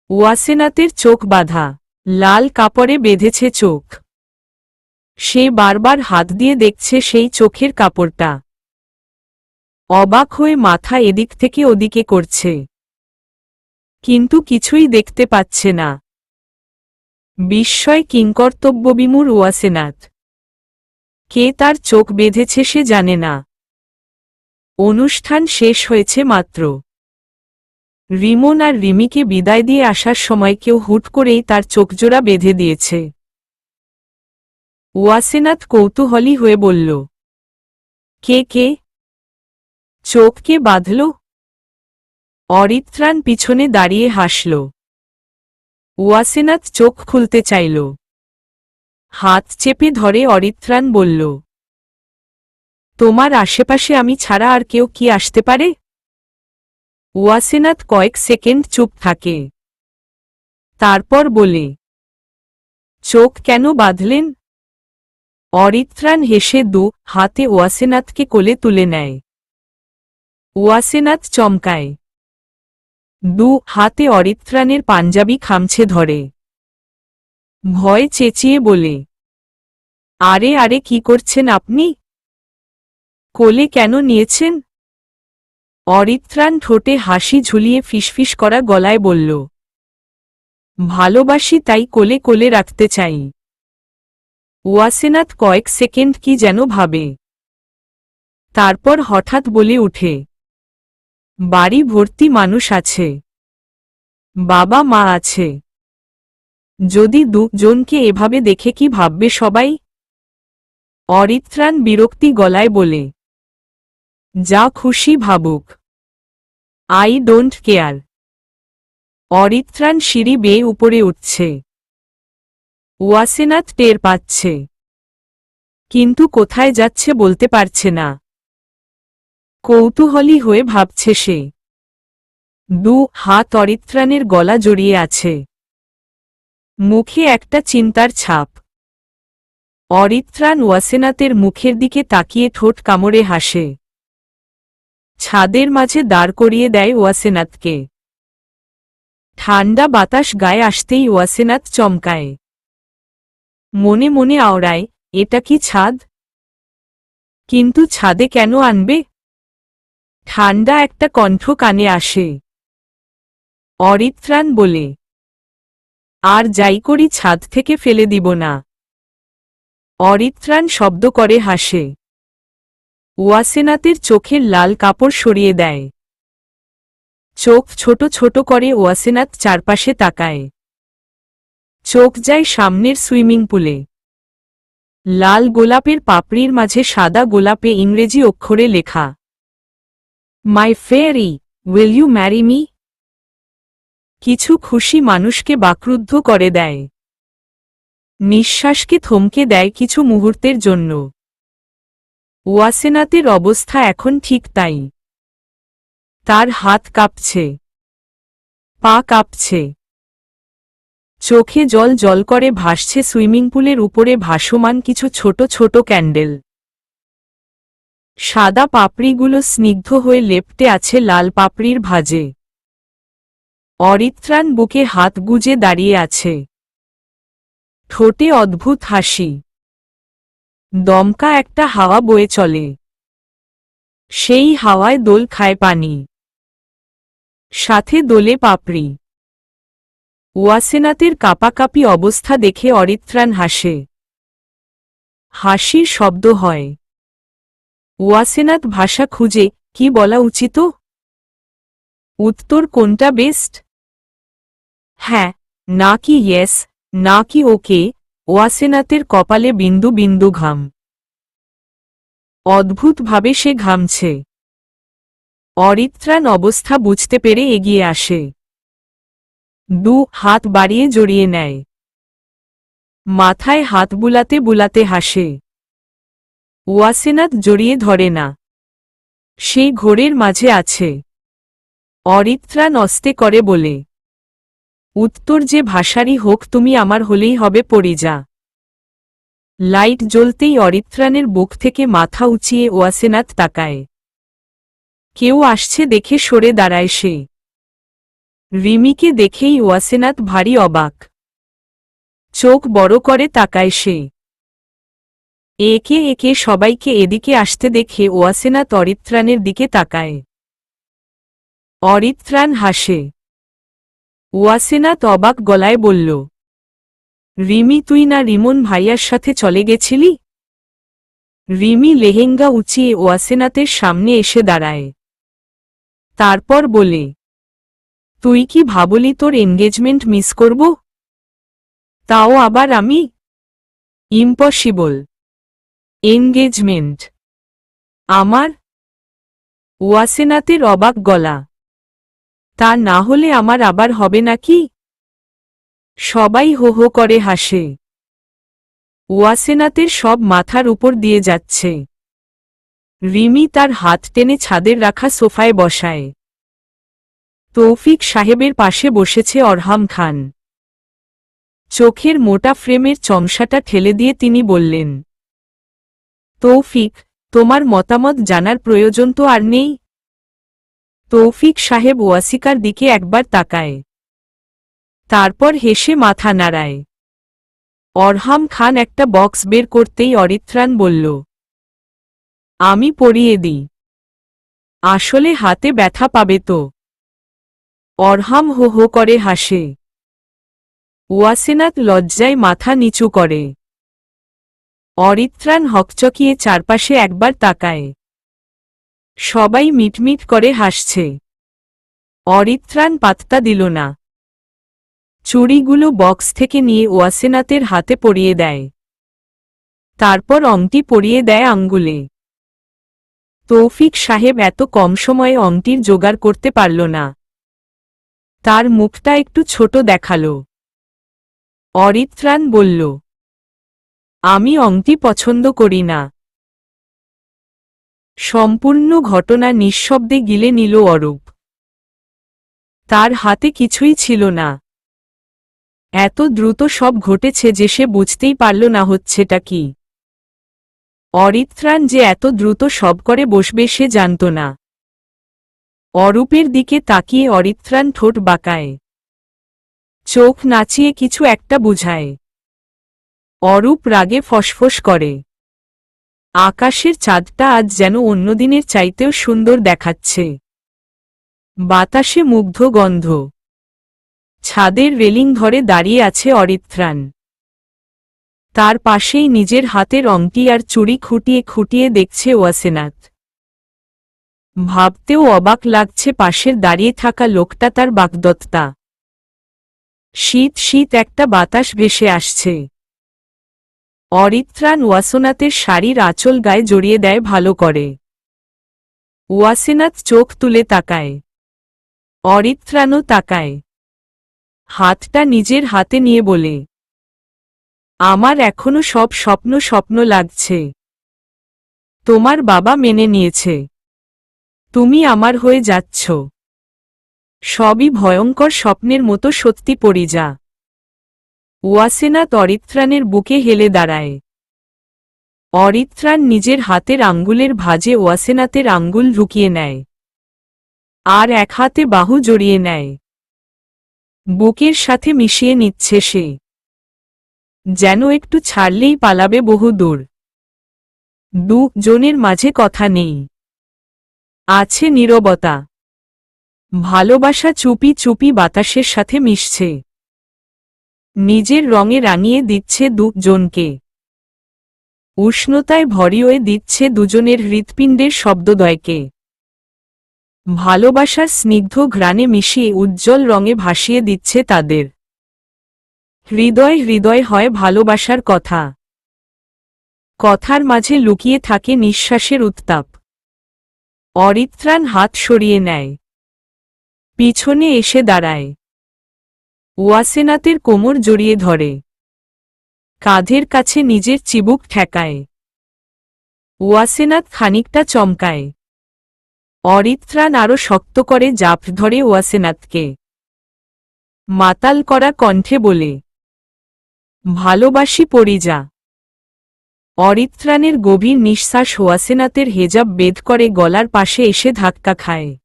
ওয়াসেনাতের চোখ বাঁধা, লাল কাপড়ে বেঁধেছে চোখ। সে বারবার হাত দিয়ে দেখছে সেই চোখের কাপড়টা। অবাক হয়ে মাথা এদিক থেকে ওদিকে করছে, কিন্তু কিছুই দেখতে পাচ্ছে না। বিস্ময় কিংকর্তব্যবিমূঢ় ওয়াসেনাত। কে তার চোখ বেঁধেছে সে জানে না। অনুষ্ঠান শেষ হয়েছে মাত্র। রিমন আর রিমিকে বিদায় দিয়ে আসার সময় কেউ হুট করেই তার চোখজোড়া বেঁধে দিয়েছে। ওয়াসেনাত কৌতূহলী হয়ে বলল, কে কে? চোখ কে বাঁধল? অরিত্রাণ পিছনে দাঁড়িয়ে হাসল। ওয়াসেনাত চোখ খুলতে চাইল। হাত চেপে ধরে অরিত্রাণ বলল, তোমার আশেপাশে আমি ছাড়া আর কেউ কি আসতে পারে? ওয়াসেনাত কয়েক সেকেন্ড চুপ থাকে, তারপর বলে, চোখ কেন বাঁধলেন? অরিত্রাণ হেসে দু হাতে ওয়াসেনাতকে কোলে তুলে নেয়। ওয়াসেনাত চমকায়। দু হাতে অরিত্রাণের পাঞ্জাবি খামছে ধরে। ভয় চেঁচিয়ে বলে, আরে আরে কি করছেন আপনি? কোলে কেন নিয়েছেন? অরিত্রাণ ঠোঁটে হাসি ঝুলিয়ে ফিসফিস করা গলায় বলল, ভালোবাসি তাই কোলে কোলে রাখতে চাই। ওয়াসেনাত কয়েক সেকেন্ড কি যেন ভাবে, তারপর হঠাৎ বলে উঠে, বাড়ি ভর্তি মানুষ আছে, বাবা মা আছে, যদি দুজনকে এভাবে দেখে কি ভাববে সবাই? অরিত্রাণ বিরক্তি গলায় বলে, যা খুশি ভাবুক, আই ডোন্ট কেয়ার। অরিত্রাণ সিঁড়ি বেয়ে উপরে উঠছে। ওয়াসেনাত টের পাচ্ছে, কিন্তু কোথায় যাচ্ছে বলতে পারছে না। কৌতূহলী হয়ে ভাবছে সে। দু হাত অরিত্রাণের গলা জড়িয়ে আছে, মুখে একটা চিন্তার ছাপ। অরিত্রাণ ওয়াসেনাতের মুখের দিকে তাকিয়ে ঠোঁট কামড়ে হাসে। ছাদের মাঝে দাঁড় করিয়ে দেয় ওয়াসেনাতকে। ঠান্ডা বাতাস গায়ে আসতেই ওয়াসেনাত চমকায়। মনে মনে আওড়ায়, এটা কি ছাদ? কিন্তু ছাদে কেন আনবে? ঠান্ডা একটা কণ্ঠ কানে আসে। অরিত্রাণ বলে, আর যাই করি ছাদ থেকে ফেলে দিব না। অরিত্রাণ শব্দ করে হাসে। ওয়াসেনাতের চোখের লাল কাপড় সরিয়ে দেয়। চোখ ছোট ছোট করে ওয়াসেনাত চারপাশে তাকায়। চোখ যায় সামনের সুইমিং পুলে। লাল গোলাপের পাপড়ির মাঝে সাদা গোলাপে ইংরেজি অক্ষরে লেখা, my fairy, will you marry me? কিছু খুশি মানুষকে বাকরুদ্ধ করে দেয়, নিঃশ্বাসকে থমকে দেয় কিছু মুহূর্তের জন্য। ওয়াসেনাতের অবস্থা এখন ঠিক তাই। তার হাত কাঁপছে, পা কাঁপছে, চোখে জল জল করে ভাসছে সুইমিং পুলের উপরে ভাসমান কিছু ছোট ছোট ক্যান্ডেল। সাদা পাপড়িগুলো স্নিগ্ধ হয়ে লেপ্টে আছে লাল পাপড়ির ভাঁজে। অরিত্রাণ বুকে হাত গুজে দাঁড়িয়ে আছে, ঠোঁটে অদ্ভুত হাসি। দমকা একটা হাওয়া বয়ে চলে, সেই হাওয়ায় দোল খায় পানি, সাথে দোলে পাপড়ি। ওয়াসেনাতের কাঁপাকাঁপি অবস্থা দেখে অরিত্রাণ হাসে। হাসির শব্দ হয়। ওয়াসেনাত ভাষা খুঁজে, কি বলা উচিত? উত্তর কোনটা বেস্ট? হ্যাঁ, না কি ইয়েস, না কি ওকে? ওয়াসেনাতের কপালে বিন্দু বিন্দু ঘাম। অদ্ভুতভাবে সে ঘামছে। অরিত্রাণ অবস্থা বুঝতে পেরে এগিয়ে আসে। দু হাত বাড়িয়ে জড়িয়ে নেয়। মাথায় হাত বুলাতে বুলাতে হাসে। ওয়াসেনাত জড়িয়ে ধরে না, সে ঘোরের মাঝে আছে। অরিত্রাণ অস্তে করে বলে, উত্তর যে ভাষারই হোক তুমি আমার হলেই হবে পরিজা। লাইট জ্বলতেই অরিত্রাণের বুক থেকে মাথা উঁচিয়ে ওয়াসেনাত তাকায়। কেউ আসছে দেখে সরে দাঁড়ায় সে। রিমিকে দেখেই ওয়াসেনাত ভারী অবাক। চোখ বড় করে তাকায় সে। একে একে সবাইকে এদিকে আসতে দেখে ওয়াসেনাত অরিত্রাণের দিকে তাকায়। অরিত্রাণ হাসে। ওয়াসেনাত অবাক গলায় বলল, রিমি, তুই না রিমন ভাইয়ার সাথে চলে গেছিলি? রিমি লেহেঙ্গা উঁচিয়ে ওয়াসেনাতের সামনে এসে দাঁড়ায়। তারপর বলে, তুই কি ভাবলি তোর এনগেজমেন্ট মিস করব? তাও আবার আমি? ইম্পসিবল। এনগেজমেন্ট আমার? ওয়াসেনাতের অবাক গলা। তা না হলে আমার আবার হবে নাকি? সবাই হো হো করে হাসে। ওয়াসেনাতের সব মাথার উপর দিয়ে যাচ্ছে। রিমি তার হাত টেনে ছাদের রাখা সোফায় বসায়। তৌফিক সাহেবের পাশে বসেছে অরহাম খান। চোখের মোটা ফ্রেমের চমসাটা ঠেলে দিয়ে তিনি বললেন, তৌফিক, তোমার মতামত জানার প্রয়োজন তো আর নেই। তৌফিক সাহেব ওয়াসিকার দিকে একবার তাকায়। তারপর হেসে মাথা নাড়ায়। অরহাম খান একটা বক্স বের করতেই অরিত্রাণ বলল, আমি পরিয়ে দিই। আসলে হাতে ব্যথা পাবে তো। অরহাম হো হো করে হাসে। ওয়াসেনাত লজ্জায় মাথা নিচু করে। অরিত্রাণ হকচকিয়ে চারপাশে একবার তাকায়। সবাই মিটমিট করে হাসছে। অরিত্রাণ পাত্তা দিল না। চুড়িগুলো বক্স থেকে নিয়ে ওয়াসেনাতের হাতে পরিয়ে দেয়। তারপর অংটি পরিয়ে দেয় আঙ্গুলে। তৌফিক সাহেব এত কম সময়ে অংটির জোগাড় করতে পারল না। তার মুখটা একটু ছোট দেখালো। অরিত্রাণ বলল, আমি অংটি পছন্দ করি না। সম্পূর্ণ ঘটনা নিঃশব্দে গিলে নিল অরূপ। তার হাতে কিছুই ছিল না। এত দ্রুত সব ঘটেছে যে সে বুঝতেই পারল না হচ্ছেটা কি। অরিত্রাণ যে এত দ্রুত সব করে বসবে সে জানত না। অরূপের দিকে তাকিয়ে অরিত্রাণ ঠোঁট বাঁকায়। চোখ নাচিয়ে কিছু একটা বুঝায়। অরূপ রাগে ফসফস করে। আকাশের চাঁদটা আজ যেন অন্যদিনের চাইতেও সুন্দর দেখাচ্ছে। বাতাসে মুগ্ধ গন্ধ। ছাদের রেলিং ধরে দাঁড়িয়ে আছে অরিত্রাণ। তার পাশেই নিজের হাতের অংটি আর চুড়ি খুঁটিয়ে খুঁটিয়ে দেখছে ওয়াসেনাত। ভাবতেও অবাক লাগছে পাশের দাঁড়িয়ে থাকা লোকটা তার বাগদত্তা। শীত শীত একটা বাতাস ভেসে আসছে। অরিত্রাণ ওয়াসেনাতের শাড়ির আঁচল গায়ে জড়িয়ে দেয় ভালো করে। ওয়াসেনাত চোখ তুলে তাকায়। অরিত্রাণও তাকায়। হাতটা নিজের হাতে নিয়ে বলে, আমার এখনো সব স্বপ্ন স্বপ্ন লাগছে। তোমার বাবা মেনে নিয়েছে। তুমি আমার হয়ে যাচ্ছ। সবই ভয়ঙ্কর স্বপ্নের মতো সত্যি পরিযা। ওয়াসেনাত অরিত্রাণের বুকে হেলে দাঁড়ায়। অরিত্রাণ নিজের হাতের আঙ্গুলের ভাঁজে ওয়াসেনাতের আঙ্গুল ঢুকিয়ে নেয়। আর এক হাতে বাহু জড়িয়ে নেয়। বুকের সাথে মিশিয়ে নিচ্ছে সে। যেন একটু ছাড়লেই পালাবে বহু দূর। দুজনের মাঝে কথা নেই। আছে নীরবতা। ভালোবাসা চুপি চুপি বাতাসের সাথে মিশছে। নিজের রঙে রাঙিয়ে দিচ্ছে দুজনকে। উষ্ণতায় ভরিয়ে দিচ্ছে দুজনের হৃৎপিণ্ডের শব্দদ্বয়কে। ভালোবাসার স্নিগ্ধ ঘ্রাণে মিশিয়ে উজ্জ্বল রঙে ভাসিয়ে দিচ্ছে তাদের। হৃদয় হৃদয় হয় ভালোবাসার কথা। কথার মাঝে লুকিয়ে থাকে নিঃশ্বাসের উত্তাপ। অরিত্রাণ হাত সরিয়ে নেয়। পিছনে এসে দাঁড়ায়। ওয়াসেনাতের কোমর জড়িয়ে ধরে। কাঁধের কাছে নিজের চিবুক ঠেকায়। ওয়াসেনাত খানিকটা চমকায়। অরিত্রাণ আরো শক্ত করে জাপ ধরে ওয়াসেনাতকে। মাতাল করা কণ্ঠে বলে, ভালোবাসি পরিজা। অরিত্রাণের গভীর নিঃশ্বাস ওয়াসেনাতের হেজাব বেদ করে গলার পাশে এসে ধাক্কা খায়।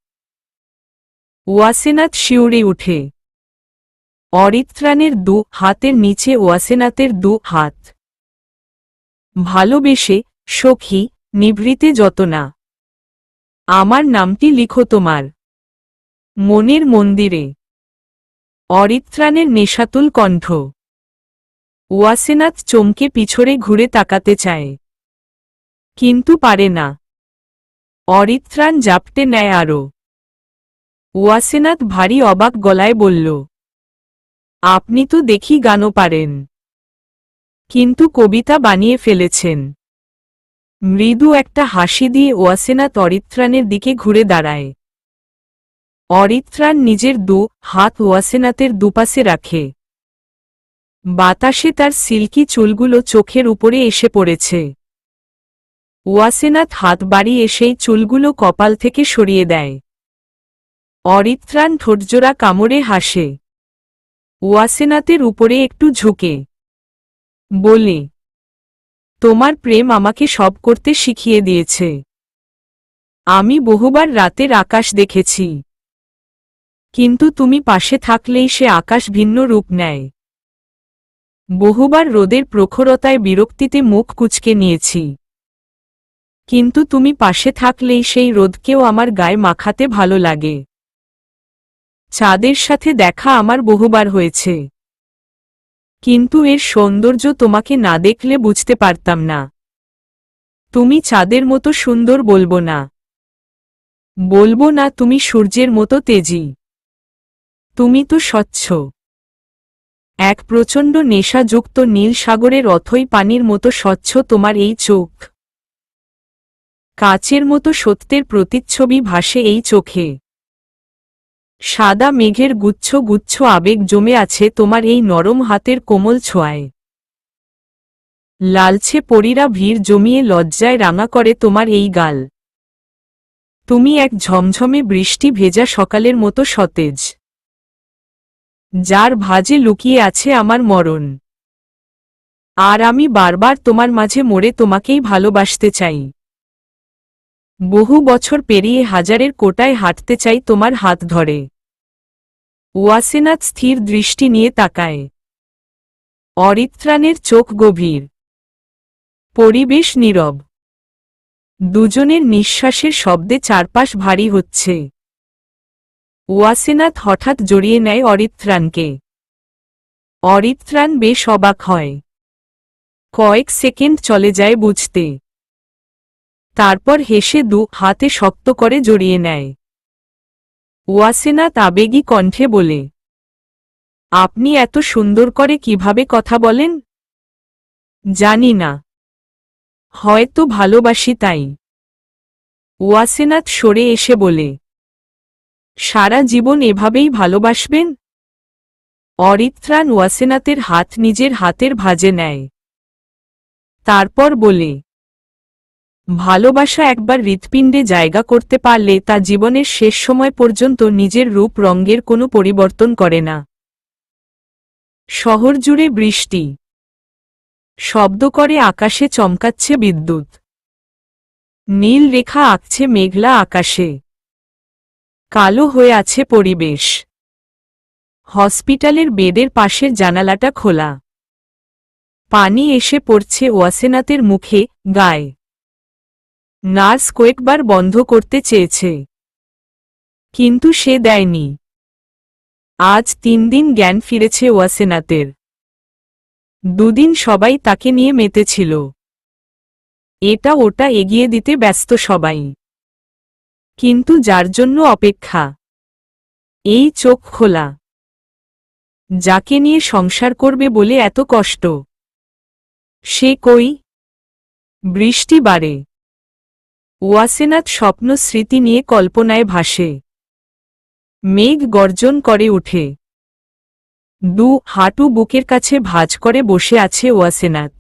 ওয়াসেনাথ শিউরে উঠে। অরিত্রাণের দু হাতের নিচে ওয়াসেনাথের দু হাত। ভালোবেসে, সখী, নিভৃতে যতনা। আমার নামটি লিখো তোমার মনের মন্দিরে। অরিত্রাণের নেশাতুল কণ্ঠ। ওয়াসেনাথ চমকে পিছনে ঘুরে তাকাতে চায়, কিন্তু পারে না। অরিত্রাণ জাপটে নেয় আরো। ওয়াসেনাথ ভারী অবাক গলায় বলল, আপনি তো দেখি গানও পারেন, কিন্তু কবিতা বানিয়ে ফেলেছেন। মৃদু একটা হাসি দিয়ে ওয়াসেনাথ অরিত্রাণের দিকে ঘুরে দাঁড়ায়। অরিত্রাণ নিজের দু হাত ওয়াসেনাথের দুপাশে রাখে। বাতাসে তার সিল্কি চুলগুলো চোখের উপরে এসে পড়েছে। ওয়াসেনাথ হাত বাড়িয়ে সেই চুলগুলো কপাল থেকে সরিয়ে দেয়। অরিত্রাণ ঠোঁটজোড়া কামড়ে হাসে। ওয়াসেনাথের উপরে একটু ঝুঁকে বলে, তোমার প্রেম আমাকে সব করতে শিখিয়ে দিয়েছে। আমি বহুবার রাতের আকাশ দেখেছি, কিন্তু তুমি পাশে থাকলেই সে আকাশ ভিন্ন রূপ নেয়। বহুবার রোদের প্রখরতায় বিরক্তিতে মুখ কুঁচকে নিয়েছি, কিন্তু তুমি পাশে থাকলেই সেই রোদকেও আমার গায়ে মাখাতে ভালো লাগে। চাঁদের সাথে দেখা আমার বহুবার হয়েছে, কিন্তু এর সৌন্দর্য তোমাকে না দেখলে বুঝতে পারতাম না। তুমি চাঁদের মতো সুন্দর বলবো না, বলবো না তুমি সূর্যের মতো তেজি। তুমি তো স্বচ্ছ, এক প্রচণ্ড নেশাযুক্ত নীল সাগরের অথই পানির মতো স্বচ্ছ তোমার এই চোখ। কাচের মতো সত্যের প্রতিচ্ছবি ভাসে এই চোখে। সাদা মেঘের গুচ্ছ গুচ্ছ আবেগ জমে আছে তোমার এই নরম হাতের কোমল ছোঁয়ায়। লালচে পরীরা ভিড় জমিয়ে লজ্জায় রাঙা করে তোমার এই গাল। তুমি এক ঝমঝমে বৃষ্টি ভেজা সকালের মতো সতেজ, যার ভাঁজে লুকিয়ে আছে আমার মরণ। আর আমি বারবার তোমার মাঝে মরে তোমাকেই ভালোবাসতে চাই। বহু বছর পেরিয়ে হাজারের কোটায় হাঁটতে চাই তোমার হাত ধরে। ওয়াসেনাথ স্থির দৃষ্টি নিয়ে তাকায়। অরিত্রাণের চোখ গভীর। পরিবেশ নীরব। দুজনের নিঃশ্বাসের শব্দে চারপাশ ভারী হচ্ছে। ওয়াসেনাথ হঠাৎ জড়িয়ে নেয় অরিত্রাণকে। অরিত্রাণ বেশ অবাক হয়। কয়েক সেকেন্ড চলে যায় বুঝতে। তারপর হেসে দু হাতে শক্ত করে জড়িয়ে নেয়। ওয়াসেনাথ আবেগী কণ্ঠে বলে, আপনি এত সুন্দর করে কিভাবে কথা বলেন? জানি না, হয়তো ভালোবাসি তাই। ওয়াসেনাথ সরে এসে বলে, সারা জীবন এভাবেই ভালোবাসবেন? অরিত্রাণ ওয়াসেনাথের হাত নিজের হাতের ভাঁজে নেয়। তারপর বলে, ভালোবাসা একবার হৃৎপিণ্ডে জায়গা করতে পারলে তা জীবনের শেষ সময় পর্যন্ত নিজের রূপ রঙের কোনো পরিবর্তন করে না। শহর জুড়ে বৃষ্টি শব্দ করে, আকাশে চমকাচ্ছে বিদ্যুৎ। নীল রেখা আঁকছে মেঘলা আকাশে। কালো হয়ে আছে পরিবেশ। হসপিটালের বেডের পাশের জানালাটা খোলা। পানি এসে পড়ছে ওয়াসেনাথের মুখে, গায়ে। নার্স কয়েকবার বন্ধ করতে চেয়েছে, কিন্তু সে দেয়নি। আজ 3 দিন জ্ঞান ফিরেছে ওয়াসেনাথের। 2 দিন সবাই তাকে নিয়ে মেতেছিল। এটা ওটা এগিয়ে দিতে ব্যস্ত সবাই, কিন্তু যার জন্য অপেক্ষা, এই চোখ খোলা, যাকে নিয়ে সংসার করবে বলে এত কষ্ট, সে কই? বৃষ্টি বাড়ে। ওয়াসেনাথ স্বপ্ন স্মৃতি নিয়ে কল্পনায় ভাসে। মেঘ গর্জন করে উঠে। দু হাঁটু বুকের কাছে ভাঁজ করে বসে আছে ওয়াসেনাথ।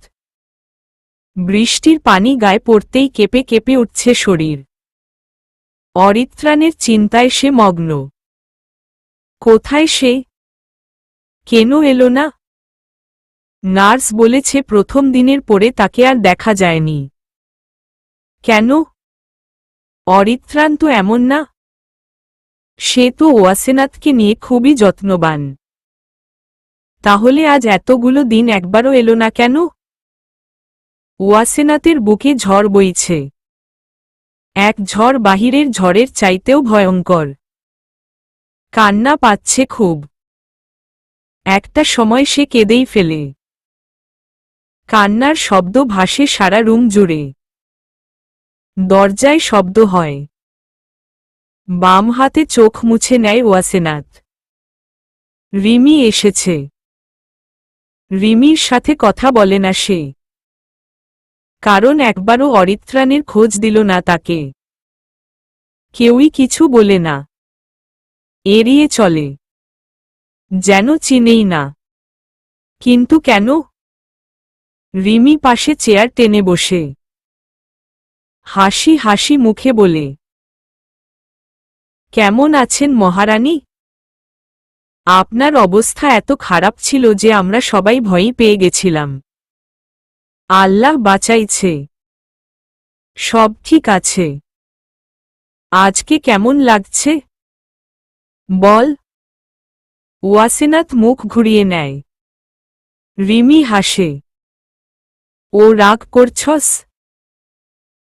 বৃষ্টির পানি গায়ে পড়তেই কেঁপে কেঁপে উঠছে শরীর। অরিত্রাণের চিন্তায় সে মগ্ন। কোথায় সে? কেন এলো না? নার্স বলেছে প্রথম দিনের পরে তাকে আর দেখা যায়নি। কেন? অরিত্রাণ তো এমন না। সে তো ওয়াসেনাথকে নিয়ে খুবই যত্নবান। তাহলে আজ এতগুলো দিন একবারও এলো না কেন? ওয়াসেনাথের বুকে ঝড় বইছে, এক ঝড় বাহিরের ঝড়ের চাইতেও ভয়ঙ্কর। কান্না পাচ্ছে খুব। একটা সময় সে কেঁদেই ফেলে। কান্নার শব্দ ভাসে সারা রুম জুড়ে। দরজায় শব্দ হয়। বাম হাতে চোখ মুছে নেয় ওয়াসেনাথ। রিমি এসেছে। রিমির সাথে কথা বলে না সে, কারণ একবারও অরিত্রাণের খোঁজ দিল না তাকে। কেউই কিছু বলে না, এড়িয়ে চলে, যেন চিনেই না। কিন্তু কেন? রিমি পাশে চেয়ার টেনে বসে হাসি হাসি মুখে বলে, কেমন আছেন মহারানী? আপনার অবস্থা এত খারাপ ছিল যে আমরা সবাই ভয়ই পেয়ে গেছিলাম। আল্লাহ বাঁচাইছে, সব ঠিক আছে। আজকে কেমন লাগছে বল? ওয়াসেনাথ মুখ ঘুরিয়ে নেয়। রিমি হাসে। ও রাগ করছস?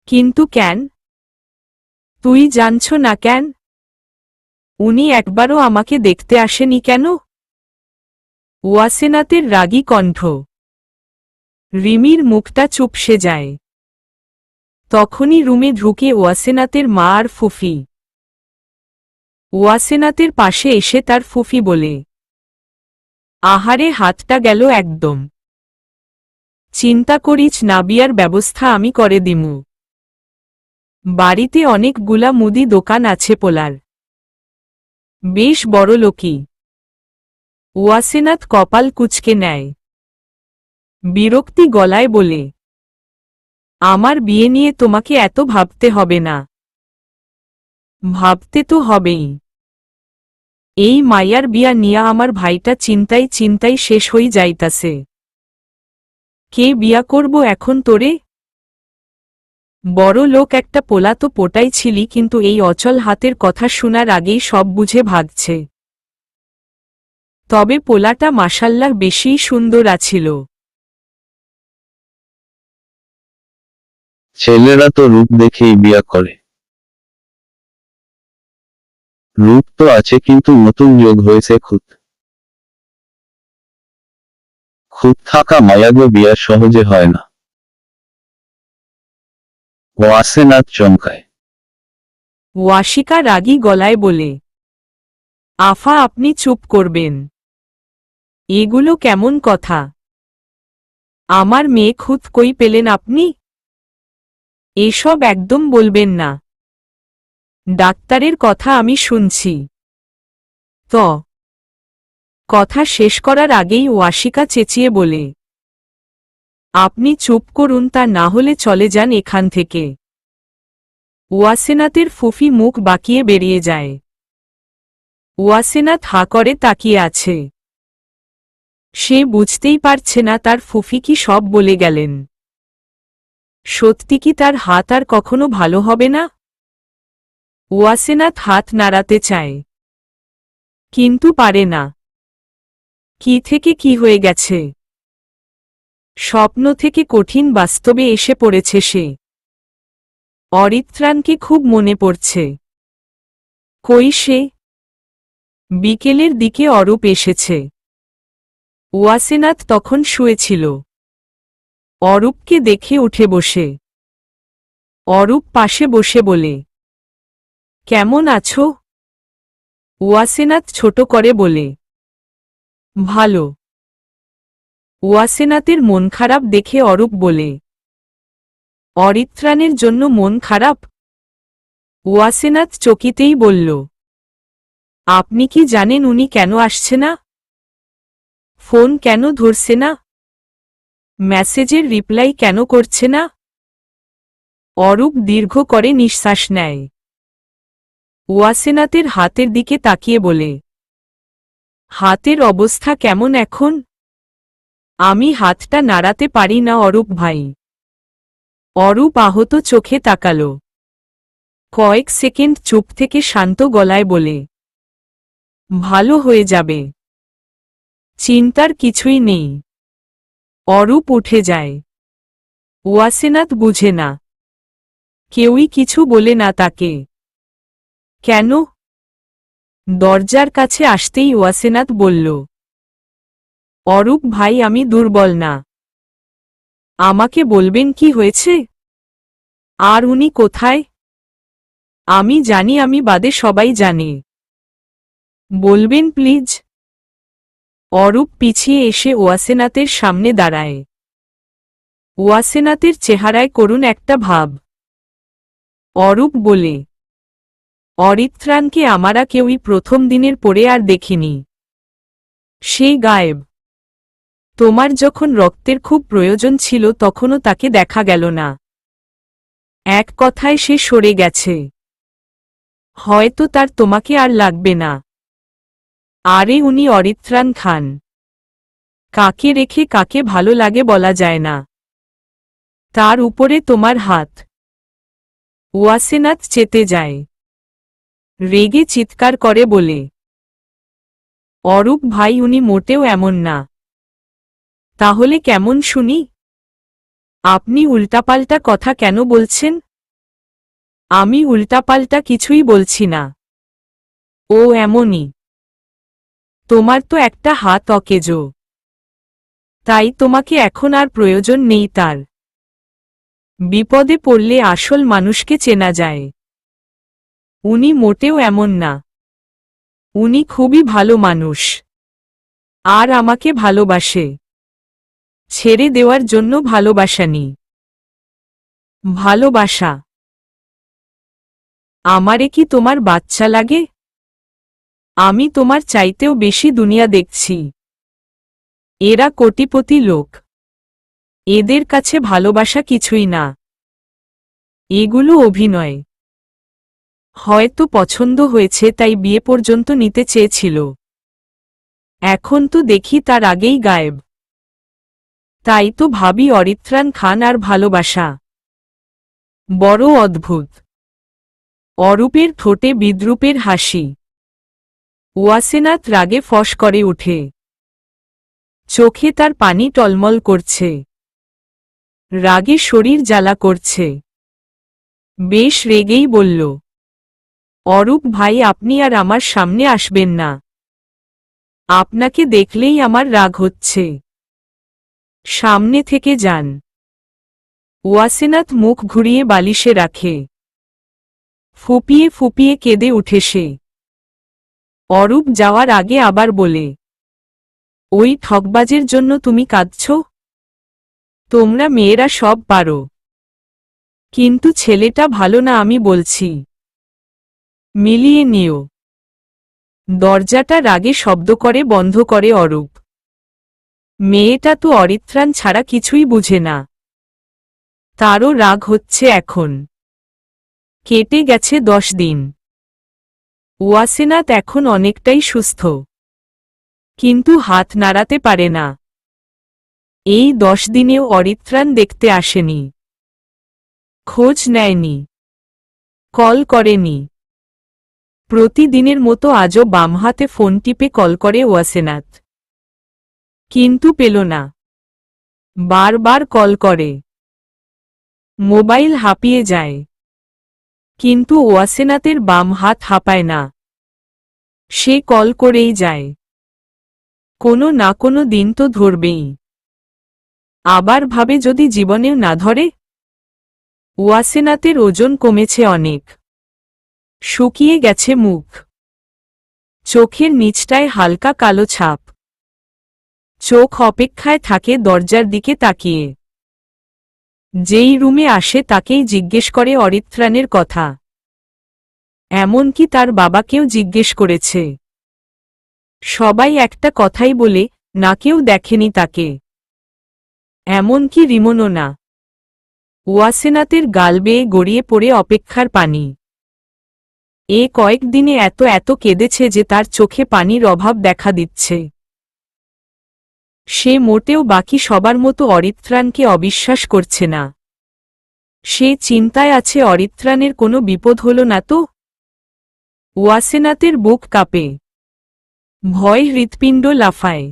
কিন্তু কেন? তুই জানছ না কেন? উনি একবারও আমাকে দেখতে আসেনি কেন? ওয়াসেনাথের রাগী কণ্ঠ। রিমির মুখটা চুপসে যায়। তখনই রুমে ঢুকে ওয়াসেনাথের মা আর ফুফি। ওয়াসেনাথের পাশে এসে তার ফুফি বলে, আহারে, হাতটা গেল একদম। চিন্তা করিস না, বিয়ার ব্যবস্থা আমি করে দিমু। বাড়িতে অনেকগুলা মুদি দোকান আছে পোলার, বেশ বড়লোকি। ওয়াসেনাথ কপাল কুঁচকে নেয়। বিরক্তি গলায় বলে, আমার বিয়ে নিয়ে তোমাকে এত ভাবতে হবে না। ভাবতে তো হবেই। এই মাইয়ার বিয়া নিয়া আমার ভাইটা চিন্তায় চিন্তায় শেষ হই যাইতাছে। কে বিয়া করব এখন তোরে? বড় লোক একটা পোলা তো পোটাই ছিলি, কিন্তু এই অচল হাতের কথা শোনার আগেই সব বুঝে ভাগছে। তবে পোলাটা মাশাল্লাহ বেশিই সুন্দর আছিল। ছেলেরা তো রূপ দেখেই বিয়া করে। রূপ তো আছে, কিন্তু নতুন যোগ হয়েছে খুঁত। খুঁত থাকা মায়াগো বিয়া সহজে হয় না। ওয়াসেনাথ চমকায়। ওয়াশিকা রাগী গলায় বলে, আফা, আপনি চুপ করবেন। এগুলো কেমন কথা? আমার মেয়ে খুদ কই পেলেন আপনি? এসব একদম বলবেন না। ডাক্তারের কথা আমি শুনছি। তো কথা শেষ করার আগেই ওয়াশিকা চেঁচিয়ে বলে, আপনি চুপ করুন, তা না হলে চলে যান এখান থেকে। ওয়াসেনাথের ফুফি মুখ বাঁকিয়ে বেরিয়ে যায়। ওয়াসেনাথ হা করে তাকিয়ে আছে। সে বুঝতেই পারছে না তার ফুফি কি সব বলে গেলেন। সত্যি কি তার হাত আর কখনো ভালো হবে না? ওয়াসেনাথ হাত নাড়াতে চায়, কিন্তু পারে না। কি থেকে কি হয়ে গেছে? স্বপ্ন থেকে কঠিন বাস্তবে এসে পড়েছে সে। অরিত্রাণকে খুব মনে পড়ছে। কই সে? বিকেলের দিকে অরূপ এসেছে। ওয়াসেনাথ তখন শুয়েছিল। অরূপকে দেখে উঠে বসে। অরূপ পাশে বসে বলে, কেমন আছো? ওয়াসেনাথ ছোট করে বলে, ভালো। ওয়াসেনাথের মন খারাপ দেখে অরূপ বলে, অরিত্রাণের জন্য মন খারাপ? ওয়াসেনাথ চকিতেই বলল, আপনি কি জানেন উনি কেন আসছে না? ফোন কেন ধরছে না? মেসেজের রিপ্লাই কেন করছে না? অরূপ দীর্ঘ করে নিঃশ্বাস নেয়। ওয়াসেনাথের হাতের দিকে তাকিয়ে বলে, হাতের অবস্থা কেমন এখন? আমি হাতটা নাড়াতে পারি না অরূপ ভাই। অরূপ আহত চোখে তাকাল। কয়েক সেকেন্ড চুপ থেকে শান্ত গলায় বলে, ভালো হয়ে যাবে। চিন্তার কিছুই নেই। অরূপ উঠে যায়। ওয়াসেনাথ বুঝে না। কেউই কিছু বলে না তাকে। কেন? দরজার কাছে আসতেই ওয়াসেনাথ বলল, অরূপ ভাই, আমি দুর্বল না। আমাকে বলবেন কি হয়েছে? আর উনি কোথায়? আমি জানি, আমি বাদে সবাই জানে। বলবেন প্লিজ। অরূপ পিছিয়ে এসে ওয়াসেনাথের সামনে দাঁড়ায়। ওয়াসেনাথের চেহারায় করুণ একটা ভাব। অরূপ বলে, অরিত্রাণকে আমরা কেউই প্রথম দিনের পরে আর দেখিনি। সে গায়েব। তোমার যখন রক্তের খুব প্রয়োজন ছিল তখনও তাকে দেখা গেল না। এক কথায় সে সরে গেছে। হয়তো তার তোমাকে আর লাগবে না। আরে উনি অরিত্রাণ খান। কাকে রেখে কাকে ভালো লাগে বলা যায় না। তার উপরে তোমার হাত। ওয়াসেনাথ চেতে যায়। রেগে চিৎকার করে বলে, অরূপ ভাই, উনি মোটেও এমন না। তাহলে কেমন শুনি? আপনি উল্টাপাল্টা কথা কেন বলছেন? আমি উল্টাপাল্টা কিছুই বলছি না। ও এমনই। তোমার তো একটা হাত অকেজো। তাই তোমাকে এখন আর প্রয়োজন নেই তার। বিপদে পড়লে আসল মানুষকে চেনা যায়। উনি মোটেও এমন না। উনি খুবই ভালো মানুষ। আর আমাকে ভালোবাসে। ছেড়ে দেওয়ার জন্য ভালোবাসানি। ভালোবাসা। আমারে কি তোমার বাচ্চা লাগে? আমি তোমার চাইতেও বেশি দুনিয়া দেখছি। এরা কোটিপতি লোক। এদের কাছে ভালোবাসা কিছুই না। এগুলো অভিনয়। হয়তো পছন্দ হয়েছে তাই বিয়ে পর্যন্ত নিতে চেয়েছিল। এখন তো দেখি তার আগেই গায়েব। তাই তো ভাবি অরিত্রাণ খান আর ভালোবাসা। বড় অদ্ভুত। অরূপের ঠোঁটে বিদ্রূপের হাসি। ওয়াসেনাথ রাগে ফস করে উঠে। চোখে তার পানি টলমল করছে। রাগে শরীর জ্বালা করছে। বেশ রেগেই বলল, অরূপ ভাই, আপনি আর আমার সামনে আসবেন না। আপনাকে দেখলেই আমার রাগ হচ্ছে। সামনে থেকে যান। ওয়াসেনাথ মুখ ঘুরিয়ে বালিশে রাখে। ফুপিয়ে ফুপিয়ে কেঁদে উঠে সে। অরূপ যাওয়ার আগে আবার বলে, ওই ঠকবাজের জন্য তুমি কাঁদছ? তোমরা মেয়েরা সব পারো। কিন্তু ছেলেটা ভালো না, আমি বলছি। মিলিয়ে নিও। দরজাটা রাগে শব্দ করে বন্ধ করে অরূপ। মেয়েটা তো অরিত্রাণ ছাড়া কিছুই বুঝে না। তারও রাগ হচ্ছে এখন। কেটে গেছে 10 দিন। ওয়াসেনাথ এখন অনেকটাই সুস্থ। কিন্তু হাত নাড়াতে পারে না। এই 10 দিনেও অরিত্রাণ দেখতে আসেনি। খোঁজ নেয়নি। কল করেনি। প্রতিদিনের মতো আজও বাম হাতে ফোন টিপে কল করে ওয়াসেনাথ। কিন্তু পেল না। বারবার কল করে। মোবাইল হাঁপিয়ে যায়। কিন্তু ওয়াসেনাথের বাম হাত হাঁপায় না। সে কল করেই যায়। কোনো না কোনো দিন তো ধরবেই। আবার ভাবে যদি জীবনেও না ধরে। ওয়াসেনাথের ওজন কমেছে অনেক। শুকিয়ে গেছে মুখ। চোখের নিচটায় হালকা কালো ছাপ। চোখ অপেক্ষায় থাকে দরজার দিকে তাকিয়ে। যেই রুমে আসে তাকেই জিজ্ঞেস করে অরিত্রাণের কথা। এমনকি তার বাবাকেও জিজ্ঞেস করেছে। সবাই একটা কথাই বলে, না কেউ দেখেনি তাকে। এমনকি রিমনও না। ওয়াসেনাথের গাল বেয়ে গড়িয়ে পড়ে অপেক্ষার পানি। এ কয়েকদিনে এত এত কেঁদেছে যে তার চোখে পানির অভাব দেখা দিচ্ছে। সে মোটেও বাকি সবার মতো অরিত্রাণকে অবিশ্বাস করছে না। সে চিন্তায় আছে অরিত্রাণের কোনো বিপদ হল না তো। ওয়াসেনাথের বুক কাঁপে। ভয় হৃৎপিণ্ড লাফায়।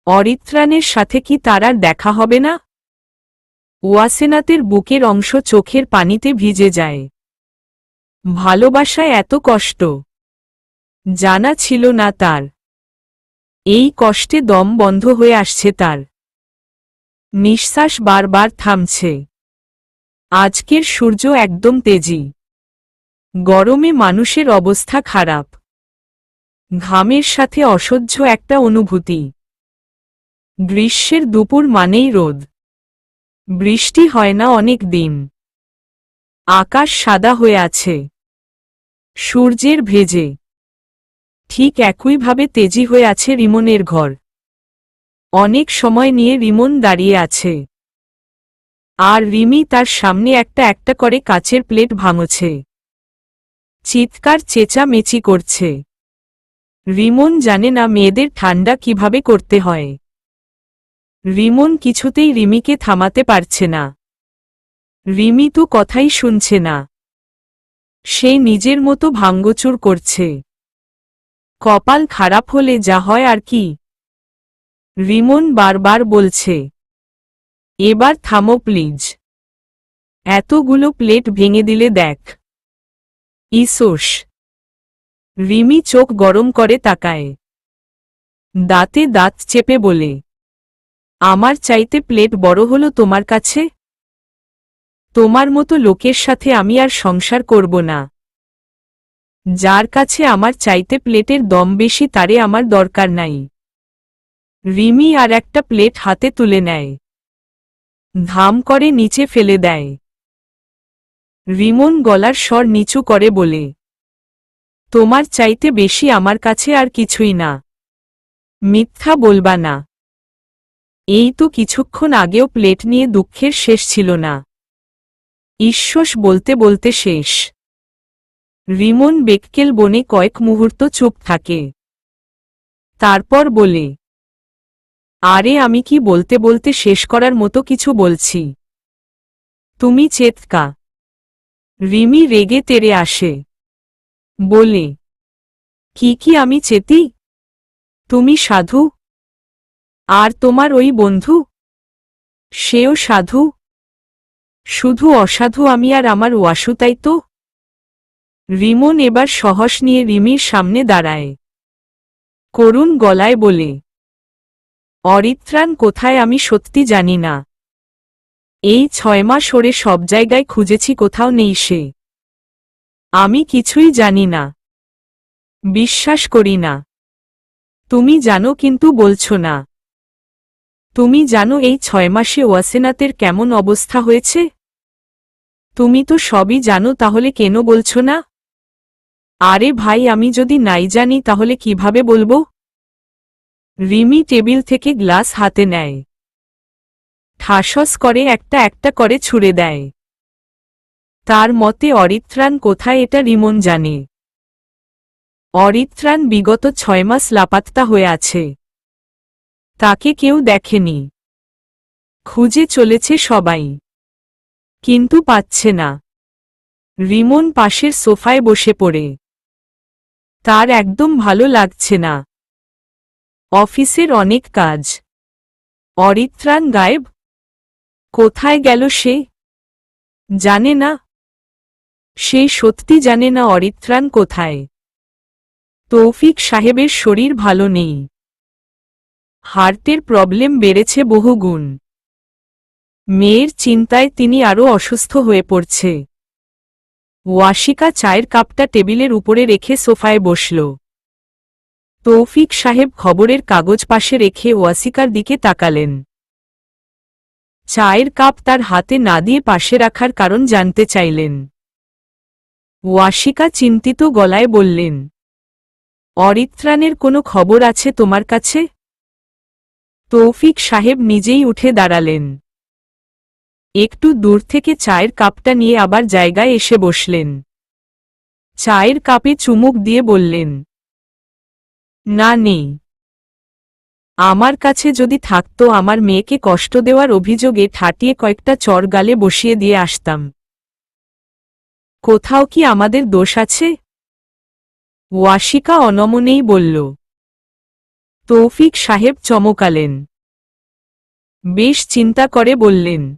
অরিত্রাণের সাথে কি তার আর দেখা হবে না? ওয়াসেনাতের বুকের অংশ চোখের পানিতে ভিজে যায়। ভালোবাসায় এত কষ্ট জানা ছিল না তার। এই কষ্টে দম বন্ধ হয়ে আসছে তার। নিঃশ্বাস বারবার থামছে। আজকের সূর্য একদম তেজি। গরমে মানুষের অবস্থা খারাপ। ঘামের সাথে অসহ্য একটা অনুভূতি। গ্রীষ্মের দুপুর মানেই রোদ। বৃষ্টি হয় না অনেক দিন। আকাশ সাদা হয়ে আছে সূর্যের ভেজে। ঠিক একইভাবে তেজি হয়ে আছে রিমনের ঘর। অনেক সময় নিয়ে রিমন দাঁড়িয়ে আছে। আর রিমি তার সামনে একটা একটা করে কাচের প্লেট ভাঙছে। চিৎকার চেঁচামেচি করছে। রিমন জানে না মেয়েদের ঠান্ডা কিভাবে করতে হয়। রিমন কিছুতেই রিমিকে থামাতে পারছে না। রিমি তো কথাই শুনছে না। সে নিজের মতো ভাঙ্গচুর করছে। কপাল খারাপ হলে যা হয় আর কি। রিমন বারবার বলছে, এবার থামো প্লিজ। এতগুলো প্লেট ভেঙে দিলে দেখ। ইসোস। রিমি চোখ গরম করে তাকায়। দাঁতে দাঁত চেপে বলে, আমার চাইতে প্লেট বড় হলো তোমার কাছে? তোমার মতো লোকের সাথে আমি আর সংসার করব না। যার কাছে আমার চাইতে প্লেটের দম বেশি তারে আমার দরকার নাই। রিমি আর একটা প্লেট হাতে তুলে নেয়। ধাম করে নিচে ফেলে দেয়। রিমন গলার স্বর নিচু করে বলে, তোমার চাইতে বেশি আমার কাছে আর কিছুই না। মিথ্যা বলবা না। এই তো কিছুক্ষণ আগেও প্লেট নিয়ে দুঃখের শেষ ছিল না। ঈশ্বস বলতে বলতে শেষ। রিমন বেককেল বনে কয়েক মুহূর্ত চুপ থাকে। তারপর বলে, আরে আমি কি বলতে বলতে শেষ করার মতো কিছু বলছি। তুমি চেতকা। রিমি রেগে তেড়ে আসে। বলে, কি আমি চেতি? তুমি সাধু? আর তোমার ওই বন্ধু? সেও সাধু? শুধু অসাধু আমি আর আমার ওয়াসু, তাই তো? রিমন এবার সাহস নিয়ে রিমির সামনে দাঁড়ায়। করুণ গলায় বলে, অরিত্রাণ কোথায় আমি সত্যি জানি না। এই 6 মাস ওরে সব জায়গায় খুঁজেছি, কোথাও নেই সে। আমি কিছুই জানি না। বিশ্বাস করি না। তুমি জানো কিন্তু বলছো না। তুমি জানো এই 6 মাসে ওয়াসেনাতের কেমন অবস্থা হয়েছে? তুমি তো সবই জানো, তাহলে কেন বলছো না? আরে ভাই, আমি যদি নাই জানি তাহলে কিভাবে বলবো? রিমি টেবিল থেকে গ্লাস হাতে নেয়। ঠাসস করে একটা একটা করে ছুঁড়ে দেয়। তার মতে অরিত্রাণ কোথায় এটা রিমন জানে। অরিত্রাণ বিগত 6 মাস লাপাত্তা হয়ে আছে। তাকে কেউ দেখেনি। খুঁজে চলেছে সবাই, কিন্তু পাচ্ছে না। রিমন পাশের সোফায় বসে পড়ে। তার একদম ভালো লাগছে না। অফিসের অনেক কাজ। অরিত্রাণ গায়েব। কোথায় গেল সে? জানে না। সে সত্যি জানে না অরিত্রাণ কোথায়। তৌফিক সাহেবের শরীর ভালো নেই। হার্টের প্রবলেম বেড়েছে বহুগুণ। মেয়ের চিন্তায় তিনি আরও অসুস্থ হয়ে পড়ছে। ওয়াশিকা চায়ের কাপটা টেবিলের উপরে রেখে সোফায় বসল। তৌফিক সাহেব খবরের কাগজ পাশে রেখে ওয়াসিকার দিকে তাকালেন। চায়ের কাপ তার হাতে না দিয়ে পাশে রাখার কারণ জানতে চাইলেন। ওয়াশিকা চিন্তিত গলায় বললেন, অরিত্রাণের কোনো খবর আছে তোমার কাছে? তৌফিক সাহেব নিজেই উঠে দাঁড়ালেন। একটু দূর থেকে চায়ের কাপটা নিয়ে আবার জায়গায় এসে বসলেন। চায়ের কাপে চুমুক দিয়ে বললেন, না, নেই। আমার কাছে যদি থাকতো আমার মেয়েকে কষ্ট দেওয়ার অভিযোগে ঠাটিয়ে কয়েকটা চর গালে বসিয়ে দিয়ে আসতাম। কোথাও কি আমাদের দোষ আছে? ওয়াশিকা অনমনেই বলল, তৌফিক সাহেব চমকালেন। বেশ চিন্তা করে বললেন,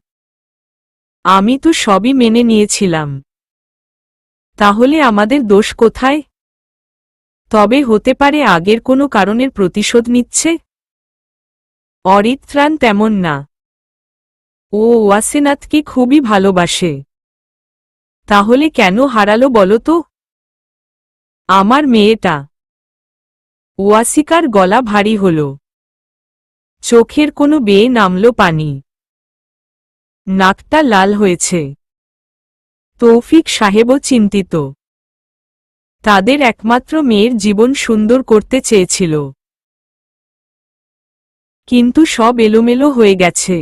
আমি তো সবই মেনে নিয়েছিলাম। তাহলে আমাদের দোষ কোথায়? তবে হতে পারে আগের কোনো কারণের প্রতিশোধ নিচ্ছে। অরিত্রাণ তেমন না। ও ওয়াসেনাথকে খুবই ভালোবাসে। তাহলে কেন হারালো বলো তো? আমার মেয়েটা। ওয়াসিকার গলা ভারী হল। চোখের কোনো বেয়ে নামল পানি। নাকটা লাল হয়েছে। তৌফিক সাহেবও চিন্তিত। তাদের একমাত্র মেয়ের জীবন সুন্দর করতে চেয়েছিল। কিন্তু সব এলোমেলো হয়ে গেছে।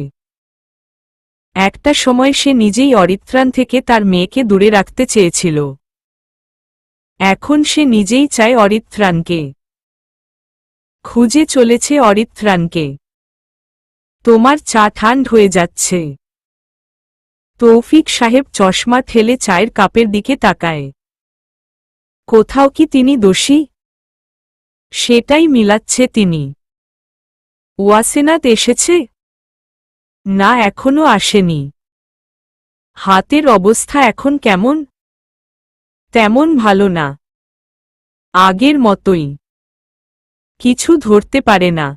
একটা সময় সে নিজেই অরিত্রাণ থেকে তার মেয়েকে দূরে রাখতে চেয়েছিল। এখন সে নিজেই চায় অরিত্রাণকে। খুঁজে চলেছে অরিত্রাণকে। তোমার চা ঠান্ড হয়ে যাচ্ছে। তৌফিক সাহেব চশমা ঠেলে চায়ের কাপের দিকে তাকায়। কোথাও কি তিনি দোষী? সেটাই মিলাচ্ছে তিনি। ওয়াসেনাথ এসেছে? না, এখনো আসেনি। হাতের অবস্থা এখন কেমন? তেমন ভালো না। আগের মতোই। কিছু ধরতে পারে না।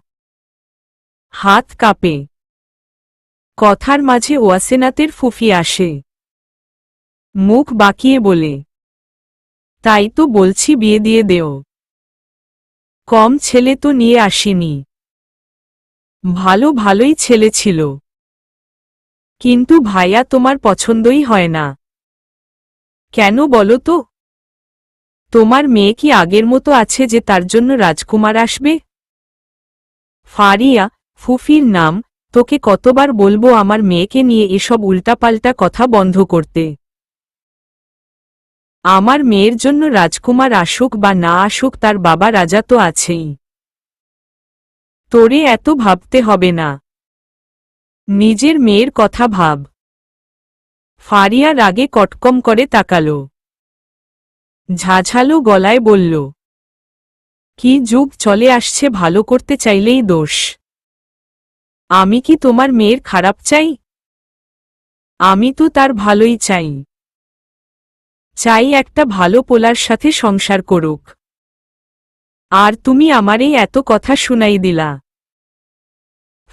হাত কাঁপে। কথার মাঝে ওয়াসেনাথের ফুফি আসে। মুখ বাঁকিয়ে বলে, তাই তো বলছি বিয়ে দিয়ে দেও। কম ছেলে তো নিয়ে আসিনি। ভালোই ছেলে ছিল। কিন্তু ভাইয়া তোমার পছন্দই হয় না। কেন বলো তো? তোমার মেয়ে কি আগের মতো আছে যে তার জন্য রাজকুমার আসবে? ফারিয়া, ফুফির নাম, তোকে কতবার বলবো আমার মেয়েকে নিয়ে এসব উল্টাপাল্টা কথা বন্ধ করতে। আমার মেয়ের জন্য রাজকুমার আসুক বা না আসুক তার বাবা রাজা তো আছেই। তোরে এত ভাবতে হবে না। নিজের মেয়ের কথা ভাব। ফারিয়া রাগে কটকম করে তাকালো। ঝাঝালো গলায় বলল, কি যুগ চলে আসছে, ভালো করতে চাইলেই দোষ। আমি কি তোমার মেয়ের খারাপ চাই? আমি তো তার ভালোই চাই। চাই একটা ভালো পোলার সাথে সংসার করুক। আর তুমি আমারই এত কথা শুনাই দিলা।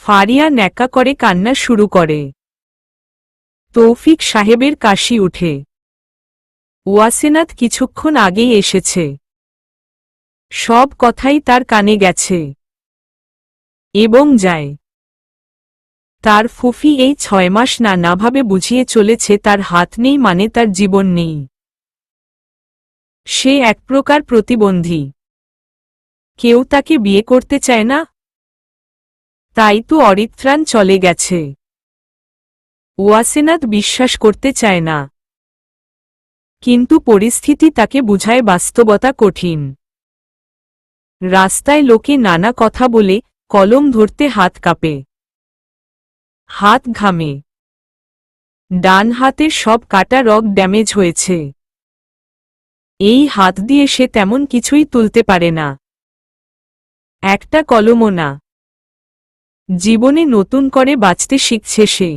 ফারিয়া ন্যাকা করে কান্না শুরু করে। তৌফিক সাহেবের কাশি উঠে। ওয়াসেনাথ কিছুক্ষণ আগেই এসেছে। সব কথাই তার কানে গেছে। এবং যায়। তার ফুফি এই 6 মাস নাভাবে বুঝিয়ে চলেছে তার হাত নেই মানে তার জীবন নেই। সে এক প্রকার প্রতিবন্ধী। কেউ তাকে বিয়ে করতে চায় না। তাই তো অরিত্রাণ চলে গেছে। ওয়াসেনাথ বিশ্বাস করতে চায় না। কিন্তু পরিস্থিতি তাকে বুঝায় বাস্তবতা কঠিন। রাস্তায় লোকে নানা কথা বলে, কলম ধরতে হাত কাঁপে। হাত ঘামে। ডান হাতের সব কাটা রগ ড্যামেজ হয়েছে। এই হাত দিয়ে সে তেমন কিছুই তুলতে পারে না। একটা কলমও না। জীবনে নতুন করে বাঁচতে শিখছে সে।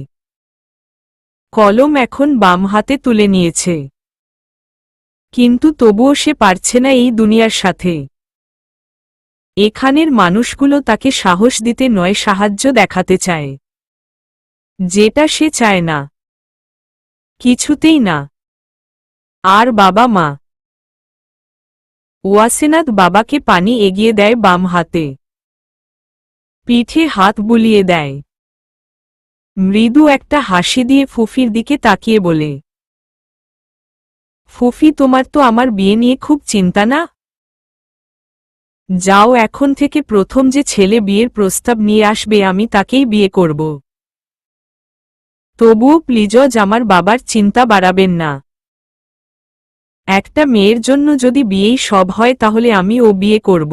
কলম এখন বাম হাতে তুলে নিয়েছে। কিন্তু তবুও সে পারছে না এই দুনিয়ার সাথে। এখানের মানুষগুলো তাকে সাহস দিতে নয়, সাহায্য দেখাতে চায়। যেটা সে চায় না। কিছুতেই না। আর বাবা মা। ওয়াসেনাথ বাবাকে পানি এগিয়ে দেয় বাম হাতে। পিঠে হাত বুলিয়ে দেয়। মৃদু একটা হাসি দিয়ে ফুফির দিকে তাকিয়ে বলে, ফুফি তোমার তো আমার বিয়ে নিয়ে খুব চিন্তা না? যাও, এখন থেকে প্রথম যে ছেলে বিয়ের প্রস্তাব নিয়ে আসবে আমি তাকেই বিয়ে করব। তবুও প্লিজ আমার বাবার চিন্তা বাড়াবেন না। একটা মেয়ের জন্য যদি বিয়েই সব হয় তাহলে আমিও বিয়ে করব।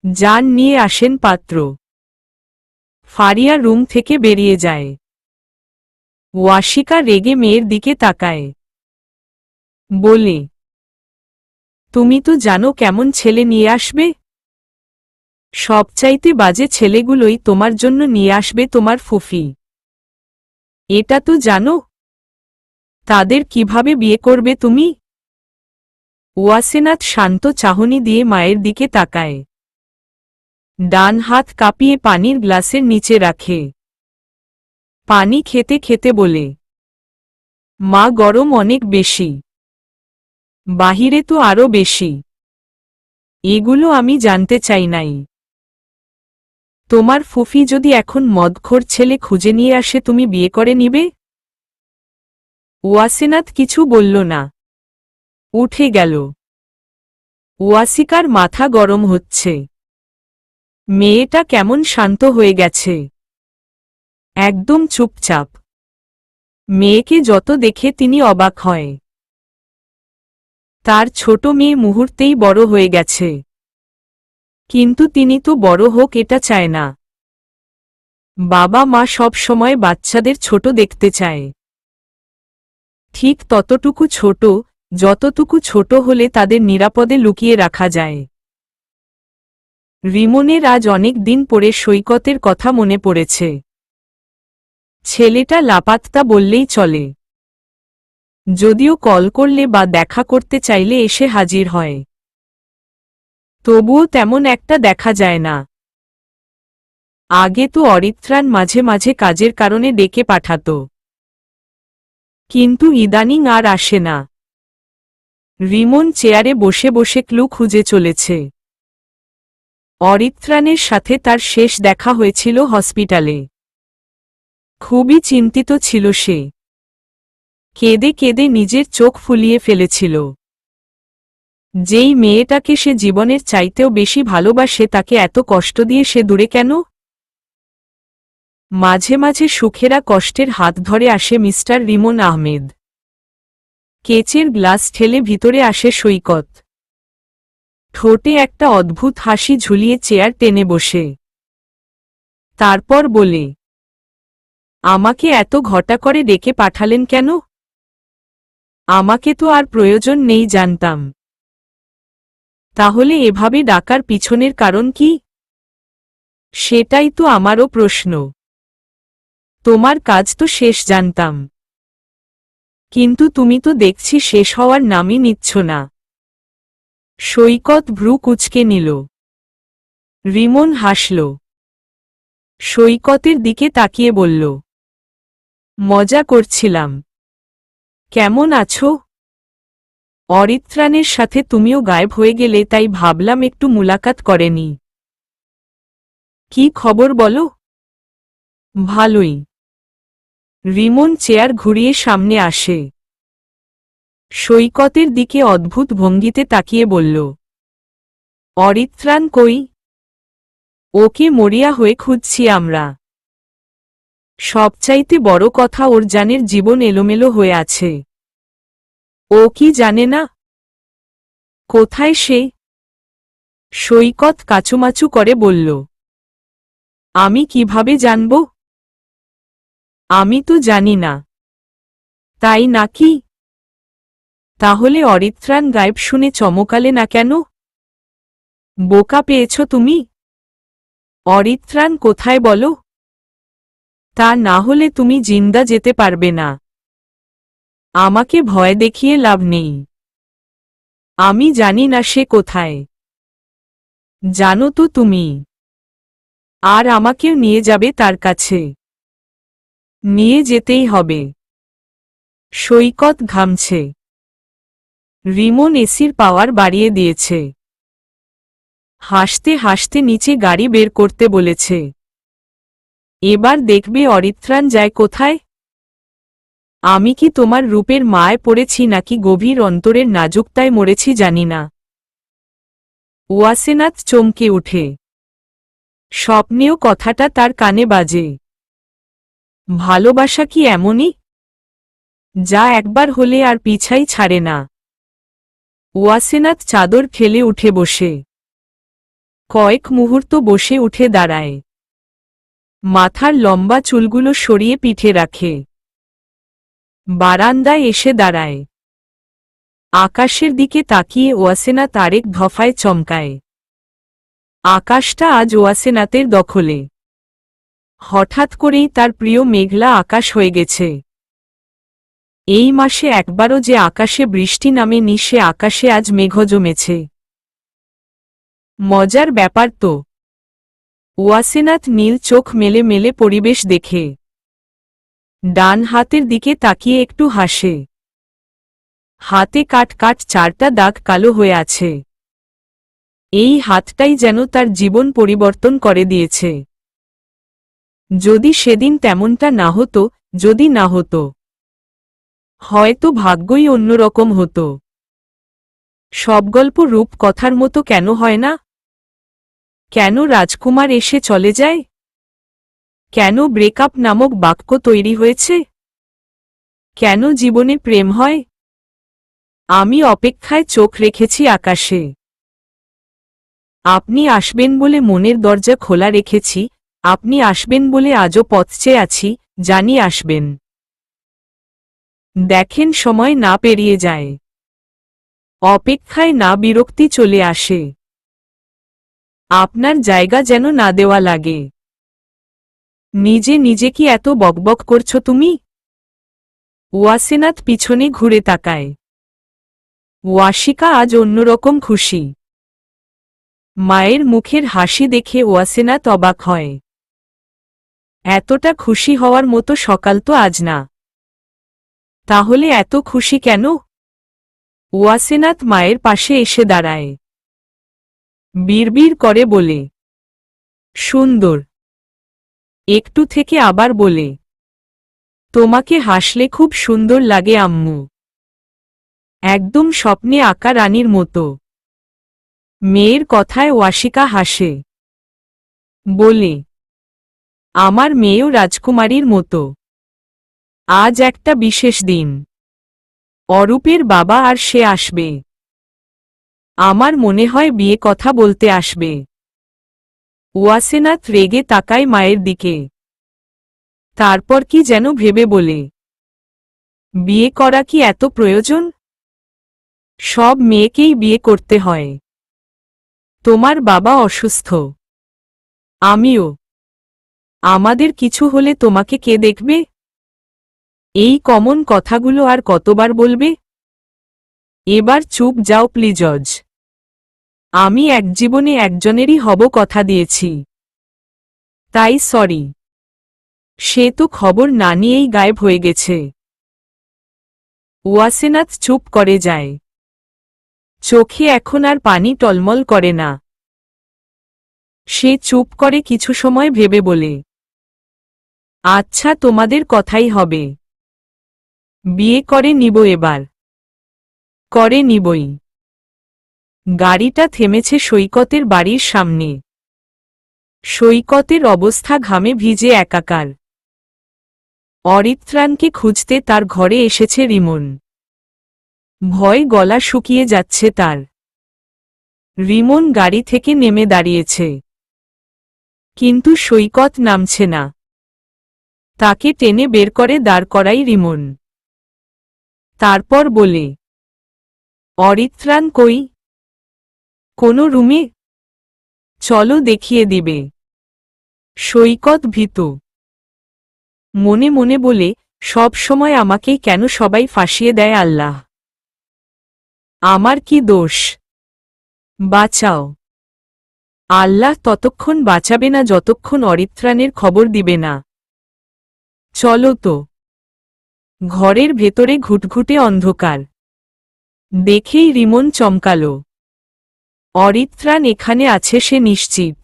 যান, নিয়ে আসেন পাত্র। ফারিয়া রুম থেকে বেরিয়ে যায়। ওয়াসিকা রেগে মেয়ের দিকে তাকায়। বলে, তুমি তো জানো কেমন ছেলে নিয়ে আসবে। সবচাইতে বাজে ছেলেগুলোই তোমার জন্য নিয়ে আসবে তোমার ফুফি। এটা তো জানো? তাদের কিভাবে বিয়ে করবে তুমি? ওয়াসেনাথ শান্ত চাহনি দিয়ে মায়ের দিকে তাকায়। ডান হাত কাঁপিয়ে পানির গ্লাসের নিচে রাখে। পানি খেতে খেতে বলে, মা, গরম অনেক বেশি। বাহিরে তো আরো বেশি। এগুলো আমি জানতে চাই নাই। তোমার ফুফি যদি এখন মদখোর ছেলে খুঁজে নিয়ে আসে তুমি বিয়ে করে নিবে? ওয়াসেনাথ কিছু বলল না। উঠে গেল। ওয়াসিকার মাথা গরম হচ্ছে। মেয়েটা কেমন শান্ত হয়ে গেছে। একদম চুপচাপ। মেয়েকে যত দেখে তিনি অবাক হয়। তার ছোট মেয়ে মুহূর্তেই বড় হয়ে গেছে। কিন্তু তিনি তো বড় হোক এটা চায় না। বাবা মা সব সময় বাচ্চাদের ছোট দেখতে চায়। ঠিক ততটুকু ছোট, যতটুকু ছোট হলে তাদের নিরাপদে লুকিয়ে রাখা যায়। রিমনের আজ অনেক দিন পরে সৈকতের কথা মনে পড়েছে। ছেলেটা লাপাত্তা বললেই চলে। যদিও কল করলে বা দেখা করতে চাইলে এসে হাজির হয়। তবুও তেমন একটা দেখা যায় না। আগে তো অরিত্রাণ মাঝে মাঝে কাজের কারণে ডেকে পাঠাত। কিন্তু ইদানিং আর আসে না। রিমন চেয়ারে বসে বসে ক্লু খুঁজে চলেছে। অরিত্রাণের সাথে তার শেষ দেখা হয়েছিল হসপিটালে। খুবই চিন্তিত ছিল সে। কেঁদে কেঁদে নিজের চোখ ফুলিয়ে ফেলেছিল। যেই মেয়েটাকে সে জীবনের চাইতেও বেশি ভালোবাসে তাকে এত কষ্ট দিয়ে সে দূরে কেন? মাঝে মাঝে সুখেরা কষ্টের হাত ধরে আসে মিস্টার রিমন আহমেদ। কেচের গ্লাস ঠেলে ভিতরে আসে সৈকত। ঠোঁটে একটা অদ্ভুত হাসি ঝুলিয়ে চেয়ার টেনে বসে। তারপর বলে, আমাকে এত ঘটা করে ডেকে পাঠালেন কেন? আমাকে তো আর প্রয়োজন নেই জানতাম। তাহলে এভাবে ডাকার পিছনের কারণ কি? সেটাই তো আমারও প্রশ্ন। তোমার কাজ তো শেষ জানতাম। কিন্তু তুমি তো দেখছি শেষ হওয়ার নামই নিচ্ছ না। সৈকত ভ্রু কুঁচকে নিল। রিমন হাসল। সৈকতের দিকে তাকিয়ে বলল, মজা করছিলাম। কেমন আছো? অরিত্রাণের সাথে তুমিও গায়েব হয়ে গেলে তাই ভাবলাম একটু মুলাকাত করেনি। কি খবর বলো? ভালোই। রিমন চেয়ার ঘুরিয়ে সামনে আসে। সৈকতের দিকে অদ্ভুত ভঙ্গিতে তাকিয়ে বলল, অরিত্রাণ কই? ওকে মরিয়া হয়ে খুঁজছি আমরা। সবচাইতে বড় কথা ওর জানের জীবন এলোমেলো হয়ে আছে। ও কি জানে না? কোথায় সে? সৈকত কাচুমাচু করে বলল, আমি কিভাবে জানব? আমি তো জানি না। তাই নাকি? তাহলে অরিত্রাণ গায়েব শুনে চমকালে না কেন? বোকা পেয়েছ তুমি? অরিত্রাণ কোথায় বলো? তা না হলে তুমি জিন্দা যেতে পারবে না। আমাকে ভয় দেখিয়ে লাভ নেই। আমি জানি না সে কোথায়। জানো তো তুমি। আর আমাকেও নিয়ে যাবে তার কাছে। নিয়ে যেতেই হবে। সৈকত ঘামছে। রিমন এসির পাওয়ার বাড়িয়ে দিয়েছে। হাসতে হাসতে নিচে গাড়ি বের করতে বলেছে। এবার দেখবে অরিত্রাণ যায় কোথায়। আমি কি তোমার রূপের মায় পড়েছি নাকি গভীর অন্তরের নাজুকতায় মরেছি জানি না। ওয়াসেনাথ চমকে উঠে। স্বপ্নেও কথাটা তার কানে বাজে। ভালোবাসা কি এমনই, যা একবার হলে আর পিছাই ছাড়ে না? ওয়াসেনাথ চাদর ফেলে উঠে বসে। কয়েক মুহূর্ত বসে উঠে দাঁড়ায়। মাথার লম্বা চুলগুলো সরিয়ে পিঠে রাখে। বারান্দায় এসে দাঁড়ায়। আকাশের দিকে তাকিয়ে ওয়াসেনাথ আরেক দফায় চমকায়। আকাশটা আজ ওয়াসেনাতের দখলে। হঠাৎ করেই তার প্রিয় মেঘলা আকাশ হয়ে গেছে। এই মাসে একবারও যে আকাশে বৃষ্টি নামেনি, সে আকাশে আজ মেঘ জমেছে। মজার ব্যাপার তো। ওয়াসেনাত নীল চোখ মেলে মেলে পরিবেশ দেখে। ডান হাতের দিকে তাকিয়ে একটু হাসে। হাতে কাট কাট 4টা দাগ কালো হয়ে আছে। এই হাতটাই যেন তার জীবন পরিবর্তন করে দিয়েছে। যদি সেদিন তেমনটা না হতো, যদি না হতো, হয়তো ভাগ্যই অন্যরকম হতো। সব গল্প রূপ কথার মতো কেন হয় না? কেন রাজকুমার এসে চলে যায়? কেন ব্রেকআপ নামক বাক্য তৈরি হয়েছে? কেন জীবনে প্রেম হয়? আমি অপেক্ষায় চোখ রেখেছি আকাশে। আপনি আসবেন বলে মনের দরজা খোলা রেখেছি, আপনি আসবেন বলে আজও পথ চেয়ে আছি, জানি আসবেন। দেখেন সময় না পেরিয়ে যায়। অপেক্ষায় না বিরক্তি চলে আসে। আপনার জায়গা যেন না দেওয়া লাগে। নিজে নিজে কি এত বকবক করছো তুমি? ওয়াসেনাত পিছনে ঘুরে তাকায়। ওয়াশিকা আজ অন্যরকম খুশি। মায়ের মুখের হাসি দেখে ওয়াসেনাত অবাক হয়। এতটা খুশি হওয়ার মতো সকাল তো আজ না। তাহলে এত খুশি কেন? ওয়াসেনাত মায়ের পাশে এসে দাঁড়ায়। বিড়বিড় করে বলে, সুন্দর। একটু থেকে আবার বলে, তোমাকে হাসলে খুব সুন্দর লাগে আম্মু। একদম স্বপ্নে আঁকা রানীর মতো। মেয়ের কথায় ওয়াশিকা হাসে। বলে, আমার মেয়েও রাজকুমারীর মতো। আজ একটা বিশেষ দিন। অরূপের বাবা আর সে আসবে। আমার মনে হয় বিয়ে কথা বলতে আসবে। ওয়াসেনাত রেগে তাকায় মায়ের দিকে। তারপর কি যেন ভেবে বলে, বিয়ে করা কি এত প্রয়োজন? সব মেয়েকেই বিয়ে করতে হয়। তোমার বাবা অসুস্থ। আমিও। আমাদের কিছু হলে তোমাকে কে দেখবে? এই কমন কথাগুলো আর কতবার বলবে? এবার চুপ যাও প্লিজজ। আমি এক জীবনে একজনেরই হব কথা দিয়েছি। তাই সরি। সে তো খবর না নিয়েই গায়েব হয়ে গেছে। ওয়াসেনাত চুপ করে যায়। চোখে এখন আর পানি টলমল করে না। সে চুপ করে কিছু সময় ভেবে বলে, আচ্ছা তোমাদের কথাই হবে। বিয়ে করে নিব এবার। করে নিবই। গাড়িটা থেমেছে সৈকতের বাড়ির সামনে। সৈকতের অবস্থা ঘামে ভিজে একাকার। অরিত্রাণকে খুঁজতে তার ঘরে এসেছে রিমন। ভয় গলা শুকিয়ে যাচ্ছে তার। রিমন গাড়ি থেকে নেমে দাঁড়িয়েছে। কিন্তু সৈকত নামছে না। তাকে টেনে বের করে দাঁড় করাই রিমন। তারপর বলে, অরিত্রাণ কই? কোনো রুমে? চলো দেখিয়ে দিবে। সৈকত ভীত। মনে মনে বলে, সব সময় আমাকেই কেন সবাই ফাঁসিয়ে দেয় আল্লাহ? আমার কি দোষ? বাঁচাও। আল্লাহ ততক্ষণ বাঁচাবে না যতক্ষণ অরিত্রাণের খবর দিবে না। চলো তো। ঘরের ভেতরে ঘুটঘুটে অন্ধকার। দেখেই রিমন চমকাল। অরিত্রাণ এখানে আছে সে নিশ্চিত।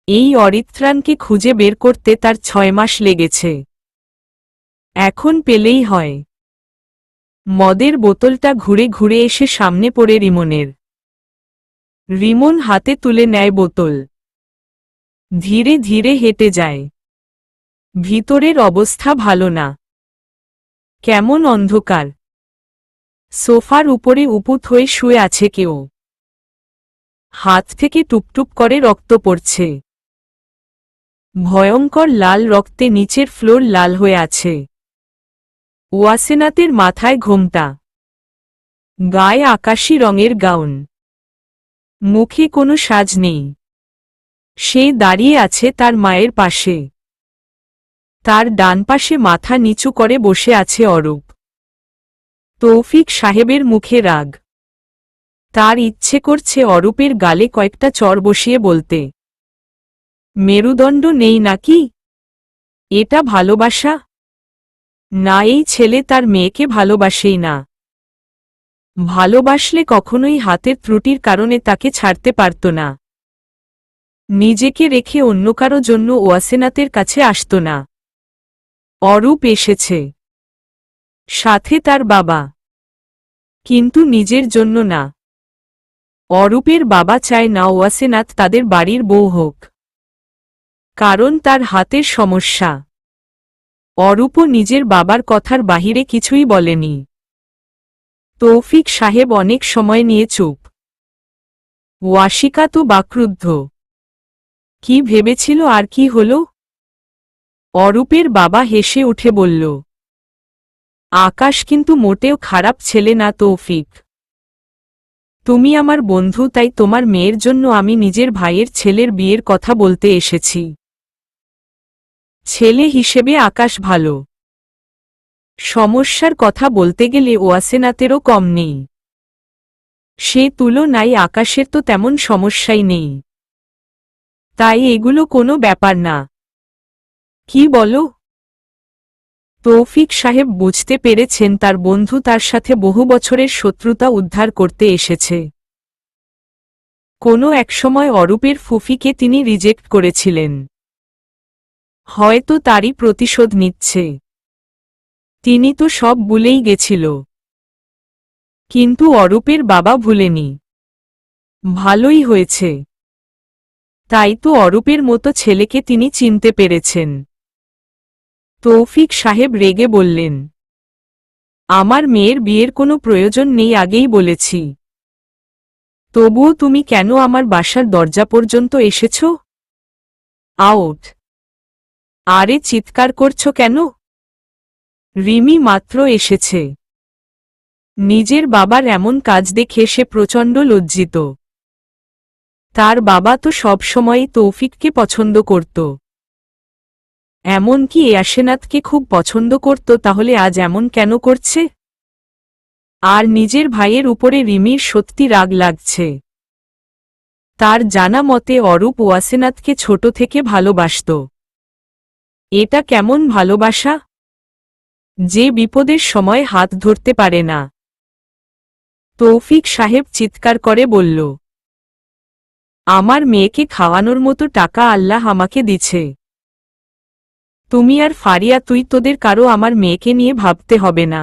এই অরিত্রাণকে খুঁজে বের করতে তার 6 মাস লেগেছে। এখন পেলেই হয়। মদের বোতলটা ঘুরে ঘুরে এসে সামনে পড়ে রিমনের। রিমন হাতে তুলে নেয় বোতল। ধীরে ধীরে হেঁটে যায়। ভিতরের অবস্থা ভালো না। কেমন অন্ধকার। সোফার উপরে উপুত হয়ে শুয়ে আছে কেউ। হাত থেকে টুপটুপ করে রক্ত পড়ছে। ভয়ঙ্কর লাল রক্তে নিচের ফ্লোর লাল হয়ে আছে। ওয়াসেনাতের মাথায় ঘোমটা। গায়ে আকাশী রঙের গাউন। মুখে কোনো সাজ নেই। সে দাঁড়িয়ে আছে তার মায়ের পাশে। তার ডান পাশে মাথা নিচু করে বসে আছে অরূপ। তৌফিক সাহেবের মুখে রাগ। তার ইচ্ছে করছে অরূপের গালে কয়েকটা চড় বসিয়ে বলতে, মেরুদণ্ড নেই নাকি? এটা ভালোবাসা? না, এই ছেলে তার মেয়েকে ভালোবাসেই না। ভালোবাসলে কখনোই হাতের ত্রুটির কারণে তাকে ছাড়তে পারত না। নিজেকে রেখে অন্য কারো জন্য ওয়াসেনাতের কাছে আসত না। অরূপ এসেছে, সাথে তার বাবা, কিন্তু নিজের জন্য না। অরূপের বাবা চায় না ওয়াসেনাত তাদের বাড়ির বউ হোক, কারণ তার হাতের সমস্যা। অরূপও নিজের বাবার কথার বাহিরে কিছুই বলেনি। তৌফিক সাহেব অনেক সময় নিয়ে চুপ। ওয়াশিকা তো বাক্রুদ্ধ। কি ভেবেছিল আর কি হল? অরূপের বাবা হেসে উঠে বলল, আকাশ কিন্তু মোটেও খারাপ ছেলে না তৌফিক। তুমি আমার বন্ধু, তাই তোমার মেয়ের জন্য আমি নিজের ভাইয়ের ছেলের বিয়ের কথা বলতে এসেছি। ছেলে হিসেবে আকাশ ভালো। সমস্যার কথা বলতে গেলে ওয়াসেনাতেরও কম নেই। সে তুলনায় আকাশের তো তেমন সমস্যাই নেই। তাই এগুলো কোনো ব্যাপার না। কি বলো? তৌফিক সাহেব বুঝতে পেরেছেন তার বন্ধু তার সাথে বহু বছরের শত্রুতা উদ্ধার করতে এসেছে। কোনো একসময় অরূপের ফুফিকে তিনি রিজেক্ট করেছিলেন। হয়তো তারই প্রতিশোধ নিচ্ছে। তিনি তো সব ভুলেই গেছিল। কিন্তু অরূপের বাবা ভুলেনি। ভালোই হয়েছে। তাই তো অরূপের মতো ছেলেকে তিনি চিনতে পেরেছেন। তৌফিক সাহেব রেগে বললেন, আমার মেয়ের বিয়ের কোনো প্রয়োজন নেই, আগেই বলেছি। তবুও তুমি কেন আমার বাসার দরজা পর্যন্ত এসেছ? আউট! আরে চিৎকার করছ কেন? রিমি মাত্র এসেছে। নিজের বাবার এমন কাজ দেখে সে প্রচণ্ড লজ্জিত। তার বাবা তো সবসময়ই তৌফিককে পছন্দ করত। এমনকি ইয়াসেনাতকে খুব পছন্দ করত, তাহলে আজ এমন কেন করছে? আর নিজের ভাইয়ের উপরে রিমির সত্যি রাগ লাগছে। তার জানা মতে অরূপ ওয়াসেনাতকে ছোট থেকে ভালোবাসত। এটা কেমন ভালোবাসা, যে বিপদের সময় হাত ধরতে পারে না? তৌফিক সাহেব চিৎকার করে বলল, আমার মেয়েকে খাওয়ানোর মতো টাকা আল্লাহ আমাকে দিছে। তুমি আর ফারিয়া, তুই তোদের কারো আমার মেয়েকে নিয়ে ভাবতে হবে না।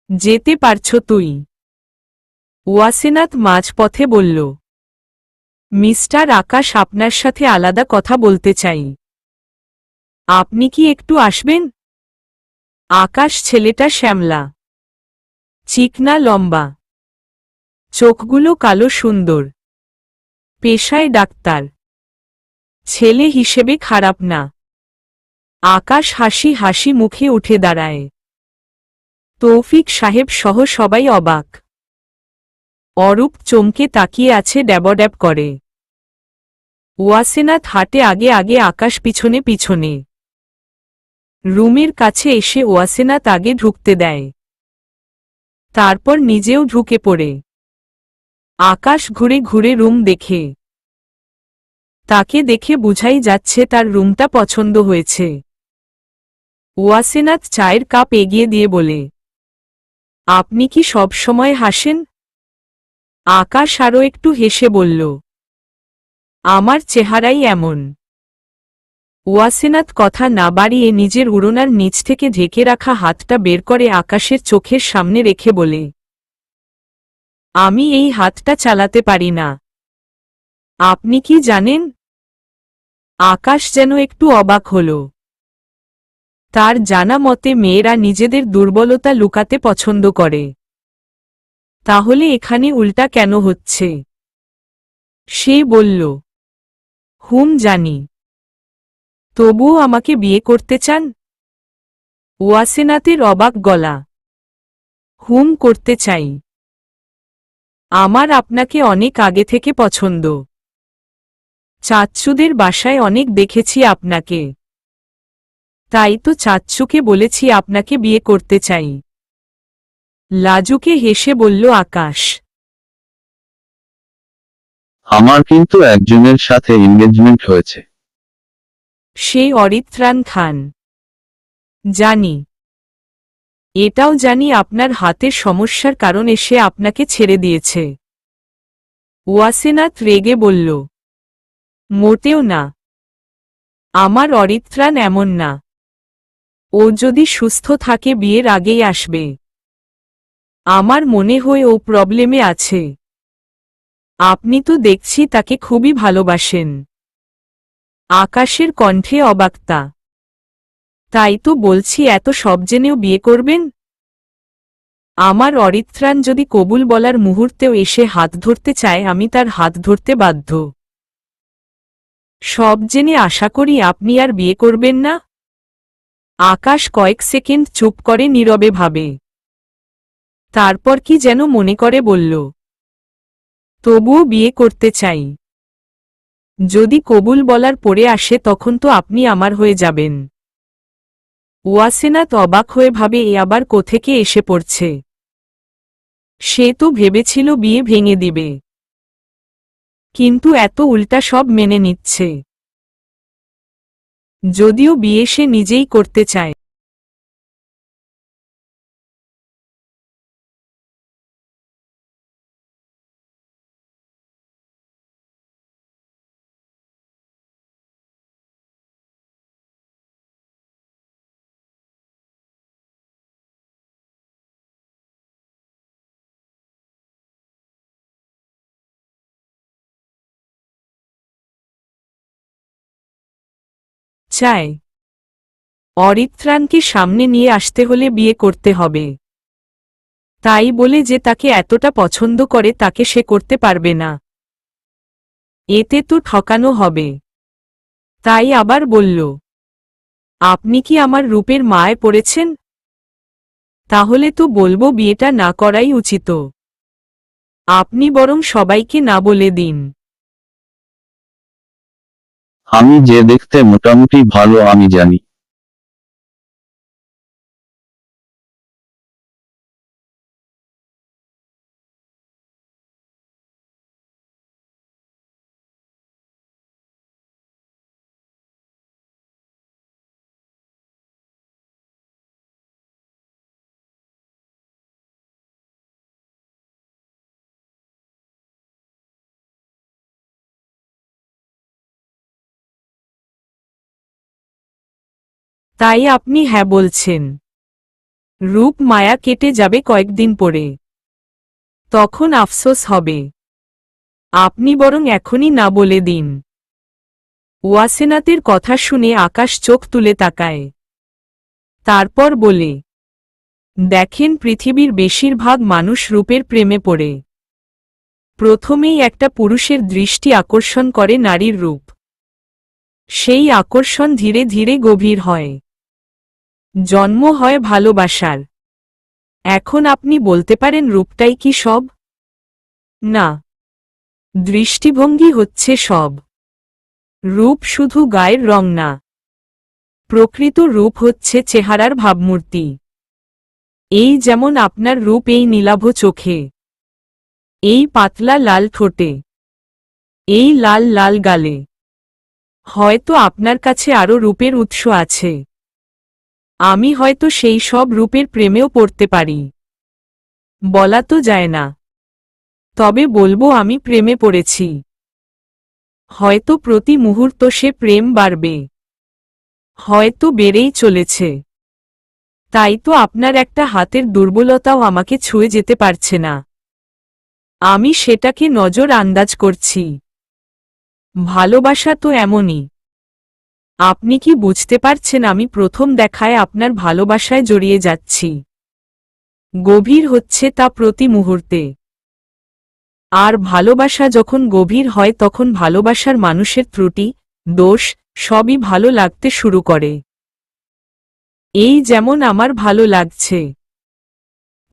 যেতে পারছ তুই। ওয়াসেনাত মাঝপথে বলল, মিস্টার আকাশ, আপনার সাথে আলাদা কথা বলতে চাই। আপনি কি একটু আসবেন? আকাশ ছেলেটা শ্যামলা, চিকনা, লম্বা, চোখগুলো কালো, সুন্দর, পেশায় ডাক্তার। ছেলে হিসেবে খারাপ না। আকাশ হাসি হাসি মুখে উঠে দাঁড়ায়। তৌফিক সাহেব সহ সবাই অবাক। অরূপ চমকে তাকিয়ে আছে, ড্যাবড্যাব করে। ওয়াসেনাত হাঁটে আগে আগে, আকাশ পিছনে পিছনে। রুমের কাছে এসে ওয়াসেনাত আগে ঢুকতে দেয়, তারপর নিজেও ঢুকে পড়ে। আকাশ ঘুরে ঘুরে রুম দেখে। তাকে দেখে বুঝাই যাচ্ছে তার রুমটা পছন্দ হয়েছে। ওয়াসেনাত চায়ের কাপ এগিয়ে দিয়ে বলে, আপনি কি সব সময় হাসেন? আকাশ আরও একটু হেসে বলল, আমার চেহারাই এমন। ওয়াসেনাত কথা না বাড়িয়ে নিজের উড়োনার নিচ থেকে ঢেকে রাখা হাতটা বের করে আকাশের চোখের সামনে রেখে বলে, আমি এই হাতটা চালাতে পারি না। আপনি কি জানেন? আকাশ যেন একটু অবাক হল। তার জানা মতে মেয়েরা নিজেদের দুর্বলতা লুকাতে পছন্দ করে। তাহলে এখানে উল্টা কেন হচ্ছে? সে বলল, জানি। তবুও আমাকে বিয়ে করতে চান? ওয়াসেনাতের অবাক গলা। করতে চাই। আমার আপনাকে অনেক আগে থেকে পছন্দ। চাচ্চুদের বাসায় অনেক দেখেছি আপনাকে। তাই তো চাচ্চুকে বলেছি আপনাকে বিয়ে করতে চাই। লাজুকে হেসে বলল আকাশ। আমার কিন্তু একজনের সাথে এনগেজমেন্ট হয়েছে। সেই অরিত্রাণ খান। জানি। এটাও জানি আপনার হাতের সমস্যার কারণে সে আপনাকে ছেড়ে দিয়েছে। ওয়াসেনাথ রেগে বলল। মোটেও না। আমার অরিত্রাণ এমন না। ও যদি সুস্থ থাকে বিয়ের আগেই আসবে। আমার মনে হয় ও প্রবলেমে আছে। আপনি তো দেখছি তাকে খুবই ভালোবাসেন। আকাশের কণ্ঠে অবাকতা। তাই তো বলছি এত সব জেনেও বিয়ে করবেন। আমার অরিত্রাণ যদি কবুল বলার মুহূর্তেও এসে হাত ধরতে চায় আমি তার হাত ধরতে বাধ্য। সব জেনে আশা করি আপনি আর বিয়ে করবেন না। আকাশ কয়েক সেকেন্ড চুপ করে নীরবে ভাবে। তারপর কি যেন মনে করে বলল, তবুও বিয়ে করতে চাই। যদি কবুল বলার পরে আসে তখন তো আপনি আমার হয়ে যাবেন। ওয়াসেনাথ অবাক হয়ে ভাবে এ আবার কোত্থেকে এসে পড়ছে। সে তো ভেবেছিল বিয়ে ভেঙে দিবে। কিন্তু এত উল্টা সব মেনে নিচ্ছে। যদিও বিয়ে সে নিজেই করতে চায়। চায়। অরিত্রাণকে সামনে নিয়ে আসতে হলে বিয়ে করতে হবে। তাই বলে যে তাকে এতটা পছন্দ করে তাকে সে করতে পারবে না। এতে তো ঠকানো হবে। তাই আবার বলল, আপনি কি আমার রূপের মায় পড়েছেন? তাহলে তো বলবো বিয়েটা না করাই উচিত। আপনি বরং সবাইকে না বলে দিন। আমি যে দেখতে মোটামুটি ভালো আমি জানি। তাই আপনি হ্যাঁ বলছেন। রূপ মায়া কেটে যাবে কয়েকদিন পরে। তখন আফসোস হবে। আপনি বরং এখনই না বলে দিন। ওয়াসেনাতের কথা শুনে আকাশ চোখ তুলে তাকায়। তারপর বলে, দেখেন পৃথিবীর বেশিরভাগ মানুষ রূপের প্রেমে পড়ে। প্রথমেই একটা পুরুষের দৃষ্টি আকর্ষণ করে নারীর রূপ। সেই আকর্ষণ ধীরে ধীরে গভীর হয়। জন্ম হয় ভালোবাসার। এখন আপনি বলতে পারেন রূপটাই কি সব? না। দৃষ্টিভঙ্গি হচ্ছে সব। রূপ শুধু গায়ের রং না। প্রকৃত রূপ হচ্ছে চেহারার ভাবমূর্তি। এই যেমন আপনার রূপ এই নীলাভ চোখে, এই পাতলা লাল ঠোঁটে, এই লাল লাল গালে। হয়তো আপনার কাছে আরও রূপের উৎস আছে। আমি হয়তো সেই সব রূপের প্রেমেও পড়তে পারি। বলা তো যায় না। তবে বলবো আমি প্রেমে পড়েছি। হয়তো প্রতি মুহূর্ত সে প্রেম বাড়বে। হয়তো বেড়েই চলেছে। তাই তো আপনার একটা হাতের দুর্বলতাও আমাকে ছুঁয়ে যেতে পারছে না। আমি সেটাকে নজর আন্দাজ করছি। ভালোবাসা তো এমনই। আপনি কি বুঝতে পারছেন আমি প্রথম দেখায় আপনার ভালোবাসায় জড়িয়ে যাচ্ছি। গভীর হচ্ছে তা প্রতি মুহূর্তে। আর ভালোবাসা যখন গভীর হয় তখন ভালোবাসার মানুষের ত্রুটি, দোষ, সবই ভালো লাগতে শুরু করে। এই যেমন আমার ভালো লাগছে।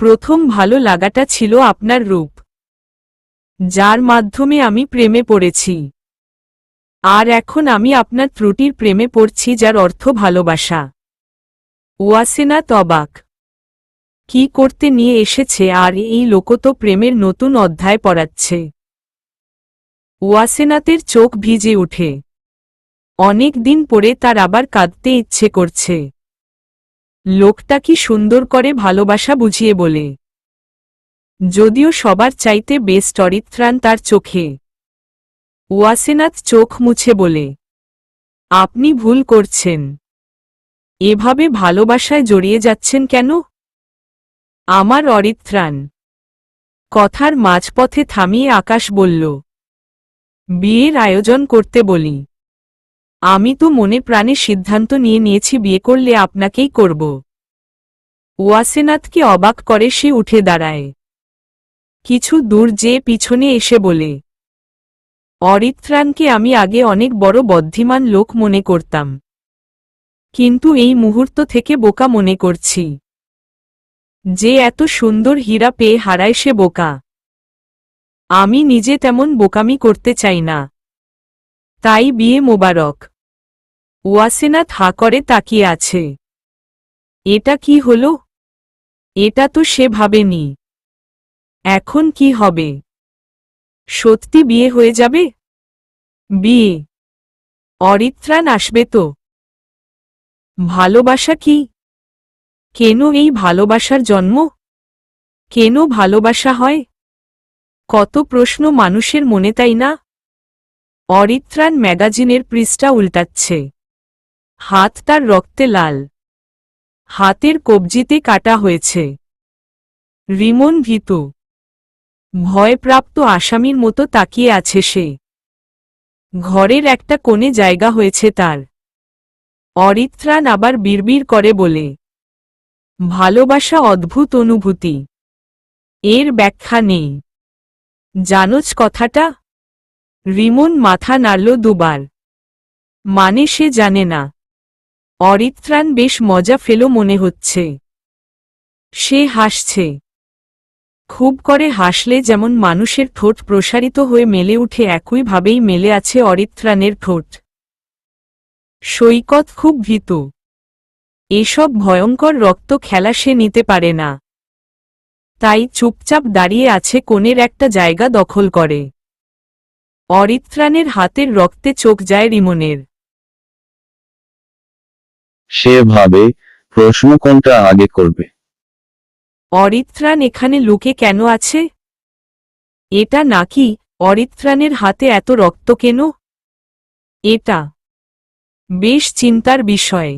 প্রথম ভালো লাগাটা ছিল আপনার রূপ। যার মাধ্যমে আমি প্রেমে পড়েছি। আর এখন আমি আপনার ত্রুটির প্রেমে পড়ছি, যার অর্থ ভালোবাসা। ওয়াসেনাথ অবাক। কি করতে নিয়ে এসেছে, আর এই লোক তো প্রেমের নতুন অধ্যায় পড়াচ্ছে। ওয়াসেনাথের চোখ ভিজে ওঠে। অনেক দিন পরে তার আবার কাঁদতে ইচ্ছে করছে। লোকটা কি সুন্দর করে ভালোবাসা বুঝিয়ে বলে। যদিও সবার চাইতে বেস্ট অরিত্রাণ তার চোখে। ওয়াসেনাথ চোখ মুছে বলে, আপনি ভুল করছেন। এভাবে ভালোবাসায় জড়িয়ে যাচ্ছেন কেন? আমার অরিত্রাণ। কথার মাঝপথে থামিয়ে আকাশ বলল, বিয়ের আয়োজন করতে বলি। আমি তো মনে প্রাণে সিদ্ধান্ত নিয়েছি, বিয়ে করলে আপনাকেই করব। ওয়াসেনাথকে অবাক করে সে উঠে দাঁড়ায়। কিছু দূর যেয়ে পিছনে এসে বলে, অরিত্রাণকে আমি আগে অনেক বড় বুদ্ধিমান লোক মনে করতাম, কিন্তু এই মুহূর্ত থেকে বোকা মনে করছি। যে এত সুন্দর হীরা পেয়ে হারায় সে বোকা। আমি নিজে তেমন বোকামি করতে চাই না। তাই বিয়ে মোবারক। ওয়াসেনাথ হাঁ করে তাকিয়ে আছে। এটা কি হলো? এটা তো সে ভাবেনি। এখন কি হবে? সত্যি বিয়ে হয়ে যাবে? বিয়ে? অরিত্রাণ আসবে তো? ভালোবাসা কি? কেন এই ভালোবাসার জন্ম? কেন ভালোবাসা হয়? কত প্রশ্ন মানুষের মনে, তাই না? অরিত্রাণ ম্যাগাজিনের পৃষ্ঠা উল্টাচ্ছে। হাত তার রক্তে লাল। হাতের কবজিতে কাটা হয়েছে। রিমন ভীত, ভয়প্রাপ্ত আসামির মতো তাকিয়ে আছে সে। ঘরের একটা কোণে জায়গা হয়েছে তার। অরিত্রাণ আবার বিড়বিড় করে বলে, ভালোবাসা অদ্ভুত অনুভূতি। এর ব্যাখ্যা নেই। জানোচ কথাটা? রিমন মাথা নাড়ল দুবার। মানে সে জানে না। অরিত্রাণ বেশ মজা ফেল মনে হচ্ছে। সে হাসছে। খুব করে হাসলে যেমন মানুষের ঠোঁট প্রসারিত হয়ে মেলে উঠে, একইভাবেই মেলে আছে অরিত্রাণের ঠোঁট। সৈকত খুব ভীত। এসব ভয়ঙ্কর রক্ত খেলা সে নিতে পারে না। তাই চুপচাপ দাঁড়িয়ে আছে, কোণের একটা জায়গা দখল করে। অরিত্রাণের হাতের রক্তে চোখ যায় রিমনের। সে ভাবে, প্রশ্ন কোনটা আগে করবে। অরিত্রাণ এখানে লুকে কেন আছে? এটা নাকি? অরিত্রাণের হাতে এত রক্ত কেন? এটা বেশ চিন্তার বিষয়।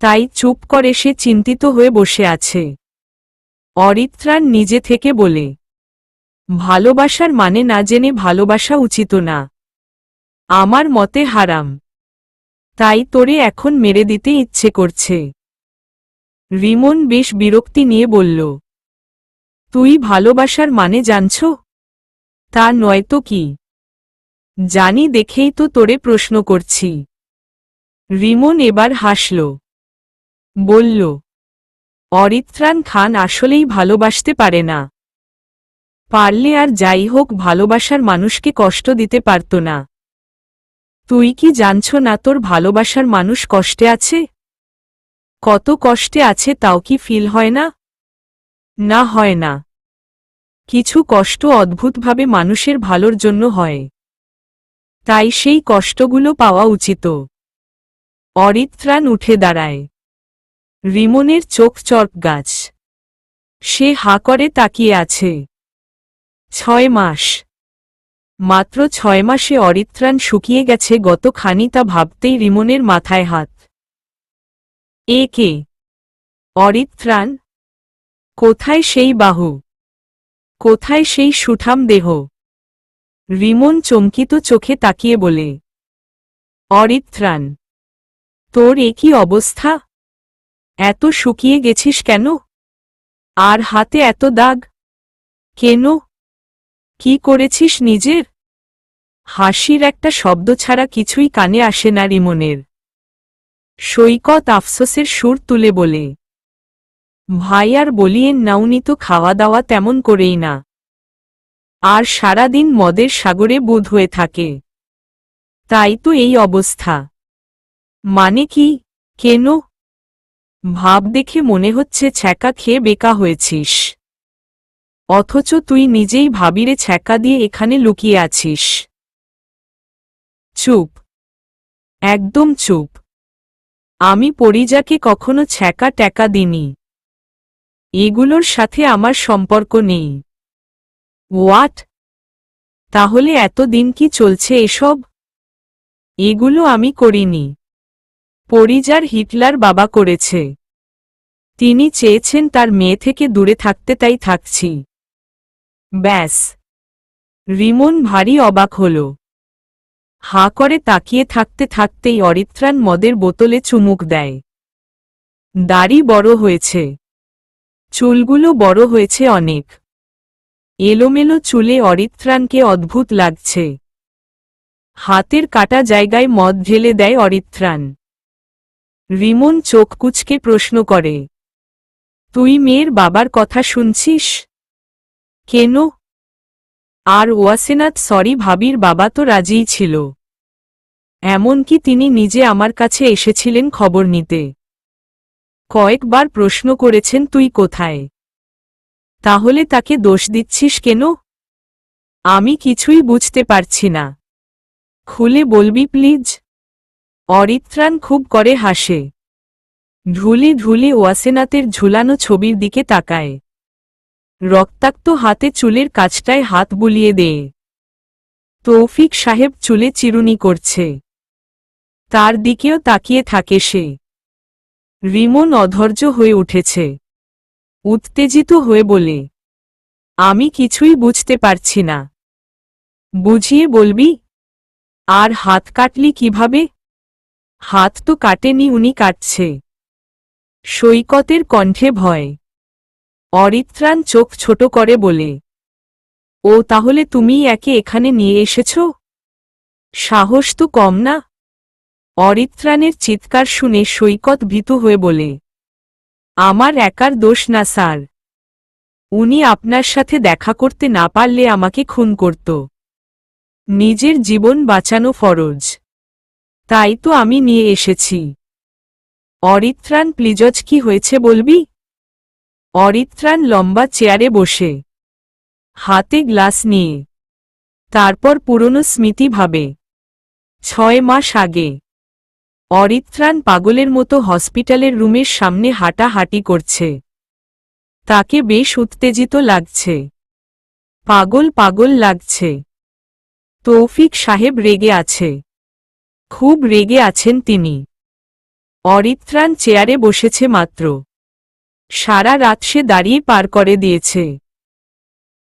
তাই চুপ করে সে চিন্তিত হয়ে বসে আছে। অরিত্রাণ নিজে থেকে বলে, ভালোবাসার মানে না জেনে ভালোবাসা উচিত না। আমার মতে হারাম। তাই তোরে এখন মেরে দিতে ইচ্ছে করছে। রিমন বেশ বিরক্তি নিয়ে বলল, তুই ভালোবাসার মানে জানছ? তা নয়তো কি? জানি দেখেই তো তোরে প্রশ্ন করছি। রিমন এবার হাসল। বলল, অরিত্রাণ খান আসলেই ভালোবাসতে পারে না। পারলে আর যাই হোক ভালোবাসার মানুষকে কষ্ট দিতে পারত না। তুই কি জানছ না তোর ভালোবাসার মানুষ কষ্টে আছে? কত কষ্টে আছে তাও কি ফিল হয় না? না, হয় না। কিছু কষ্ট অদ্ভুতভাবে মানুষের ভালোর জন্য হয়। তাই সেই কষ্টগুলো পাওয়া উচিত। অরিত্রাণ উঠে দাঁড়ায়। রিমনের চোখ চরক গাছ। সে হাঁ করে তাকিয়ে আছে। 6 মাস। মাত্র 6 মাসে অরিত্রাণ শুকিয়ে গেছে কতখানি, তা ভাবতেই রিমনের মাথায় হাত। এ কে? অরিত্রাণ? কোথায় সেই বাহু? কোথায় সেই সুঠাম দেহ? রিমন চমকিত চোখে তাকিয়ে বলে, অরিত্রাণ, তোর এ কি অবস্থা? এত শুকিয়ে গেছিস কেন? আর হাতে এত দাগ কেন? কি করেছিস নিজের? হাসির একটা শব্দ ছাড়া কিছুই কানে আসে না রিমনের। সৈকত আফসোসের সুর তুলে বলে, ভাই আর বলিয়েন না, উনি তো খাওয়া দাওয়া তেমন করেই না। আর সারাদিন মদের সাগরে বুঁদ হয়ে থাকে। তাই তো এই অবস্থা। মানে কি? কেন? ভাব দেখে মনে হচ্ছে ছ্যাঁকা খেয়ে বেকা হয়েছিস। অথচ তুই নিজেই ভাবিরে ছ্যাঁকা দিয়ে এখানে লুকিয়ে আছিস। চুপ, একদম চুপ। আমি পরিজাকে কখনো ছ্যাঁকা ট্যাকা দিনি। এগুলোর সাথে আমার সম্পর্ক নেই। হোয়াট? তাহলে এতদিন কি চলছে এসব? এগুলো আমি করিনি। পরিজার হিটলার বাবা করেছে। তিনি চেয়েছেন তার মেয়ে থেকে দূরে থাকতে, তাই থাকছি। ব্যাস। রিমন ভারী অবাক হল। হাঁ করে তাকিয়ে থাকতে থাকতেই অরিত্রাণ মদের বোতলে চুমুক দেয়। দাড়ি বড় হয়েছে, চুলগুলো বড় হয়েছে অনেক। এলোমেলো চুলে অরিত্রাণকে অদ্ভুত লাগছে। হাতের কাটা জায়গায় মদ ঢেলে দেয় অরিত্রাণ। রিমন চোখ কুঁচকে প্রশ্ন করে, তুই মেয়ের বাবার কথা শুনছিস? কেন? আর ওয়াসেনাথ সরি ভাবির বাবা তো রাজিই ছিল। এমনকি তিনি নিজে আমার কাছে এসেছিলেন খবর নিতে। কয়েকবার প্রশ্ন করেছেন তুই কোথায়। তাহলে তাকে দোষ দিচ্ছিস কেন? আমি কিছুই বুঝতে পারছি না। খুলে বলবি প্লিজ? অরিত্রাণ খুব করে হাসে। ঢুলে ঢুলে ওয়াসেনাথের ঝুলানো ছবির দিকে তাকায়। রক্তাক্ত হাতে চুলের কাছটায় হাত বুলিয়ে দেয়। তৌফিক সাহেব চুলে চিরুনি করছে। তার দিকেও তাকিয়ে থাকে সে। রিমন অধৈর্য হয়ে উঠেছে। উত্তেজিত হয়ে বলে, আমি কিছুই বুঝতে পারছি না। বুঝিয়ে বলবি? আর হাত কাটলি কিভাবে? হাত তো কাটেনি, উনি কাটছে। সৈকতের কণ্ঠে ভয়। অরিত্রাণ চোখ ছোট করে বলে, ও তাহলে তুমিই একে এখানে নিয়ে এসেছ? সাহস তো কম না? অরিত্রাণের চিৎকার শুনে সৈকত ভীতু হয়ে বলে, আমার একার দোষ না স্যার। উনি আপনার সাথে দেখা করতে না পারলে আমাকে খুন করত। নিজের জীবন বাঁচানো ফরজ। তাই তো আমি নিয়ে এসেছি। অরিত্রাণ প্লিজজ কি হয়েছে বলবি? অরিত্রাণ লম্বা চেয়ারে বসে, হাতে গ্লাস নিয়ে। তারপর পুরনো স্মৃতি ভাবে। 6 মাস আগে অরিত্রাণ পাগলের মতো হসপিটালের রুমের সামনে হাঁটাহাঁটি করছে। তাকে বেশ উত্তেজিত লাগছে। পাগল পাগল লাগছে। তৌফিক সাহেব রেগে আছে। খুব রেগে আছেন তিনি। অরিত্রাণ চেয়ারে বসেছে মাত্র। সারা রাত সে দাঁড়িয়ে পার করে দিয়েছে।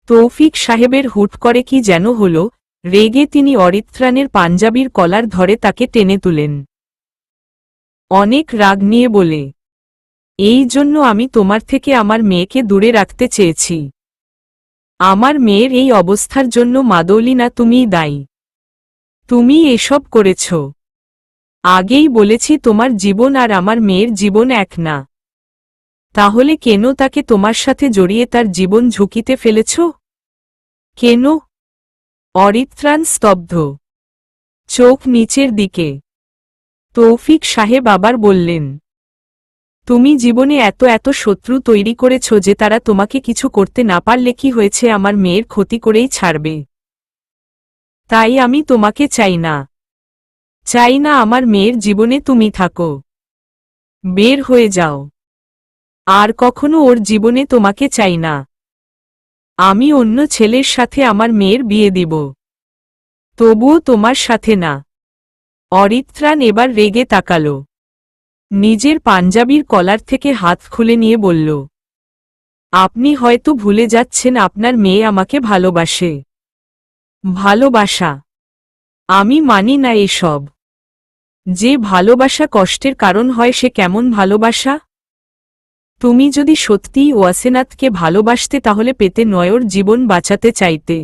তৌফিক সাহেবের হুট করে কি যেন হল, রেগে তিনি অরিত্রাণের পাঞ্জাবির কলার ধরে তাকে টেনে তুলেন। অনেক রাগ নিয়ে বলে, এই জন্য আমি তোমার থেকে আমার মেয়েকে দূরে রাখতে চেয়েছি। আমার মেয়ের এই অবস্থার জন্য মাদৌলিনা তুমিই দায়ী। তুমি এসব করেছ। আগেই বলেছি তোমার জীবন আর আমার মেয়ের জীবন এক না। তাহলে কেন তাকে তোমার সাথে জড়িয়ে তার জীবন ঝুঁকিতে ফেলেছ? কেন? অরিত্রাণ স্তব্ধ, চোখ নিচের দিকে। তৌফিক সাহেব আবার বললেন, তুমি জীবনে এত এত শত্রু তৈরি করেছ যে তারা তোমাকে কিছু করতে না পারলে কি হয়েছে, আমার মেয়ের ক্ষতি করেই ছাড়বে। তাই আমি তোমাকে চাই না। চাই না আমার মেয়ের জীবনে তুমি থাকো। বের হয়ে যাও। আর কখনো ওর জীবনে তোমাকে চাই না। আমি অন্য ছেলের সাথে আমার মেয়ের বিয়ে দিব। তবুও তোমার সাথে না। অরিত্রাণ এবার রেগে তাকালো। নিজের পাঞ্জাবির কলার থেকে হাত খুলে নিয়ে বলল, আপনি হয়তো ভুলে যাচ্ছেন আপনার মেয়ে আমাকে ভালোবাসে। ভালোবাসা? আমি মানি না এসব। যে ভালোবাসা কষ্টের কারণ হয় সে কেমন ভালোবাসা? তুমি যদি সত্যিই ওয়াসেনাথকে ভালোবাসতে তাহলে পেতে নয়র জীবন বাঁচাতে চাইতে।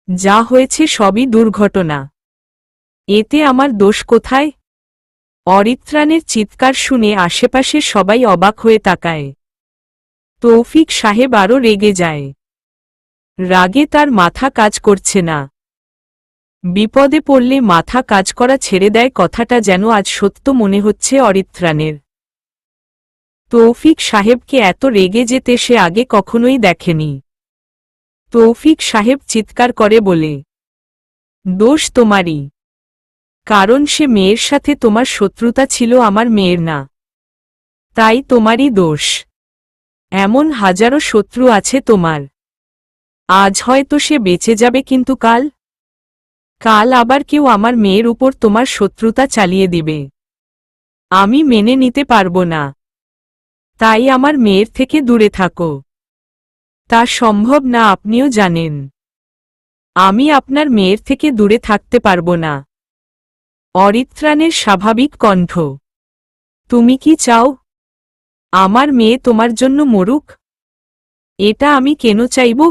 যা হয়েছে সবই দুর্ঘটনা। এতে আমার দোষ কোথায়? অরিত্রাণের চিৎকার শুনে আশেপাশে সবাই অবাক হয়ে তাকায়। তৌফিক সাহেব আরও রেগে যায়। রাগে তার মাথা কাজ করছে না। বিপদে পড়লে মাথা কাজ করা ছেড়ে দেয়, কথাটা যেন আজ সত্য মনে হচ্ছে অরিত্রাণের। তৌফিক সাহেবকে এত রেগে যেতে সে আগে কখনোই দেখেনি। তৌফিক সাহেব চিৎকার করে বলে, দোষ তোমারই, কারণ সে মেয়ের সাথে তোমার শত্রুতা ছিল, আমার মেয়ের না, তাই তোমারই দোষ। এমন হাজারো শত্রু আছে তোমার, আজ হয়তো সে বেঁচে যাবে, কিন্তু কাল কাল আবার কেউ আমার মেয়ের উপর তোমার শত্রুতা চালিয়ে দিবে। আমি মেনে নিতে পারবো না, তাই আমার মেয়ের থেকে দূরে থাকো। তা সম্ভব না, আপনিও জানেন। আমি আপনার মেয়ের থেকে দূরে থাকতে পারবো না। অরিত্রাণের স্বাভাবিক কণ্ঠ, তুমি কি চাও আমার মেয়ে তোমার জন্য মরুক? এটা আমি কেন চাইব?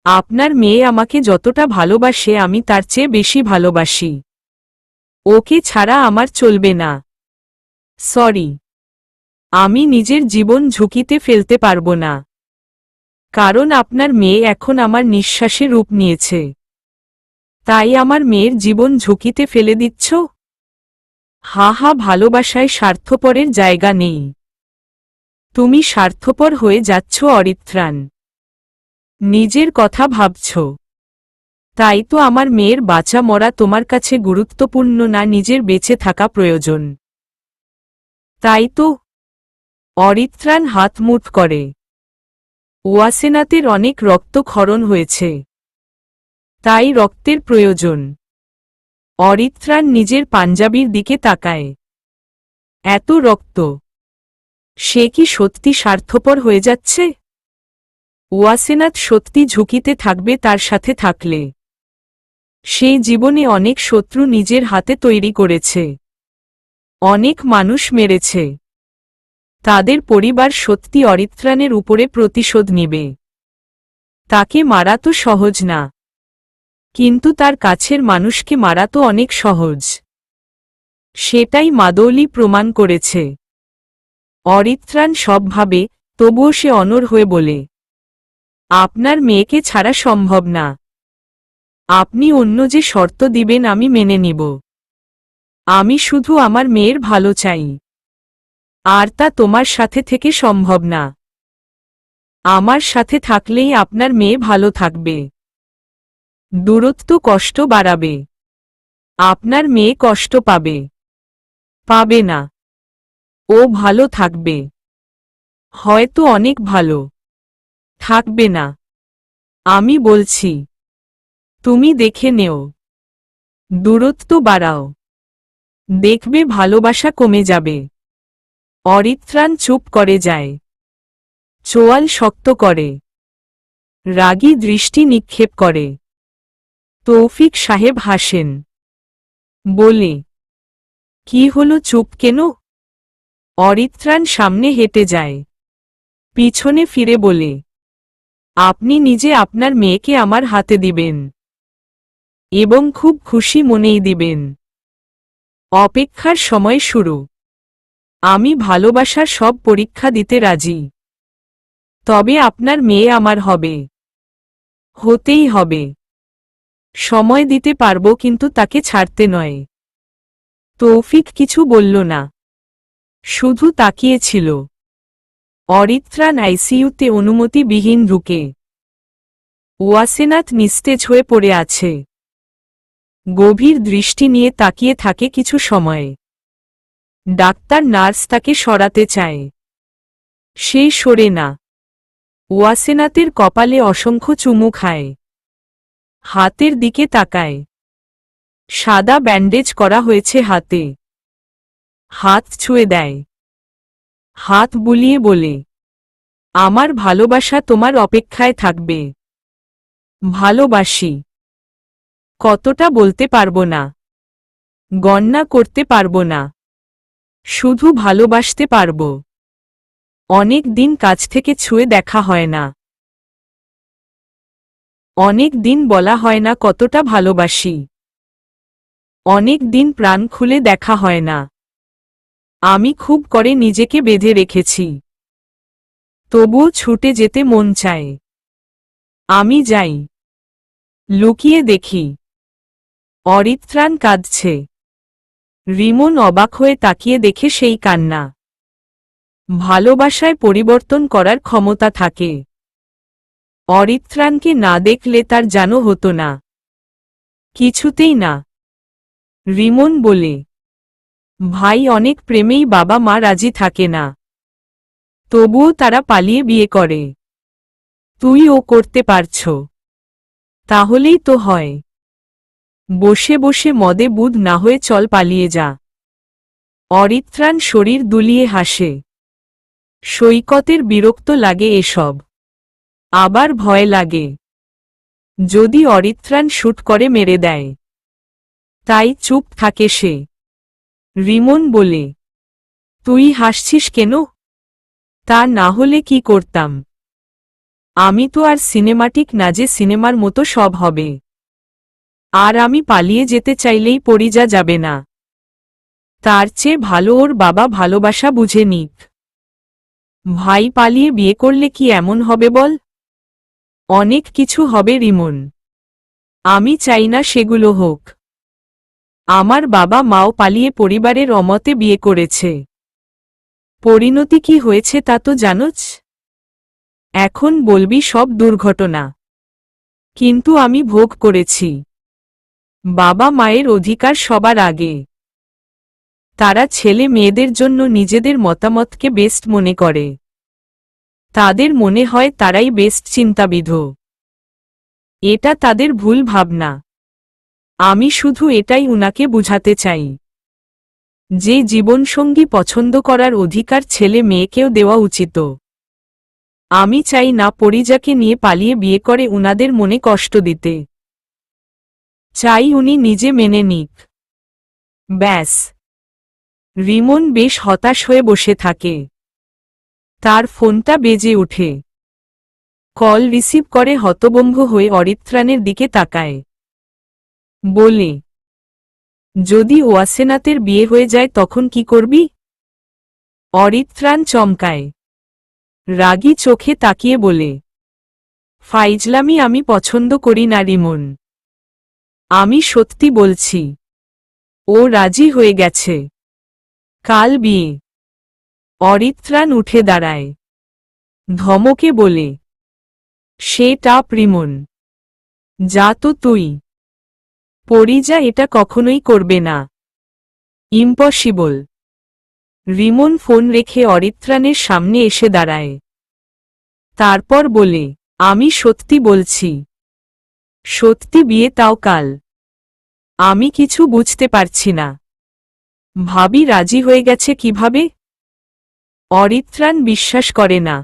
আপনার মেয়ে আমাকে যতটা ভালোবাসে আমি তার চেয়ে বেশি ভালোবাসি। ওকে ছাড়া আমার চলবে না। সরি, আমি নিজের জীবন ঝুঁকিতে ফেলতে পারবো না, কারণ আপনার মেয়ে এখন আমার নিঃশ্বাসে রূপ নিয়েছে। তাই আমার মেয়ের জীবন ঝুঁকিতে ফেলে দিচ্ছ? হা হা, ভালোবাসায় স্বার্থপরের জায়গা নেই। তুমি স্বার্থপর হয়ে যাচ্ছ অরিত্রাণ, নিজের কথা ভাবছ। তাই তো আমার মেয়ের বাঁচা মরা তোমার কাছে গুরুত্বপূর্ণ না, নিজের বেঁচে থাকা প্রয়োজন। তাই তো। অরিত্রাণ হাত মুঠ করে। ওয়াসেনাতের অনেক রক্তক্ষরণ হয়েছে, তাই রক্তের প্রয়োজন। অরিত্রাণ নিজের পাঞ্জাবির দিকে তাকায়। এত রক্ত, সে কি সত্যি স্বার্থপর হয়ে যাচ্ছে? ওয়াসেনাত সত্যি ঝুঁকিতে থাকবে তার সাথে থাকলে। সে জীবনে অনেক শত্রু নিজের হাতে তৈরি করেছে, অনেক মানুষ মেরেছে। তাদের পরিবার সত্যি অরিত্রাণের উপরে প্রতিশোধ নিবে। তাকে মারা তো সহজ না, কিন্তু তার কাছের মানুষকে মারা তো অনেক সহজ। সেটাই মাদৌলি প্রমাণ করেছে। অরিত্রাণ সব ভাবে, তবুও সে অনড় হয়ে বলে, আপনার মেয়েকে ছাড়া সম্ভব না। আপনি অন্য যে শর্ত দিবেন আমি মেনে নিব। আমি শুধু আমার মেয়ের ভালো চাই, আর তা তোমার সাথে থেকে সম্ভব না। আমার সাথে থাকলেই আপনার মেয়ে ভালো থাকবে। দূরত্ব কষ্ট বাড়াবে, আপনার মেয়ে কষ্ট পাবে। পাবে না, ও ভালো থাকবে, হয়তো অনেক ভালো থাকবে না। আমি বলছি, তুমি দেখে নেও, দূরত্ব বাড়াও, দেখবে ভালোবাসা কমে যাবে। অরিত্রাণ চুপ করে যায়, চোয়াল শক্ত করে, রাগী দৃষ্টি নিক্ষেপ করে। তৌফিক সাহেব হাসেন, বলে, কি হলো, চুপ কেন? অরিত্রাণ সামনে হেঁটে যায়, পিছনে ফিরে বলে, আপনি নিজে আপনার মেয়েকে আমার হাতে দিবেন, এবং খুব খুশি মনেই দিবেন। অপেক্ষার সময় শুরু। আমি ভালোবাসার সব পরীক্ষা দিতে রাজি, তবে আপনার মেয়ে আমার হবে, হতেই হবে। সময় দিতে পারব, কিন্তু তাকে ছাড়তে নয়। তৌফিক কিছু বলল না, শুধু তাকিয়েছিল। অরিত্রাণ আইসিইউতে অনুমতিবিহীন ঢুকে। ওয়াসেনাত নিস্তেজ হয়ে পড়ে আছে, গভীর দৃষ্টি নিয়ে তাকিয়ে থাকে কিছু সময়। ডাক্তার নার্স তাকে সরাতে চায়, সে সরে না। ওয়াসেনাতের কপালে অসংখ্য চুমু খায়, হাতের দিকে তাকায়। সাদা ব্যান্ডেজ করা হয়েছে হাতে। হাত ছুঁয়ে দেয়, হাত বুলিয়ে বলে, আমার ভালোবাসা তোমার অপেক্ষায় থাকবে। ভালোবাসি কতটা বলতে পারবো না, গণনা করতে পারবো না, শুধু ভালোবাসতে পারবো। অনেক দিন কাছ থেকে ছুঁয়ে দেখা হয় না, অনেক দিন বলা হয় না কতটা ভালোবাসি, অনেক দিন প্রাণ খুলে দেখা হয় না। আমি খুব করে নিজেকে বেঁধে রেখেছি, তবুও ছুটে যেতে মন চায়। আমি যাই। লুকিয়ে দেখি অরিত্রাণ কাঁদছে। রিমন অবাক হয়ে তাকিয়ে দেখে সেই কান্না। ভালোবাসায় পরিবর্তন করার ক্ষমতা থাকে। অরিত্রাণকে না দেখলে তার যেন হতো না, কিছুতেই না। রিমন বলে, ভাই, অনেক প্রেমেই বাবা মা রাজি থাকে না, তবুও তারা পালিয়ে বিয়ে করে। তুই ও করতে পারছ, তাহলেই তো হয়। বসে বসে মদে বুধ না হয়ে চল পালিয়ে যা। অরিত্রাণ শরীর দুলিয়ে হাসে। সৈকতের বিরক্ত লাগে এসব, আবার ভয় লাগে যদি অরিত্রাণ শুট করে মেরে দেয়। তাই চুপ থাকে সে। রিমন বলে, তুই হাসছিস কেন? তা না হলে কি করতাম? আমি তো আর সিনেমাটিক না যে সিনেমার মতো সব হবে। আর আমি পালিয়ে যেতে চাইলেই পরিজা যাবে না। তার চেয়ে ভালো ওর বাবা ভালোবাসা বুঝে নিক। ভাই, পালিয়ে বিয়ে করলে কি এমন হবে বল? অনেক কিছু হবে রিমন, আমি চাই না সেগুলো হোক। আমার বাবা মাও পালিয়ে পরিবারের অমতে বিয়ে করেছে। পরিণতি কি হয়েছে তা তো জানোস। এখন বলবি সব দুর্ঘটনা, কিন্তু আমি ভোগ করেছি। বাবা মায়ের অধিকার সবার আগে। তারা ছেলে মেয়েদের জন্য নিজেদের মতামতকে বেস্ট মনে করে। তাদের মনে হয় তারাই বেস্ট চিন্তাবিদ। এটা তাদের ভুল ভাবনা। আমি শুধু এটাই উনাকে বুঝাতে চাই যে জীবনসঙ্গী পছন্দ করার অধিকার ছেলে মেয়েকেও দেওয়া উচিত। আমি চাই না পরিজাকে নিয়ে পালিয়ে বিয়ে করে উনাদের মনে কষ্ট দিতে। চাই উনি নিজে মেনে নিক, ব্যাস। রিমন বেশ হতাশ হয়ে বসে থাকে। তার ফোনটা বেজে ওঠে। কল রিসিভ করে হতভম্ব হয়ে অরিত্রাণের দিকে তাকায়। বলে, যদি ওয়াসেনাতের বিয়ে হয়ে যায় তখন কি করবি? অরিত্রাণ চমকায়। রাগী চোখে তাকিয়ে বলে, ফাইজলামি আমি পছন্দ করি না রিমন। আমি সত্যি বলছি। ও রাজি হয়ে গেছে। কাল বিয়ে। অরিত্রাণ উঠে দাঁড়ায়। ধমকে বলে, সে টাপ রিমন, যা তো তুই। পরিজা এটা কখনোই করবে না। ইম্পসিবল। রিমন ফোন রেখে অরিত্রাণের সামনে এসে দাঁড়ায়। তারপর বলে, আমি সত্যি বলছি। সত্যি বিয়ে, তাও কাল। আমি কিছু বুঝতে পারছি না। ভাবি রাজি হয়ে গেছে কিভাবে? অরিত্রাণ বিশ্বাস করে না।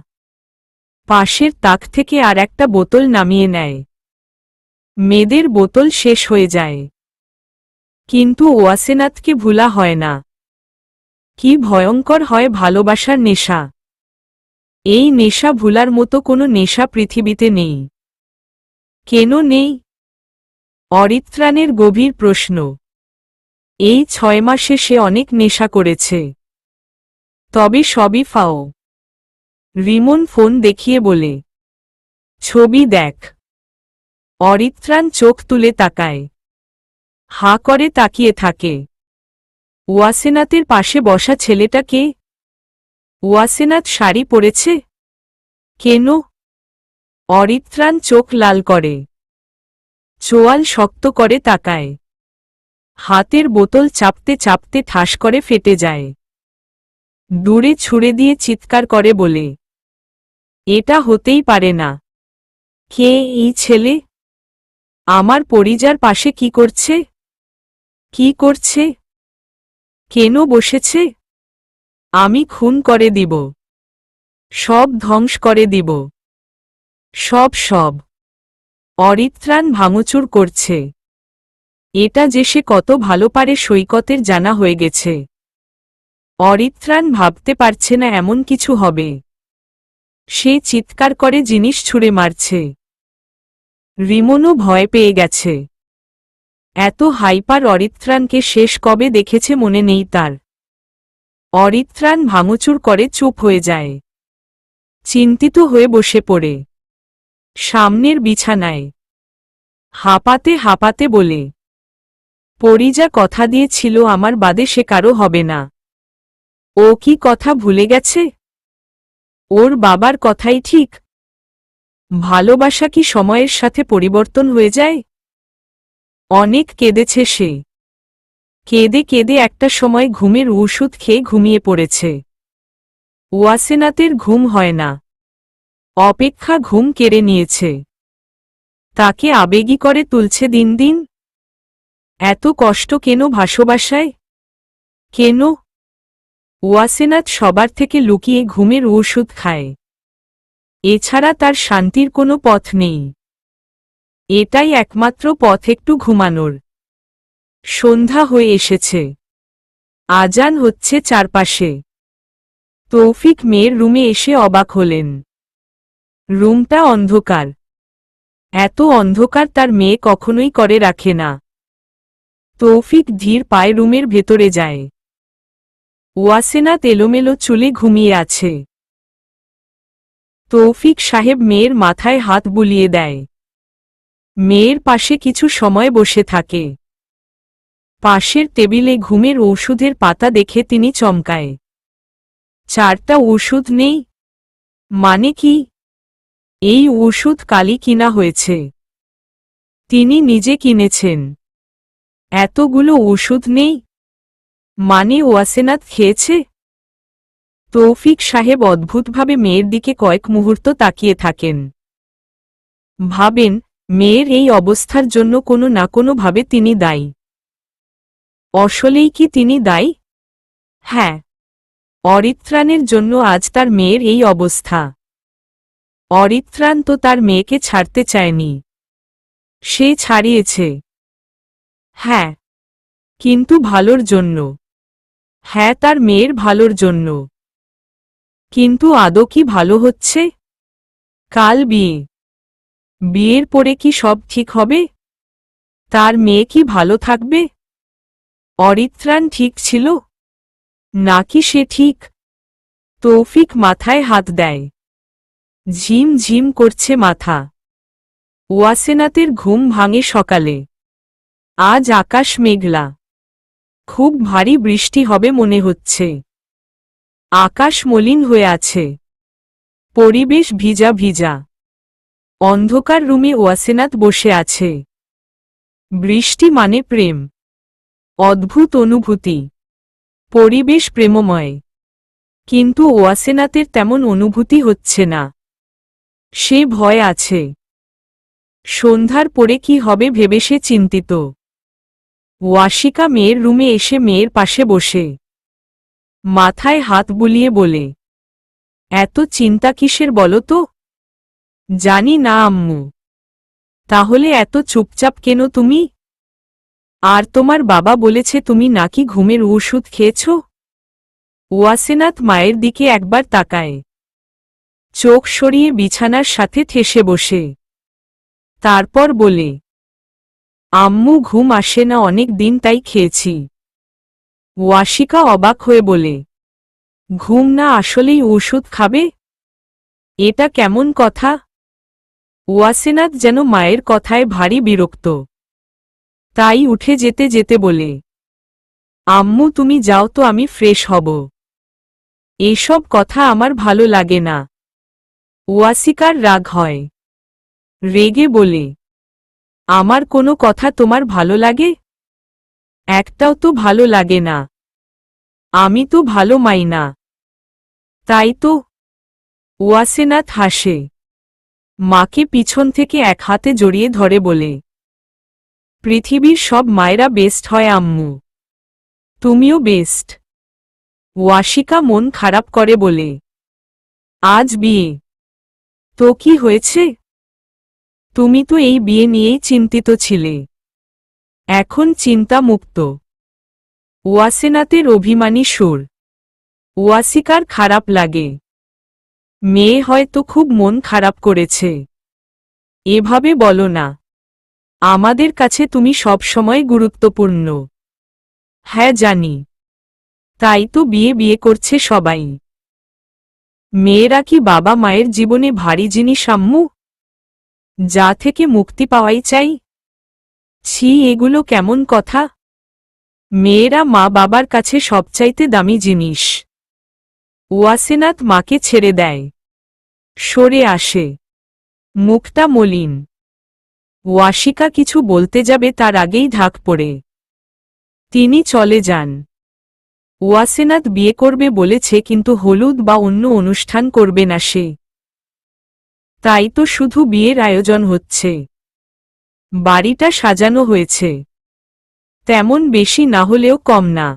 পাশের তাক থেকে আর একটা বোতল নামিয়ে নেয়। মেয়েদের বোতল শেষ হয়ে যায়, কিন্তু ওয়াসেনাথকে ভুলা হয় না। কি ভয়ঙ্কর হয় ভালোবাসার নেশা! এই নেশা ভুলার মতো কোনো নেশা পৃথিবীতে নেই। কেন নেই? অরিত্রাণের গভীর প্রশ্ন। এই 6 মাসে সে অনেক নেশা করেছে, তবে সবই ফাও। রিমন ফোন দেখিয়ে বলে, ছবি দেখ। অরিত্রাণ চোখ তুলে তাকায়। হাঁ করে তাকিয়ে থাকে। ওয়াসেনাথের পাশে বসা ছেলেটা কে? ওয়াসেনাথ শাড়ি পরেছে? কেন? অরিত্রাণ চোখ লাল করে। চোয়াল শক্ত করে তাকায়। হাতের বোতল চাপতে চাপতে ঠাস করে ফেটে যায়। দূরে ছুঁড়ে দিয়ে চিৎকার করে বলে, এটা হতেই পারে না। কে এই ছেলে? আমার পরিজার পাশে কি করছে? কি করছে? কেন বসেছে? আমি খুন করে দিব। সব ধ্বংস করে দিব। সব সব। অরিত্রাণ ভাঙচুর করছে। এটা যে সে কত ভালো পারে সৈকতের জানা হয়ে গেছে। অরিত্রাণ ভাবতে পারছে না এমন কিছু হবে। সে চিৎকার করে জিনিস ছুঁড়ে মারছে। রিমনও ভয় পেয়ে গেছে। এত হাইপার অরিত্রাণকে শেষ কবে দেখেছে মনে নেই তার। অরিত্রাণ ভাঙচুর করে চুপ হয়ে যায়। চিন্তিত হয়ে বসে পড়ে। সামনের বিছানায় হাঁপাতে হাঁপাতে বলে, পরিজা কথা দিয়েছিল আমার বাদে সে কারো হবে না। ও কি কথা ভুলে গেছে? ওর বাবার কথাই ঠিক। ভালোবাসা কি সময়ের সাথে পরিবর্তন হয়ে যায়? অনেক কেঁদেছে সে। কেঁদে কেঁদে একটা সময় ঘুমের ওষুধ খেয়ে ঘুমিয়ে পড়েছে। ওয়াসেনাতের ঘুম হয় না। অপেক্ষা ঘুম কেড়ে নিয়েছে। তাকে আবেগী করে তুলছে দিন দিন। এত কষ্ট কেন ভালোবাসায়? কেন? ওয়াসেনাত সবার থেকে লুকিয়ে ঘুমের ওষুধ খায়। এছাড়া তার শান্তির কোনো পথ নেই। এটাই একমাত্র পথ একটু ঘুমানোর। সন্ধ্যা হয়ে এসেছে। আজান হচ্ছে চারপাশে। তৌফিক মেয়ের রুমে এসে অবাক হলেন। রুমটা অন্ধকার। এত অন্ধকার তার মেয়ে কখনোই করে রাখে না। তৌফিক ধীর পায়ে রুমের ভেতরে যায়। ওয়াসেনাত এলোমেলো চুলে ঘুমিয়ে আছে। তৌফিক সাহেব মেয়ের মাথায় হাত বুলিয়ে দেয়। মেয়ের পাশে কিছু সময় বসে থাকে। পাশের টেবিলে ঘুমের ওষুধের পাতা দেখে তিনি চমকায়। 4টা ওষুধ নেই? মানে কি? এই ওষুধ কালই কিনা হয়েছে। তিনি নিজে কিনেছেন। এতগুলো ওষুধ নেই? মানে ওয়াসেনাত খেয়েছে? তৌফিক সাহেব অদ্ভুতভাবে মেয়ের দিকে কয়েক মুহূর্ত তাকিয়ে থাকেন। ভাবেন, মেয়ের এই অবস্থার জন্য কোনো না কোনোভাবে তিনি দায়ী। আসলেই কি তিনি দায়ী? হ্যাঁ। অরিত্রাণের জন্য আজ তার মেয়ের এই অবস্থা। অরিত্রাণ তো তার মেয়েকে ছাড়তে চায়নি। সে ছাড়িয়েছে। হ্যাঁ। কিন্তু ভালোর জন্য। হ্যাঁ, তার মেয়ের ভালোর জন্য। কিন্তু আদৌ কি ভালো হচ্ছে? কাল বিয়ে। বিয়ের পরে কি সব ঠিক হবে? তার মেয়ে কি ভালো থাকবে? অরিত্রাণ ঠিক ছিল? নাকি সে ঠিক? তৌফিক মাথায় হাত দেয়। ঝিম ঝিম করছে মাথা। ওয়াসেনাতের ঘুম ভাঙে সকালে। আজ আকাশ মেঘলা। খুব ভারী বৃষ্টি হবে মনে হচ্ছে। আকাশ মলিন হয়ে আছে। পরিবেশ ভিজা ভিজা। অন্ধকার রুমে ওয়াসেনাত বসে আছে। বৃষ্টি মানে প্রেম। অদ্ভুত অনুভূতি। পরিবেশ প্রেমময়। কিন্তু ওয়াসেনাতের তেমন অনুভূতি হচ্ছে না। সে ভয় আছে। সন্ধ্যার পরে কি হবে ভেবে সে চিন্তিত। ওয়াশিকা মেয়ের রুমে এসে মেয়ের পাশে বসে মাথায় হাত বুলিয়ে বলে, এত চিন্তা কিসের বলো তো? জানি না আম্মু। তাহলে এত চুপচাপ কেন তুমি? আর তোমার বাবা বলেছে তুমি নাকি ঘুমের ওষুধ খেয়েছ? ওয়াসেনাত মায়ের দিকে একবার তাকায়। চোখ সরিয়ে বিছানার সাথে ঠেসে বসে। তারপর বলে, আম্মু ঘুম আসে না অনেক দিন তাই খেয়েছি। ওয়াশিকা অবাক হয়ে বলে, ঘুম না আসলেই ওষুধ খাবে? এটা কেমন কথা? ওয়াসেনাত যেন মায়ের কথায় ভারী বিরক্ত। তাই উঠে যেতে যেতে বলে, আম্মু তুমি যাও তো আমি ফ্রেশ হব। এসব কথা আমার ভালো লাগে না। ওয়াসিকার রাগ হয়। রেগে বলে, আমার কোনো কথা তোমার ভালো লাগে? একটাও তো ভালো লাগে না। আমি তো ভালো মাই না। তাই তো। ওয়াসেনাত হাসে। মাকে পিছন থেকে এক হাতে জড়িয়ে ধরে বলে, পৃথিবীর সব মায়েরা বেস্ট হয় আম্মু। তুমিও বেস্ট। ওয়াশিকা মন খারাপ করে বলে, আজ বিয়ে। তো কি হয়েছে? তুমি তো এই বিয়ে নিয়েই চিন্তিত ছিলে। এখন চিন্তা মুক্ত। ওয়াসেনাতের অভিমানী সুর। ওয়াসিকার খারাপ লাগে। মেয়ে হয়তো খুব মন খারাপ করেছে। এভাবে বলো না। আমাদের কাছে তুমি সব সময় গুরুত্বপূর্ণ। হ্যাঁ জানি। তাই তো বিয়ে বিয়ে করছে সবাই। মেয়েরা কি বাবা মায়ের জীবনে ভারী জিনিস আম্মু? যা থেকে মুক্তি পাওয়াই চাই। ছি, এগুলো কেমন কথা? মেয়েরা মা বাবার কাছে সবচাইতে দামি জিনিস। ওয়াসেনাথ মাকে ছেড়ে দেয়, সরে আসে, মুখটা মলিন। ওয়াশিকা কিছু বলতে যাবে তার আগেই ঢাক পড়ে তিনি চলে যান। ওয়াসেনাথ বিয়ে করবে বলেছে, কিন্তু হলুদ বা অন্য অনুষ্ঠান করবে না সে। তাই তো শুধু বিয়ের আয়োজন হচ্ছে। বাড়িটা সাজানো হয়েছে, তেমন বেশি না হলেও কম না।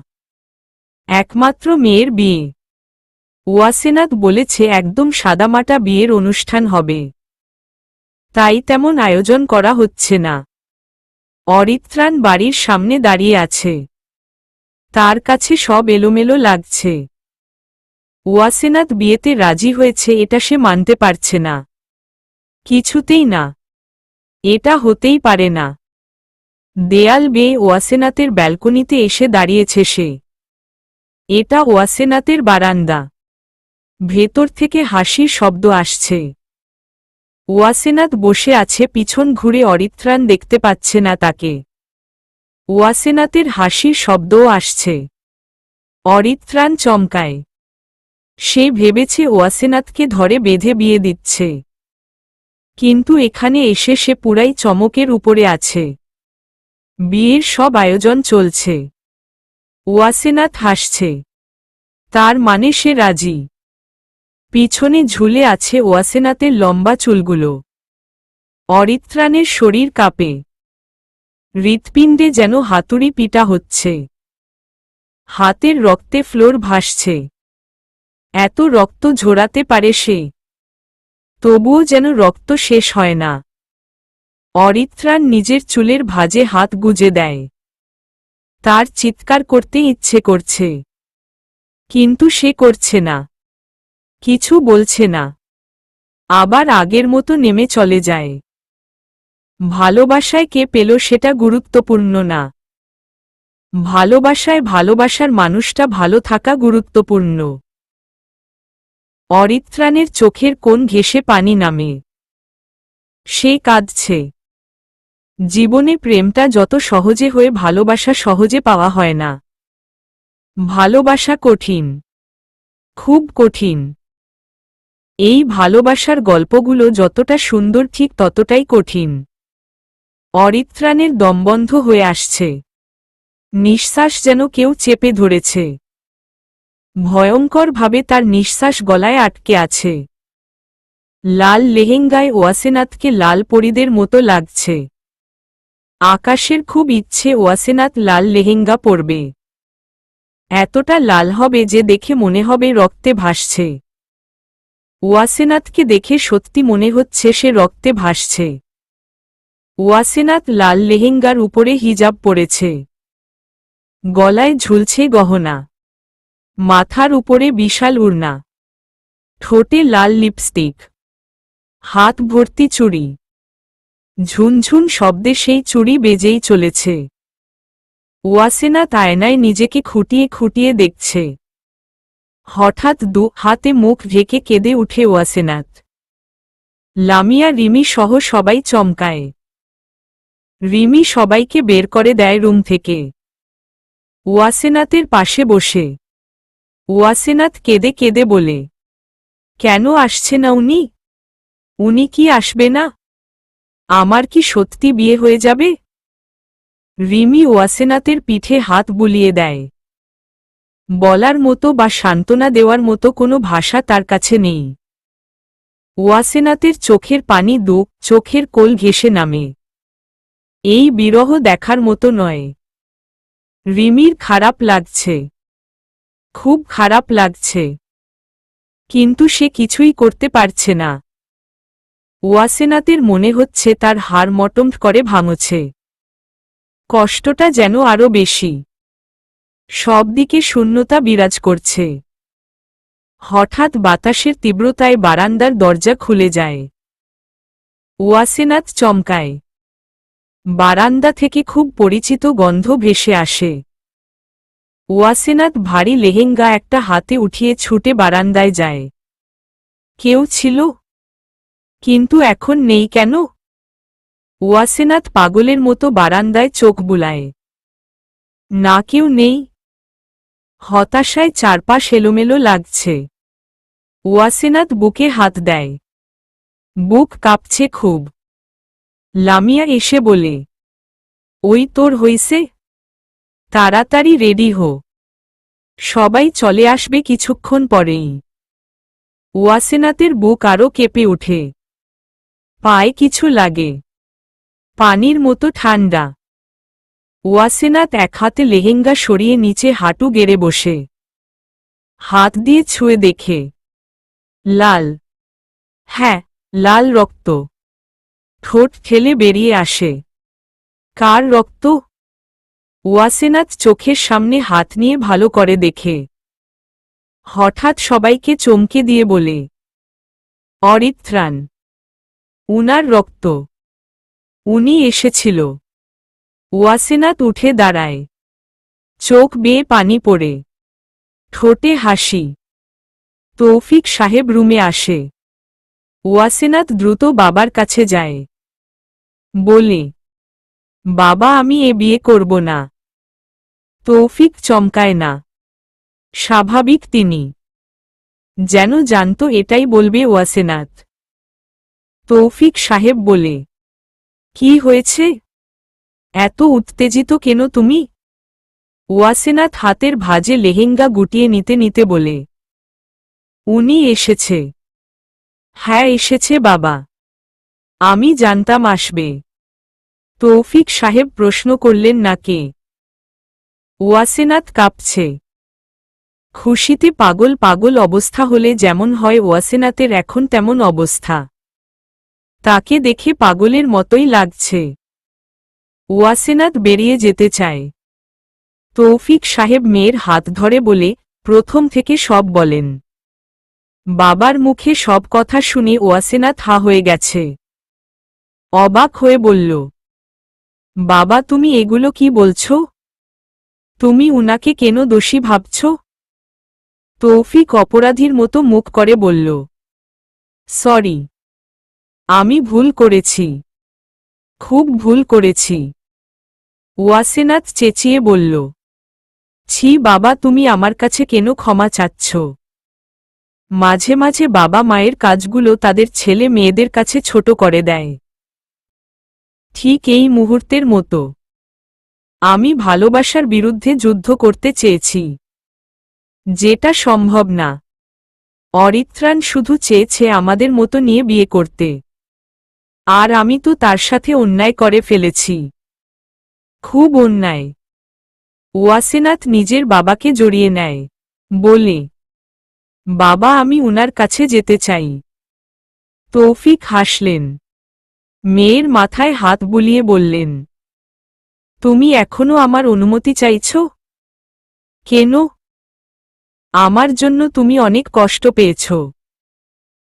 একমাত্র মেয়ের বিয়ে। ওয়াসেনাথ বলেছে একদম সাদামাটা বিয়ের অনুষ্ঠান হবে, তাই তেমন আয়োজন করা হচ্ছে না। অরিত্রাণ বাড়ির সামনে দাঁড়িয়ে আছে, তার কাছে সব এলোমেলো লাগছে। ওয়াসেনাথ বিয়েতে রাজি হয়েছে এটা সে মানতে পারছে না, কিছুতেই না। এটা হতেই পারে না। দেয়াল বেয়ে ওয়াসেনাথের ব্যালকনিতে এসে দাঁড়িয়েছে সে। এটা ওয়াসেনাথের বারান্দা। ভেতর থেকে হাসির শব্দ আসছে। ওয়াসেনাথ বসে আছে, পিছন ঘুরে অরিত্রাণ দেখতে পাচ্ছে না তাকে। ওয়াসেনাথের হাসির শব্দও আসছে। অরিত্রাণ চমকায়। সে ভেবেছে ওয়াসেনাথকে ধরে বেঁধে বিয়ে দিচ্ছে, কিন্তু এখানে এসে সে পুরাই চমকের উপরে আছে। বিয়ের সব আয়োজন চলছে। ওয়াসেনাথ হাসছে, তার মানে সে রাজি। পিছনে ঝুলে আছে ওয়াসেনাথের লম্বা চুলগুলো। অরিত্রাণের শরীর কাঁপে, হৃৎপিণ্ডে যেন হাতুড়ি পিটা হচ্ছে। হাতের রক্তে ফ্লোর ভাসছে। এত রক্ত ঝরাতে পারে সে, তবুও যেন রক্ত শেষ হয় না। অরিত্রাণ নিজের চুলের ভাঁজে হাত গুজে দেয়। তার চিৎকার করতে ইচ্ছে করছে, কিন্তু সে করছে না, কিছু বলছে না। আবার আগের মতো নেমে চলে যায়। ভালোবাসায় কে পেল সেটা গুরুত্বপূর্ণ না। ভালোবাসায় ভালোবাসার মানুষটা ভালো থাকা গুরুত্বপূর্ণ। অরিত্রাণের চোখের কোণ ঘেঁষে পানি নামে। সে কাঁদছে। জীবনে প্রেমটা যত সহজে হয়ে ভালোবাসা সহজে পাওয়া হয় না। ভালোবাসা কঠিন, খুব কঠিন। এই ভালোবাসার গল্পগুলো যতটা সুন্দর ঠিক ততটাই কঠিন। অরিত্রাণের দমবন্ধ হয়ে আসছে। নিঃশ্বাস যেন কেউ চেপে ধরেছে। ভয়ঙ্করভাবে তার নিঃশ্বাস গলায় আটকে আছে। লাল লেহেঙ্গায় ওয়াসেনাথকে লাল পরীদের মতো লাগছে। আকাশের খুব ইচ্ছে ওয়াসেনাথ লাল লেহেঙ্গা পরবে। এতটা লাল হবে যে দেখে মনে হবে রক্তে ভাসছে। ওয়াসেনাথকে দেখে সত্যি মনে হচ্ছে সে রক্তে ভাসছে। ওয়াসেনাথ লাল লেহেঙ্গার উপরে হিজাব পরেছে। গলায় ঝুলছে গহনা, মাথার উপরে বিশাল উড়না, ঠোঁটে লাল লিপস্টিক, হাত ভর্তি চুড়ি। ঝুনঝুন শব্দে সেই চুড়ি বেজেই চলেছে। ওয়াসেনাথ আয়নায় নিজেকে খুঁটিয়ে খুঁটিয়ে দেখছে। হঠাৎ দু হাতে মুখ ঢেকে কেঁদে উঠে ওয়াসেনাথ। লামিয়া, রিমি সহ সবাই চমকায়। রিমি সবাইকে বের করে দেয় রুম থেকে। ওয়াসেনাথের পাশে বসে ওয়াসেনাথ কেঁদে কেঁদে বলে, কেন আসছে না উনি? উনি কি আসবে না? আমার কি সত্যি বিয়ে হয়ে যাবে? রিমি ওয়াসেনাথের পিঠে হাত বুলিয়ে দেয়। বলার মতো বা সান্ত্বনা দেওয়ার মতো কোনো ভাষা তার কাছে নেই। ওয়াসেনাথের চোখের পানি চোখের কোল ঘেঁষে নামে। এই বিরহ দেখার মতো নয়। রিমির খারাপ লাগছে, খুব খারাপ লাগছে, কিন্তু সে কিছুই করতে পারছে না। ওয়াসেনাথের মনে হচ্ছে তার হাড় মটম করে ভাঙছে। কষ্টটা যেন আরো বেশি। সব দিকে শূন্যতা বিরাজ করছে। হঠাৎ বাতাসের তীব্রতায় বারান্দার দরজা খুলে যায়। ওয়াসেনাথ চমকায়। বারান্দা থেকে খুব পরিচিত গন্ধ ভেসে আসে। ওয়াসেনাথ ভারী লেহেঙ্গা একটা হাতে উঠিয়ে ছুটে বারান্দায় যায়। কেউ ছিল, কিন্তু এখন নেই কেন? ওয়াসেনাত পাগলের মতো বারান্দায় চোখ বুলায়। না, কেউ নেই। হতাশায় চারপাশ এলোমেলো লাগছে। ওয়াসেনাত বুকে হাত দেয়। বুক কাঁপছে খুব। লামিয়া এসে বলে, ওই তোর হইছে? তাড়াতাড়ি রেডি হো, সবাই চলে আসবে কিছুক্ষণ পরেই। ওয়াসেনাতের বুক আরও কেঁপে ওঠে। পায়ে কিছু লাগে, পানির মতো ঠান্ডা। ওয়াসেনাত এক হাতে লেহেঙ্গা সরিয়ে নিচে হাঁটু গেড়ে বসে। হাত দিয়ে ছুঁয়ে দেখে, লাল। হ্যাঁ, লাল রক্ত। ঠোঁট ঠেলে বেরিয়ে আসে। কার রক্ত? ওয়াসেনাত চোখের সামনে হাত নিয়ে ভালো করে দেখে। হঠাৎ সবাইকে চমকে দিয়ে বলে, অরিত্রাণ, উনার রক্ত। উনি এসেছিল। ওয়াসেনাত উঠে দাঁড়ায়। চোখ বেয়ে পানি পড়ে, ঠোঁটে হাসি। তৌফিক সাহেব রুমে আসে। ওয়াসেনাত দ্রুত বাবার কাছে যায়। বলে, বাবা, আমি এ বিয়ে করব না। তৌফিক চমকায় না। স্বাভাবিক তিনি যেন জানত এটাই বলবে ওয়াসেনাত। তৌফিক সাহেব বলে, কি হয়েছে? এত উত্তেজিত কেন তুমি? ওয়াসেনাত হাতের ভাঁজে লেহেঙ্গা গুটিয়ে নিতে নিতে বলে, উনি এসেছে। হ্যাঁ, এসেছে বাবা। আমি জানতাম আসবে। তৌফিক সাহেব প্রশ্ন করলেন, না কে? ওয়াসেনাত কাঁপছে। খুশিতে পাগল পাগল অবস্থা হলে যেমন হয়, ওয়াসেনাতের এখন তেমন অবস্থা। তাকে দেখে পাগলের মতোই লাগছে। ওয়াসেনাত বেরিয়ে যেতে চায়। তৌফিক সাহেব মেয়ের হাত ধরে বলে, প্রথম থেকে সব বলেন। বাবার মুখে সব কথা শুনে ওয়াসেনাত হা হয়ে গেছে। অবাক হয়ে বলল, বাবা, তুমি এগুলো কি বলছো? তুমি উনাকে কেন দোষী ভাবছ? তৌফিক অপরাধীর মতো মুখ করে বলল, সরি, আমি ভুল করেছি, খুব ভুল করেছি। ওয়াসেনাত চেঁচিয়ে বলল, ছি বাবা, তুমি আমার কাছে কেন ক্ষমা চাচ্ছ? মাঝে মাঝে বাবা মায়ের কাজগুলো তাদের ছেলে মেয়েদের কাছে ছোট করে দেয়। ঠিক এই মুহূর্তের মতো আমি ভালোবাসার বিরুদ্ধে যুদ্ধ করতে চেয়েছি, যেটা সম্ভব না। অরিত্রাণ শুধু চেয়েছে আমাদের মতো নিয়ে বিয়ে করতে, আর আমি তো তার সাথে অন্যায় করে ফেলেছি, খুব অন্যায়। ওয়াসেনাত নিজের বাবাকে জড়িয়ে নেয়। বলে, বাবা, আমি উনার কাছে যেতে চাই। তৌফিক হাসলেন। মেয়ের মাথায় হাত বুলিয়ে বললেন, তুমি এখনো আমার অনুমতি চাইছ? কেন? আমার জন্য তুমি অনেক কষ্ট পেয়েছ।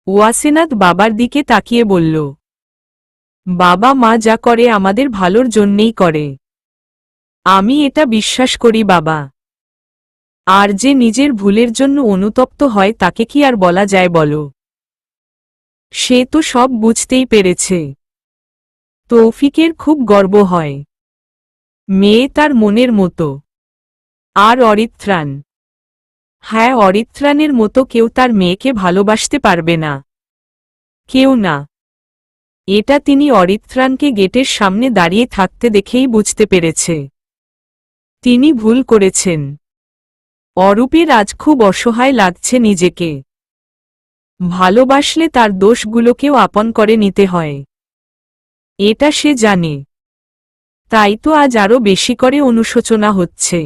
ওয়াসেনাত বাবার দিকে তাকিয়ে বলল, বাবা মা যা করে আমাদের ভালোর জন্যেই করে। আমি এটা বিশ্বাস করি বাবা। আর যে নিজের ভুলের জন্য অনুতপ্ত হয় তাকে কি আর বলা যায় বলো? সে তো সব বুঝতেই পেরেছে। তৌফিকের খুব গর্ব হয়। মেয়ে তার মনের মতো। আর অরিত্রাণ, হ্যাঁ, অরিত্রাণের মতো কেউ তার মেয়েকে ভালোবাসতে পারবে না। কেউ না। এটা তিনি অরিত্রাণকে গেটের সামনে দাঁড়িয়ে থাকতে দেখেই বুঝতে পেরেছে। তিনি ভুল করেছেন। অরূপের আজ খুব অসহায় লাগছে নিজেকে। ভালোবাসলে তার দোষগুলোকেও আপন করে নিতে হয়, এটা সে জানে। তাই তো আজ আরও বেশি করে অনুশোচনা হচ্ছে।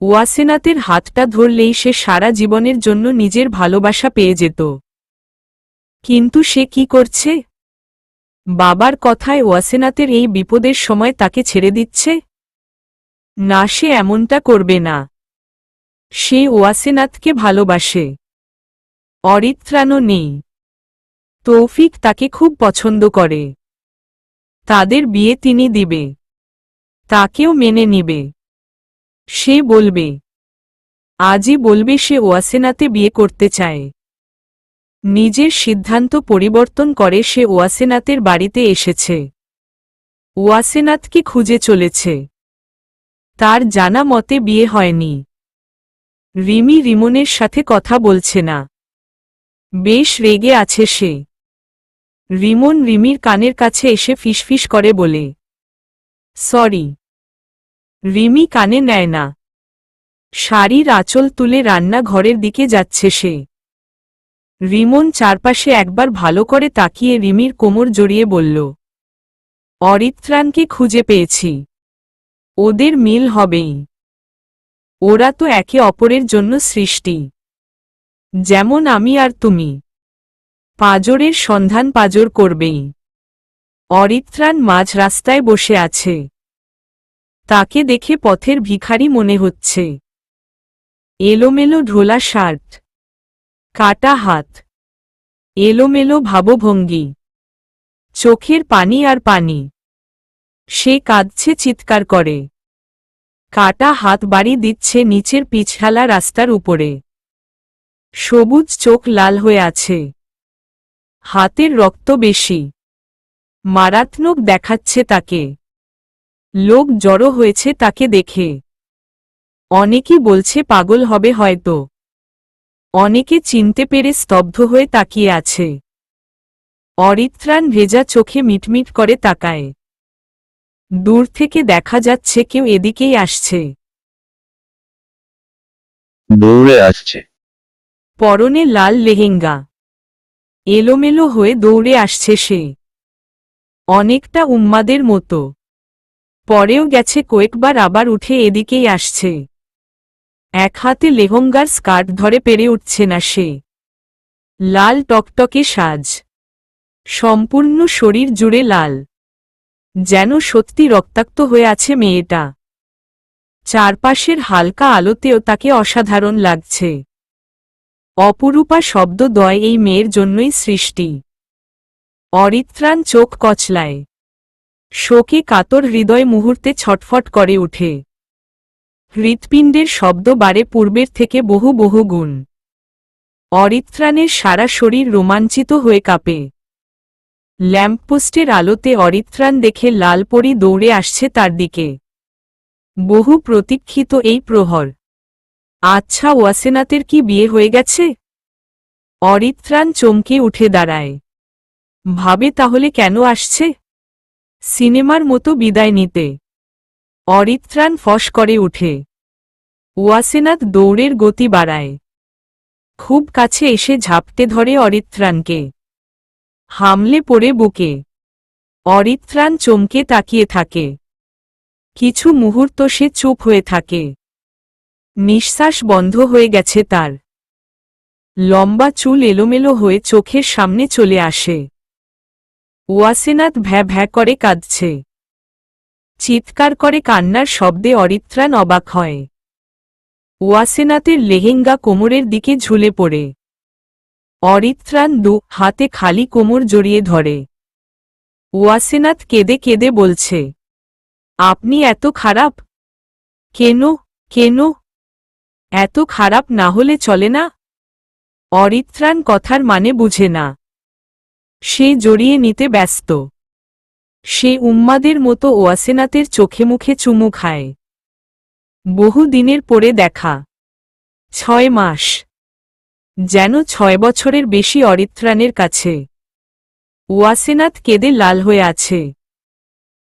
ওয়াসেনাতের হাতটা ধরলেই সে সারা জীবনের জন্য নিজের ভালোবাসা পেয়ে যেত। কিন্তু সে কি করছে? বাবার কথায় ওয়াসেনাতের এই বিপদের সময় তাকে ছেড়ে দিচ্ছে? না, সে এমনটা করবে না। সে ওয়াসেনাতকে ভালোবাসে। অরিত্রাণও নেই। তৌফিক তাকে খুব পছন্দ করে। তাদের বিয়ে তিনি দিবে। তাকেও মেনে নিবে। সে বলবে, আজই বলবে সে ওয়াসেনাতে বিয়ে করতে চায়। নিজের সিদ্ধান্ত পরিবর্তন করে সে ওয়াসেনাতের বাড়িতে এসেছে। ওয়াসেনাথকে খুঁজে চলেছে। তার জানা মতে বিয়ে হয়নি। রিমি রিমনের সাথে কথা বলছে না। বেশ রেগে আছে সে। রিমন রিমির কানের কাছে এসে ফিসফিস করে বলে, সরি। রিমি কানে নেয় না। শাড়ির আঁচল তুলে রান্নাঘরের দিকে যাচ্ছে সে। রিমন চারপাশে একবার ভালো করে তাকিয়ে রিমির কোমর জড়িয়ে বলল, অরিত্রাণকে খুঁজে পেয়েছি। ওদের মিল হবেই। ওরা তো একে অপরের জন্য সৃষ্টি, যেমন আমি আর তুমি। পাঁজরের সন্ধান পাঁজর করবেই। অরিত্রাণ মাঝ রাস্তায় বসে আছে। তাকে দেখে পথের ভিখারি মনে হচ্ছে। এলোমেলো ঢোলা শার্ট, কাটা হাত, এলোমেলো ভাবভঙ্গি, চোখের পানি আর পানি। সে কাঁদছে, চিৎকার করে। কাটা হাত বাড়ি দিচ্ছে নিচের পিছঢালা রাস্তার উপরে। সবুজ চোখ লাল হয়ে আছে। হাতের রক্ত বেশি। মারাত্মক দেখাচ্ছে তাকে। লোক জড়ো হয়েছে তাকে দেখে। অনেকেই বলছে পাগল হবে হয়তো। অনেকে চিনতে পেরে স্তব্ধ হয়ে তাকিয়ে আছে। অরিত্রাণ ভেজা চোখে মিটমিট করে তাকায়। দূর থেকে দেখা যাচ্ছে কেউ এদিকেই আসছে। দৌড়ে আসছে। পরনে লাল লেহেঙ্গা। এলোমেলো হয়ে দৌড়ে আসছে সে। অনেকটা উম্মাদের মতো। পরেও গেছে কয়েকবার, আবার উঠে এদিকেই আসছে। এক হাতে লেহেঙ্গার স্কার্ট ধরে পেরে উঠছে না সে। লাল টকটকে সাজ। সম্পূর্ণ শরীর জুড়ে লাল। যেন সত্যি রক্তাক্ত হয়ে আছে মেয়েটা। চারপাশের হালকা আলোতেও তাকে অসাধারণ লাগছে। অপরূপা শব্দদ্বয় এই মেয়ের জন্যই সৃষ্টি। অরিত্রাণ চোখ কচলায়। শোকে কাতর হৃদয় মুহূর্তে ছটফট করে ওঠে। হৃৎপিণ্ডের শব্দ বাড়ে পূর্বের থেকে বহু বহু গুণ। অরিত্রাণের সারা শরীর রোমাঞ্চিত হয়ে কাঁপে। ল্যাম্পপোস্টের আলোতে অরিত্রাণ দেখে লালপরি দৌড়ে আসছে তার দিকে। বহু প্রতীক্ষিত এই প্রহর। আচ্ছা, ওয়াসেনাথের কি বিয়ে হয়ে গেছে? অরিত্রাণ চমকে উঠে দাঁড়ায়। ভাবে তাহলে কেন আসছে? সিনেমার মতো বিদায় নিতে। অরিত্রাণ ফস করে উঠে। ওয়াসেনাথ দৌড়ের গতি বাড়ায়। খুব কাছে এসে ঝাপটে ধরে অরিত্রাণকে। হামলে পড়ে বুকে। অরিত্রাণ চমকে তাকিয়ে থাকে। কিছু মুহূর্ত সে চুপ হয়ে থাকে। নিঃশ্বাস বন্ধ হয়ে গেছে তার। লম্বা চুল এলোমেলো হয়ে চোখের সামনে চলে আসে। ওয়াসেনাথ ভ্যা ভ্যা করে কাঁদছে। চিৎকার করে কান্নার শব্দে অরিত্রাণ অবাক হয়। ওয়াসেনাথের লেহেঙ্গা কোমরের দিকে ঝুলে পড়ে। অরিত্রাণ দু হাতে খালি কোমর জড়িয়ে ধরে। ওয়াসেনাথ কেঁদে কেঁদে বলছে, আপনি এত খারাপ? কেন কেন? এত খারাপ না হলে চলে না? অরিত্রাণ কথার মানে বুঝে না। সে জড়িয়ে নিতে ব্যস্ত। সে উম্মাদের মতো ওয়াসেনাথের চোখে মুখে চুমু খায়। বহু দিনের পরে দেখা। 6 মাস। যেন 6 বছরের বেশি অরিত্রাণের কাছে। ওয়াসেনাথ কেঁদে লাল হয়ে আছে।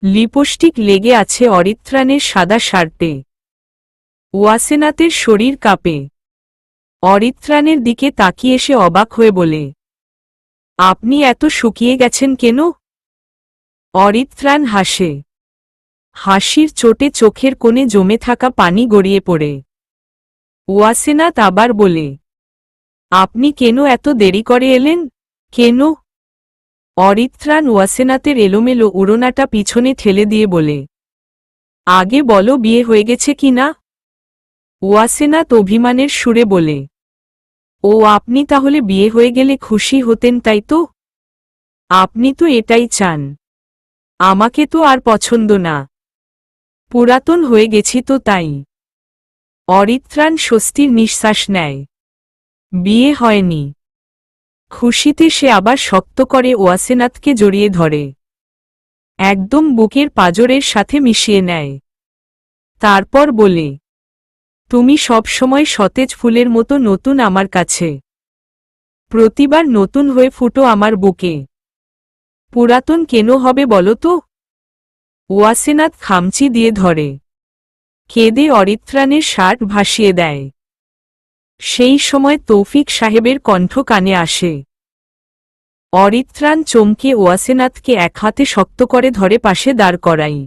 লিপস্টিক লেগে আছে অরিত্রাণের সাদা শার্টে। ওয়াসেনাথের শরীর কাঁপে। অরিত্রাণের দিকে তাকিয়ে সে অবাক হয়ে বলে, আপনি এত শুকিয়ে গেছেন কেন? অরিত্রাণ হাসে। হাসির চোটে চোখের কোণে জমে থাকা পানি গড়িয়ে পড়ে। ওয়াসেনাথ আবার বলে, আপনি কেন এত দেরি করে এলেন? কেন? অরিত্রাণ ওয়াসেনাথের এলোমেলো উড়োনাটা পিছনে ঠেলে দিয়ে বলে, আগে বলো বিয়ে হয়ে গেছে কি না? ওয়াসেনাথ অভিমানের সুরে বলে, ও আপনি তাহলে বিয়ে হয়ে গেলে খুশি হতেন তাই তো? আপনি তো এটাই চান। আমাকে তো আর পছন্দ না। পুরাতন হয়ে গেছি তো তাই। অরিত্রাণ স্বস্তির নিঃশ্বাস নেয়। বিয়ে হয়নি। খুশিতে সে আবার শক্ত করে ওয়াসেনাথকে জড়িয়ে ধরে। একদম বুকের পাঁজরের সাথে মিশিয়ে নেয়। তারপর বলে, তুমি সব সময় সতেজ ফুলের মতো নতুন আমার কাছে। প্রতিবার নতুন হয়ে ফুটো আমার বুকে। পুরাতন কেন হবে বলো তো? ওয়াসেনাত খামচি দিয়ে ধরে, কেঁদে অরিত্রাণের শার্ট ভাসিয়ে দেয়। সেই সময় তৌফিক সাহেবের কণ্ঠ কানে আসে। অরিত্রাণ চমকে ওয়াসেনাতকে এক হাতে শক্ত করে ধরে পাশে দাঁড় করাই।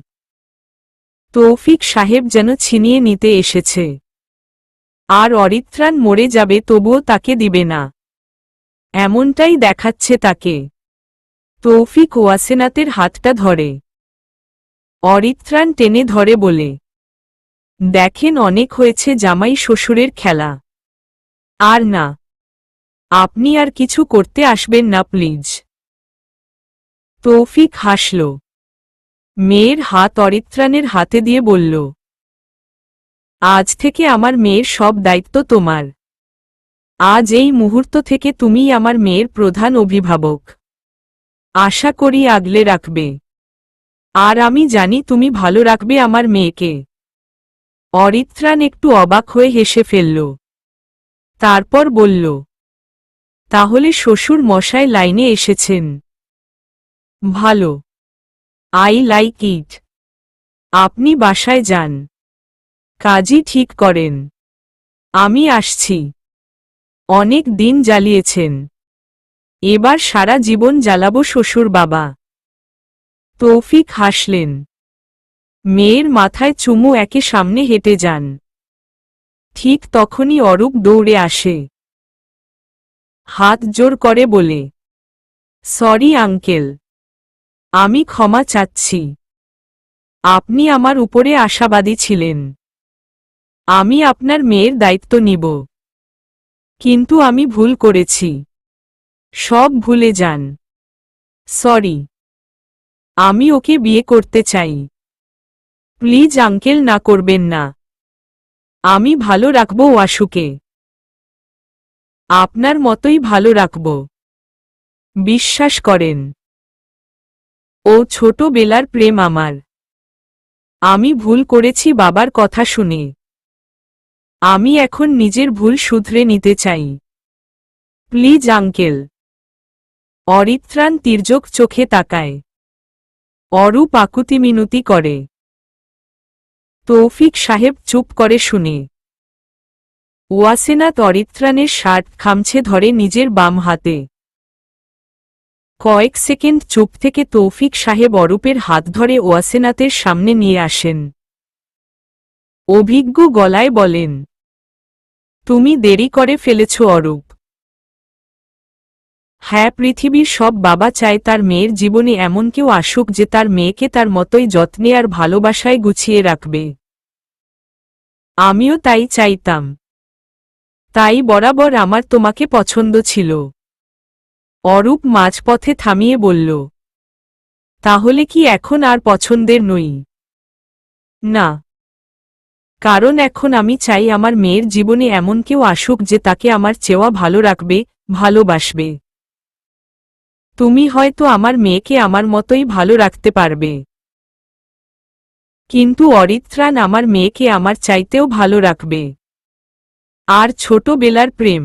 তৌফিক সাহেব যেন ছিনিয়ে নিতে এসেছে। আর অরিত্রাণ মরে যাবে তবুও তাকে দিবে না, এমনটাই দেখাচ্ছে তাকে। তৌফিক ওয়াসেনাতের হাতটা ধরে। অরিত্রাণ টেনে ধরে বলে, দেখেন অনেক হয়েছে জামাই শ্বশুরের খেলা। আর না, আপনি আর কিছু করতে আসবেন না প্লিজ। তৌফিক হাসল। মেয়ের হাত অরিত্রাণের হাতে দিয়ে বলল, আজ থেকে আমার মেয়ের সব দায়িত্ব তোমার। আজ এই মুহূর্ত থেকে তুমিই আমার মেয়ের প্রধান অভিভাবক। আশা করি আগলে রাখবে। আর আমি জানি তুমি ভালো রাখবে আমার মেয়েকে। অরিত্রাণ একটু অবাক হয়ে হেসে ফেলল। তারপর বলল, তাহলে শ্বশুর মশাই লাইনে এসেছেন। ভালো, আই লাইক ইট। আপনি বাসায় যান, কাজই ঠিক করেন। আমি আসছি। অনেক দিন জ্বালিয়েছেন, এবার সারা জীবন জ্বালাবো শ্বশুর বাবা। তৌফিক হাসলেন। মেয়ের মাথায় চুমু একে সামনে হেঁটে যান। ঠিক তখনই অরূপ দৌড়ে আসে, হাত জোর করে বলে, সরি আঙ্কেল, আমি ক্ষমা চাচ্ছি। আপনি আমার উপরে আশাবাদী ছিলেন। আমি আপনার মেয়ের দায়িত্ব নিব। কিন্তু আমি ভুল করেছি। সব ভুলে যান। সরি। আমি ওকে বিয়ে করতে চাই। প্লিজ আঙ্কেল না করবেন না। আমি ভালো রাখব ওয়াসুকে। আপনার মতোই ভালো রাখব। বিশ্বাস করেন। ও ছোটবেলার প্রেম আমার। আমি ভুল করেছি বাবার কথা শুনে। আমি এখন নিজের ভুল শুধরে নিতে চাই। Please uncle. অরিত্রাণ তির্যক চোখে তাকায়। অরূপ আকুতি মিনতি করে। তৌফিক সাহেব চুপ করে শুনে। ওয়াসেনাত অরিত্রাণের শার্ট খামছে ধরে নিজের বাম হাতে। কয়েক সেকেন্ড চুপ থেকে তৌফিক সাহেব অরূপের হাত ধরে ওয়াসেনাতের সামনে নিয়ে আসেন। অভিজ্ঞ গলায় বলেন, তুমি দেরি করে ফেলেছ অরূপ। হ্যাঁ, পৃথিবীর সব বাবা চায় তার মেয়ের জীবনে এমন কেউ আসুক যে তার মেয়েকে তার মতোই যত্নে আর ভালোবাসায় গুছিয়ে রাখবে। আমিও তাই চাইতাম। তাই বরাবর আমার তোমাকে পছন্দ ছিল। অরূপ মাঝপথে থামিয়ে বলল, তাহলে কি এখন আর পছন্দের নই? না, কারণ এখন আমি চাই আমার মেয়ের জীবনে এমন কেউ আসুক যে তাকে আমার চেওয়া ভালো রাখবে, ভালোবাসবে। তুমি হয়তো আমার মেয়েকে আমার মতোই ভালো রাখতে পারবে, কিন্তু অরিত্রাণ আমার মেয়েকে আমার চাইতেও ভালো রাখবে। আর ছোটবেলার প্রেম।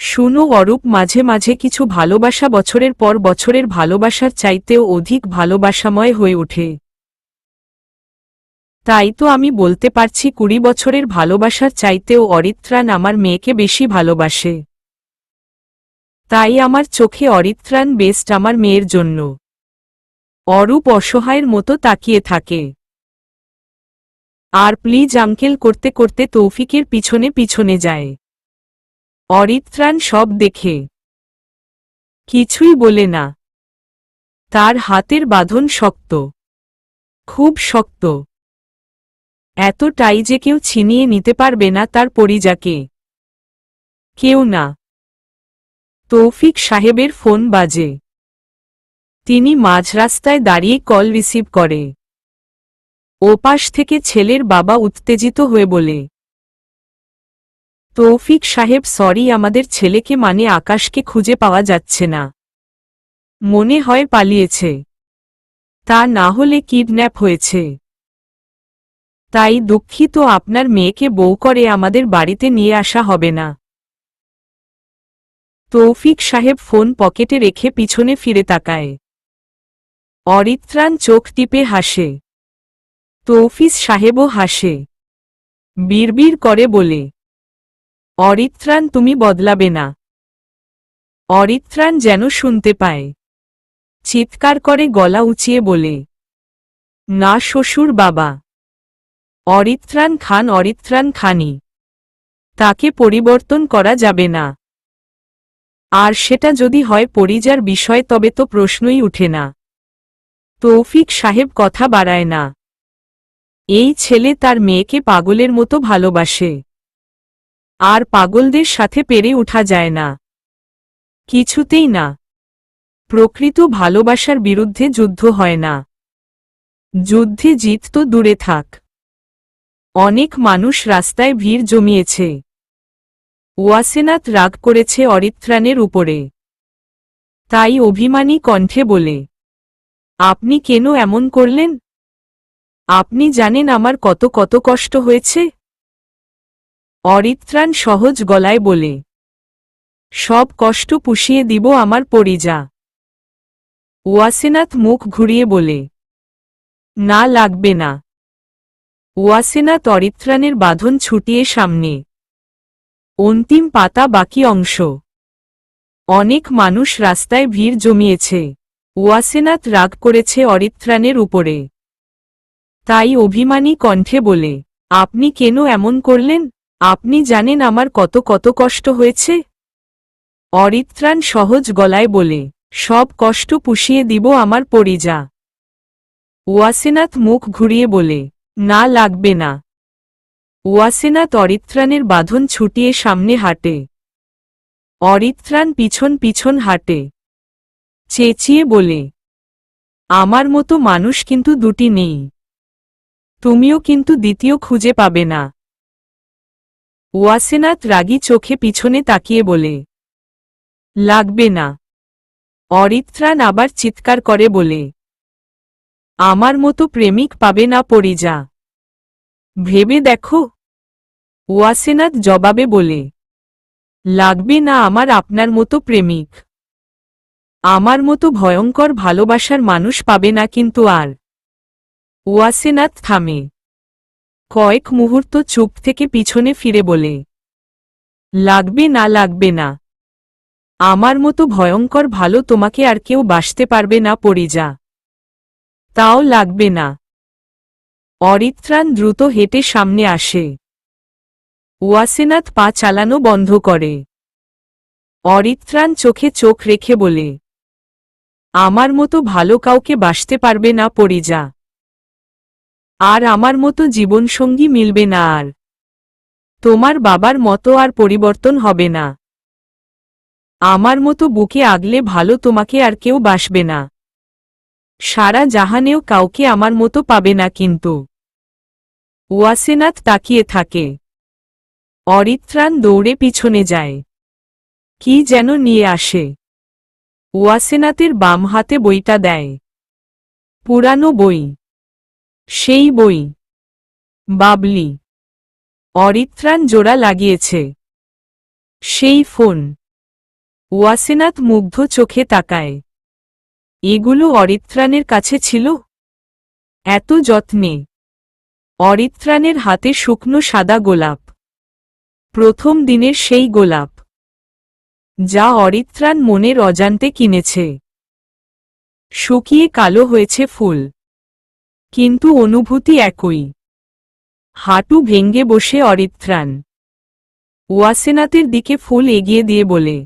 শুনো অরূপ, মাঝে মাঝে কিছু ভালোবাসা বছরের পর বছরের ভালোবাসার চাইতেও অধিক ভালোবাসাময় হয়ে ওঠে। তাই তো আমি বলতে পারছি 20 বছরের ভালোবাসার চাইতেও অরিত্রাণ আমার মেয়েকে বেশি ভালোবাসে। তাই আমার চোখে অরিত্রাণ বেস্ট আমার মেয়ের জন্য। অরূপ অসহায়ের মতো তাকিয়ে থাকে। আর প্লিজ আঙ্কেল করতে করতে তৌফিকের পিছনে পিছনে যায়। অরিত্রাণ সব দেখে কিছুই বলে না। তার হাতের বাঁধন শক্ত, খুব শক্ত, এতটাই যে কেউ ছিনিয়ে নিতে পারবে না তার পরিজাকে। কেউ না। তৌফিক সাহেবের ফোন বাজে। তিনি মাঝ রাস্তায় দাঁড়িয়ে কল রিসিভ করে। ওপাশ থেকে ছেলের বাবা উত্তেজিত হয়ে বলে, তৌফিক সাহেব সরি, আমাদের ছেলেকে মানে আকাশকে খুঁজে পাওয়া যাচ্ছে না। মনে হয় পালিয়েছে। তা না হলে কিডন্যাপ হয়েছে। তাই দুঃখিত, আপনার মেয়েকে বউ করে আমাদের বাড়িতে নিয়ে আসা হবে না। তৌফিক সাহেব ফোন পকেটে রেখে পিছনে ফিরে তাকায়। অরিত্রাণ চোখ টিপে হাসে। তৌফিক সাহেবও হাসে। বিড়বিড় করে বলে, অরিত্রাণ তুমি বদলাবে না। অরিত্রাণ যেন শুনতে পায়। চিৎকার করে গলা উঁচিয়ে বলে, না শ্বশুর বাবা। অরিত্রাণ খান অরিত্রাণ খানি। তাকে পরিবর্তন করা যাবে না। আর সেটা যদি হয় পরিজার বিষয় তবে তো প্রশ্নই উঠে না। তৌফিক সাহেব কথা বাড়ায় না। এই ছেলে তার মেয়েকে পাগলের মতো ভালোবাসে। আর পাগলদের সাথে পেরে ওঠা যায় না, কিছুতেই না। প্রকৃত ভালোবাসার বিরুদ্ধে যুদ্ধ হয় না। যুদ্ধে জিত তো দূরে থাক। অনেক মানুষ রাস্তায় ভিড় জমিয়েছে। ওয়াসেনাথ রাগ করেছে অরিত্রাণের উপরে। তাই অভিমানী কণ্ঠে বলে, আপনি কেন এমন করলেন? আপনি জানেন আমার কত কত কষ্ট হয়েছে। অরিত্রাণ সহজ গলায় বলে, সব কষ্ট পুষিয়ে দিব আমার পরিজা। ওয়াসেনাথ মুখ ঘুরিয়ে বলে, না লাগবে না। ওয়াসেনাথ অরিত্রাণের বাঁধন ছুটিয়ে সামনে। অন্তিম পাতা বাকি অংশ। অনেক মানুষ রাস্তায় ভিড় জমিয়েছে। ওয়াসেনাথ রাগ করেছে অরিত্রাণের উপরে। তাই অভিমানী কণ্ঠে বলে, আপনি কেন এমন করলেন? আপনি জানেন আমার কত কত কষ্ট হয়েছে। অরিত্রাণ সহজ গলায় বলে, সব কষ্ট পুষিয়ে দিব আমার পরিজা। ওয়াসেনাথ মুখ ঘুরিয়ে বলে, না লাগবে না। ওয়াসেনাথ অরিত্রাণের বাঁধন ছুটিয়ে সামনে হাঁটে। অরিত্রাণ পিছন পিছন হাঁটে। চেঁচিয়ে বলে, আমার মতো মানুষ কিন্তু দুটি নেই। তুমিও কিন্তু দ্বিতীয় খুঁজে পাবে না। ওয়াসেনাথ রাগী চোখে পিছনে তাকিয়ে বলে, লাগবে না। অরিত্রাণ আবার চিৎকার করে বলে, আমার মতো প্রেমিক পাবে না পরিজা। ভেবে দেখো। ওয়াসেনাথ জবাবে বলে, লাগবে না আমার আপনার মতো প্রেমিক। আমার মতো ভয়ঙ্কর ভালোবাসার মানুষ পাবে না কিন্তু আর। ওয়াসেনাথ থামে। কয়েক মুহূর্ত চুপ থেকে পিছনে ফিরে বলে, লাগবে না লাগবে না। আমার মতো ভয়ঙ্কর ভালো তোমাকে আর কেউ বাসতে পারবে না পরিজা। তাও লাগবে না। অরিত্রাণ দ্রুত হেঁটে সামনে আসে। ওয়াসেনাথ পা চালানো বন্ধ করে। অরিত্রাণ চোখে চোখ রেখে বলে, আমার মতো ভালো কাউকে বাসতে পারবে না পরিজা। আর আমার মতো জীবনসঙ্গী মিলবে না আর। তোমার বাবার মতো আর পরিবর্তন হবে না। আমার মতো বুকে আগলে ভালো তোমাকে আর কেউ বাসবে না। সারা জাহানেও কাউকে আমার মতো পাবে না কিন্তু। ওয়াসেনাথ তাকিয়ে থাকে। অরিত্রাণ দৌড়ে পিছনে যায়। কি যেন নিয়ে আসে। ওয়াসেনাথের বাম হাতে বইটা দেয়। পুরানো বই। সেই বই। বাবলি। অরিত্রাণ জোড়া লাগিয়েছে। সেই ফোন। ওয়াসেনাথ মুগ্ধ চোখে তাকায়। এগুলো অরিত্রাণের কাছে ছিল? এত যত্নে। অরিত্রাণের হাতে শুকনো সাদা গোলাপ। প্রথম দিনের সেই গোলাপ, যা অরিত্রাণ মনের অজান্তে কিনেছে। শুকিয়ে কালো হয়েছে ফুল, কিন্তু অনুভূতি একই। হাঁটু ভেঙ্গে বসে অরিত্রাণ ওয়াসেনাথের দিকে ফুল এগিয়ে দিয়ে বলে,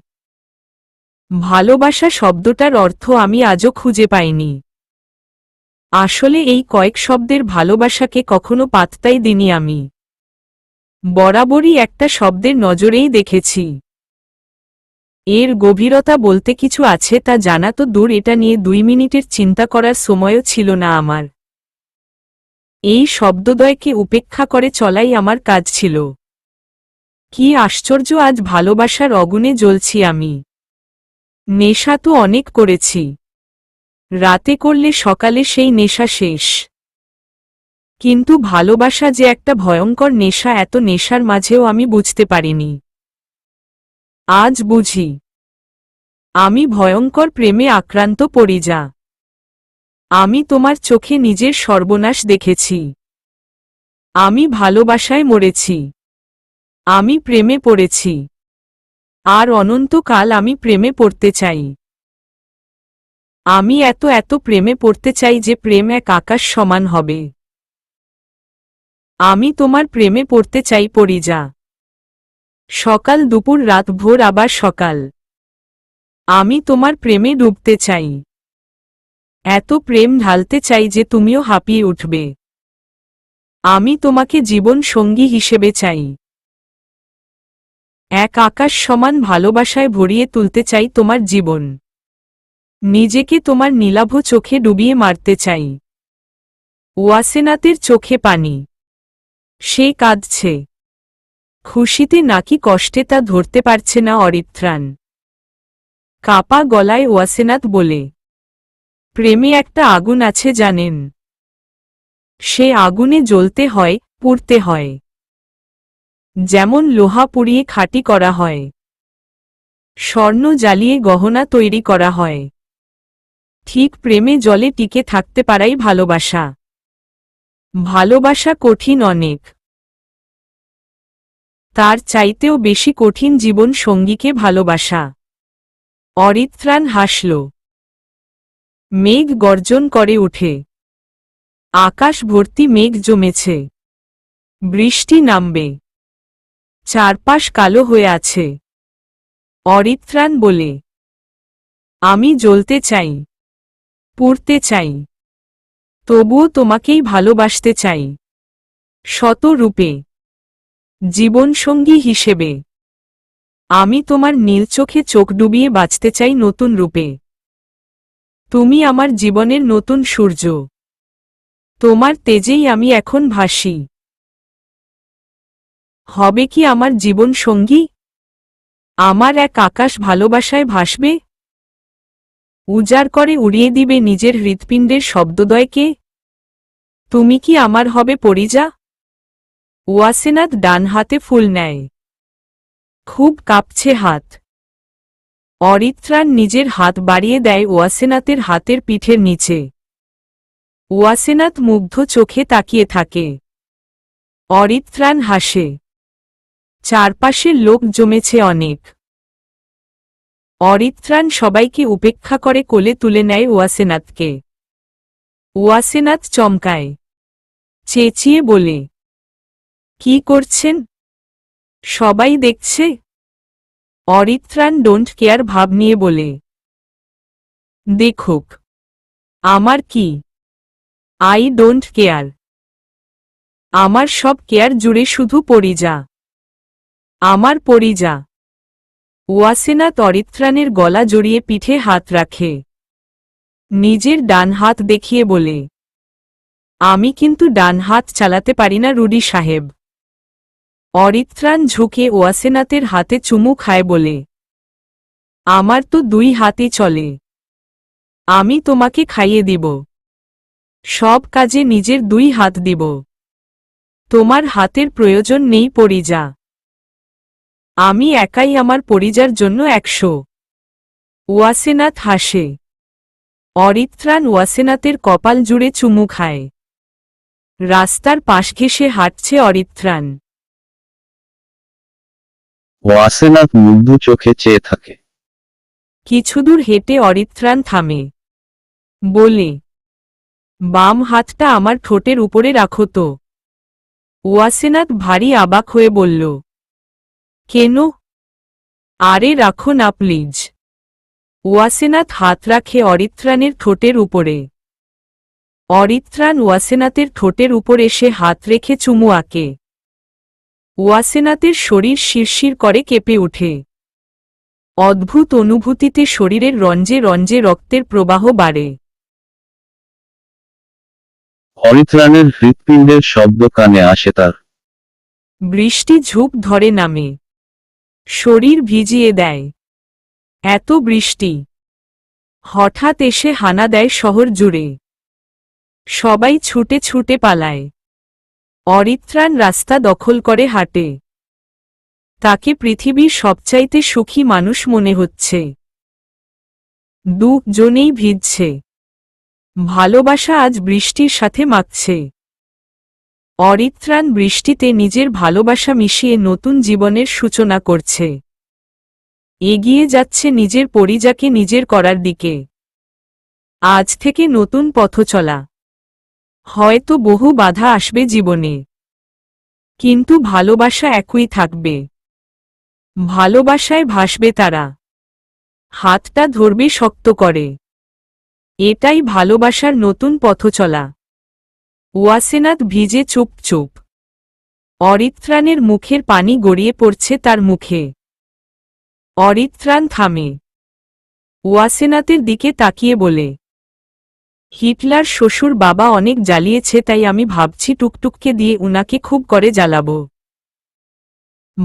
ভালোবাসা শব্দটার অর্থ আমি আজও খুঁজে পাইনি। আসলে এই কয়েক শব্দের ভালোবাসাকে কখনো পাত্তাই দিইনি আমি। বরাবরই একটা শব্দের নজরেই দেখেছি। এর গভীরতা বলতে কিছু আছে তা জানা তো দূর, এটা নিয়ে 2 মিনিটের চিন্তা করার সময়ও ছিল না আমার। এই শব্দদ্বয়কে উপেক্ষা করে চলাই আমার কাজ ছিল। কি আশ্চর্য, আজ ভালোবাসার অগুনে জ্বলছি আমি। নেশা তো অনেক করেছি। রাতে করলে সকালে সেই নেশা শেষ। কিন্তু ভালোবাসা যে একটা ভয়ঙ্কর নেশা, এত নেশার মাঝেও আমি বুঝতে পারিনি। আজ বুঝি। আমি ভয়ঙ্কর প্রেমে আক্রান্ত পরিজা। আমি তোমার চোখে নিজের সর্বনাশ দেখেছি। আমি ভালোবাসায় মরেছি। আমি প্রেমে পড়েছি। আর অনন্তকাল আমি প্রেমে পড়তে চাই। আমি এত এত প্রেমে পড়তে চাই যে প্রেম এক আকাশ সমান হবে। আমি তোমার প্রেমে পড়তে চাই পরিজা। সকাল দুপুর রাত ভোর আবার সকাল। আমি তোমার প্রেমে ডুবতে চাই। এত প্রেম ঢালতে চাই যে তুমিও হাঁপিয়ে উঠবে। আমি তোমাকে জীবন সঙ্গী হিসেবে চাই। এক আকাশ সমান ভালোবাসায় ভরিয়ে তুলতে চাই তোমার জীবন। নিজেকে তোমার নীলাভ চোখে ডুবিয়ে মারতে চাই। ওয়াসেনাতের চোখে পানি। সে কাঁদছে। খুশিতে নাকি কষ্টে তা ধরতে পারছে না অরিত্রাণ। কাপা গলায় ওয়াসেনাত বলে, প্রেমে একটা আগুন আছে জানেন। সে আগুনে জ্বলতে হয়, পুড়তে হয়। যেমন লোহা পুড়িয়ে খাঁটি করা হয়, স্বর্ণ জ্বালিয়ে গহনা তৈরি করা হয়। ঠিক প্রেমে জলে টিকে থাকতে পারাই ভালোবাসা। ভালোবাসা কঠিন অনেক। তার চাইতেও বেশি কঠিন জীবন সঙ্গীকে ভালোবাসা। অরিত্রাণ হাসল। মেঘ গর্জন করে উঠে। আকাশ ভর্তি মেঘ জমেছে। বৃষ্টি নামবে। চারপাশ কালো হয়ে আছে। অরিত্রাণ বলে, আমি জ্বলতে চাই, পুড়তে চাই, তবুও তোমাকেই ভালোবাসতে চাই। শত রূপে, জীবনসঙ্গী হিসেবে। আমি তোমার নীল চোখে চোখ ডুবিয়ে বাঁচতে চাই নতুন রূপে। তুমি আমার জীবনের নতুন সূর্য। তোমার তেজেই আমি এখন ভাসি। হবে কি আমার জীবন সঙ্গী? আমার এক আকাশ ভালোবাসায় ভাসবে? উজাড় করে উড়িয়ে দিবে নিজের হৃৎপিণ্ডের শব্দদয়কে? তুমি কি আমার হবে পরিজা? ওয়াসেনাত ডান হাতে ফুল নেয়। খুব কাঁপছে হাত। অরিত্রাণ নিজের হাত বাড়িয়ে দেয় ওয়াসেনাতের হাতের পিঠের নিচে। ওয়াসেনাত মুগ্ধ চোখে তাকিয়ে থাকে। অরিত্রাণ হাসে। চারপাশের লোক জমেছে অনেক। অরিত্রাণ সবাইকে উপেক্ষা করে কোলে তুলে নেয় ওয়াসেনাতকে। ওয়াসেনাত চমকায়। চেঁচিয়ে বলে, কি করছেন? সবাই দেখছে। অরিত্রাণ ডোন্ট কেয়ার ভাব নিয়ে বলে, দেখুক, আমার কি, আই ডোন্ট কেয়ার। আমার সব কেয়ার জুড়ে শুধু পরিজা। আমার পরিজা। ওয়াসেনাত অরিত্রাণের গলা জড়িয়ে পিঠে হাত রাখে। নিজের ডান হাত দেখিয়ে বলে, আমি কিন্তু ডান হাত চালাতে পারি না রুডি সাহেব। অরিত্রাণ ঝুঁকে ওয়াসেনাতের হাতে চুমু খায় বলে, আমার তো দুই হাতই চলে। আমি তোমাকে খাইয়ে দিব। সব কাজে নিজের দুই হাত দিব। তোমার হাতের প্রয়োজন নেই পরিজা। আমি একাই আমার পরিজার জন্য 100। ওয়াসেনাত হাসে। অরিত্রাণ ওয়াসেনাতের কপাল জুড়ে চুমু খায়। রাস্তার পাশ ঘেঁষে হাঁটছে অরিত্রাণ। ওয়াসেনাত মুগ্ধ চোখে চেয়ে থাকে। কিছুদূর হেঁটে অরিত্রাণ থামে। বলে, বাম হাতটা আমার ঠোঁটের উপরে রাখো তো। ওয়াসেনাত ভারী অবাক হয়ে বলল, কেন? আরে রাখো না প্লিজ। ওয়াসেনাত হাত রাখে অরিত্রাণের ঠোঁটের উপরে। অরিত্রাণ ওয়াসেনাতের ঠোঁটের উপর এসে হাত রেখে চুমু আঁকে। ওয়াসেনাতের শরীর শিরশির করে কেঁপে ওঠে। অদ্ভুত অনুভূতিতে শরীরের রঞ্জে রঞ্জে রক্তের প্রবাহ বাড়ে। অরিত্রাণের হৃৎপিণ্ডের শব্দ কানে আসে তার। বৃষ্টি ঝুপ ধরে নামে। শরীর ভিজিয়ে দেয়। এত বৃষ্টি। হঠাৎ এসে হানা দেয় শহর জুড়ে। সবাই ছুটে ছুটে পালায়। অরিত্রাণ রাস্তা দখল করে হাঁটে। তাকে পৃথিবীর সবচাইতে সুখী মানুষ মনে হচ্ছে। দুজনেই ভিজছে। ভালোবাসা আজ বৃষ্টির সাথে মাখছে। অরিত্রাণ বৃষ্টিতে নিজের ভালোবাসা মিশিয়ে নতুন জীবনের সূচনা করছে। এগিয়ে যাচ্ছে নিজের পরিযাকে নিজের করার দিকে। আজ থেকে নতুন পথ চলা। হয়তো বহু বাধা আসবে জীবনে, কিন্তু ভালোবাসা একই থাকবে। ভালোবাসায় ভাসবে তারা। হাতটা ধরবে শক্ত করে। এটাই ভালোবাসার নতুন পথ চলা। ওয়াসেনাথ ভিজে চুপ। অরিত্রাণের মুখের পানি গড়িয়ে পড়ছে তার মুখে। অরিত্রাণ থামে। ওয়াসেনাথের দিকে তাকিয়ে বলে, হিটলার শ্বশুর বাবা অনেক জ্বালিয়েছে, তাই আমি ভাবছি টুকটুককে দিয়ে উনাকে খুব করে জ্বালাবো।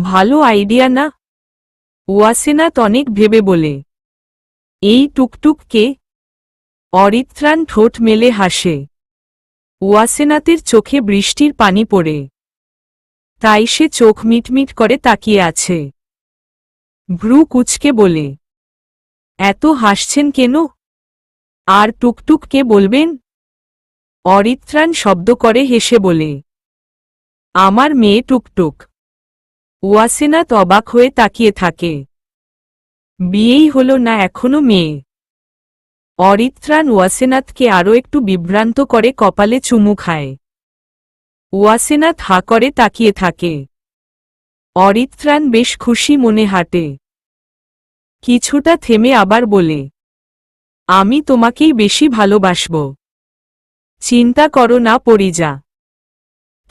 ভালো আইডিয়া না? ওয়াসেনাথ অনেক ভেবে বলে। এই টুকটুককে? অরিত্রাণ ঠোঁট মেলে হাসে। ওয়াসেনাথের চোখে বৃষ্টির পানি পড়ে। তাই সে চোখ মিটমিট করে তাকিয়ে আছে। ভ্রু কুঁচকে বলে, এত হাসছেন কেন? আর টুকটুককে বলবেন? অরিত্রাণ শব্দ করে হেসে বলে, আমার মেয়ে টুকটুক। ওয়াসেনাথ অবাক হয়ে তাকিয়ে থাকে। বিয়েই হল না এখনো মেয়ে? অরিত্রাণ ওয়াসেনাথকে আরও একটু বিভ্রান্ত করে কপালে চুমু খায়। ওয়াসেনাথ হাঁ করে তাকিয়ে থাকে। অরিত্রাণ বেশ খুশি মনে হাঁটে। কিছুটা থেমে আবার বলে, আমি তোমাকেই বেশি ভালোবাসব। চিন্তা করো না পরিজা।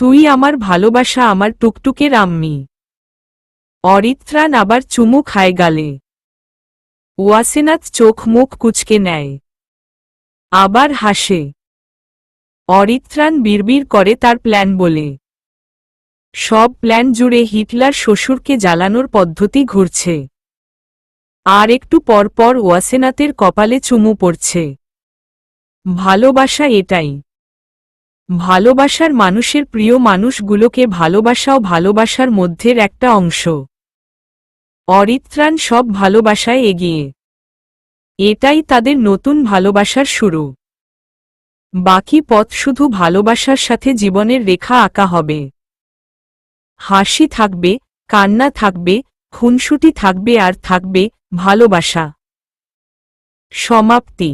তুই আমার ভালোবাসা, আমার টুকটুকের আম্মি। অরিত্রাণ আবার চুমু খায় গালে। ওয়াসেনাথ চোখ মুখ কুঁচকে নেয়। আবার হাসে। অরিত্রাণ বিড়বিড় করে তার প্ল্যান বলে। সব প্ল্যান জুড়ে হিটলার শ্বশুরকে জ্বালানোর পদ্ধতি ঘুরছে। আর একটু পরপর ওয়াসেনাথের কপালে চুমু পড়ছে। ভালোবাসা এটাই। ভালোবাসার মানুষের প্রিয় মানুষগুলোকে ভালোবাসাও ভালোবাসার মধ্যের একটা অংশ। অরিত্রাণ সব ভালোবাসায় এগিয়ে। এটাই তাদের নতুন ভালোবাসার শুরু। বাকি পথ শুধু ভালোবাসার সাথে জীবনের রেখা আঁকা হবে। হাসি থাকবে, কান্না থাকবে, খুনসুটি থাকবে, আর থাকবে ভালোবাসা। সমাপ্তি।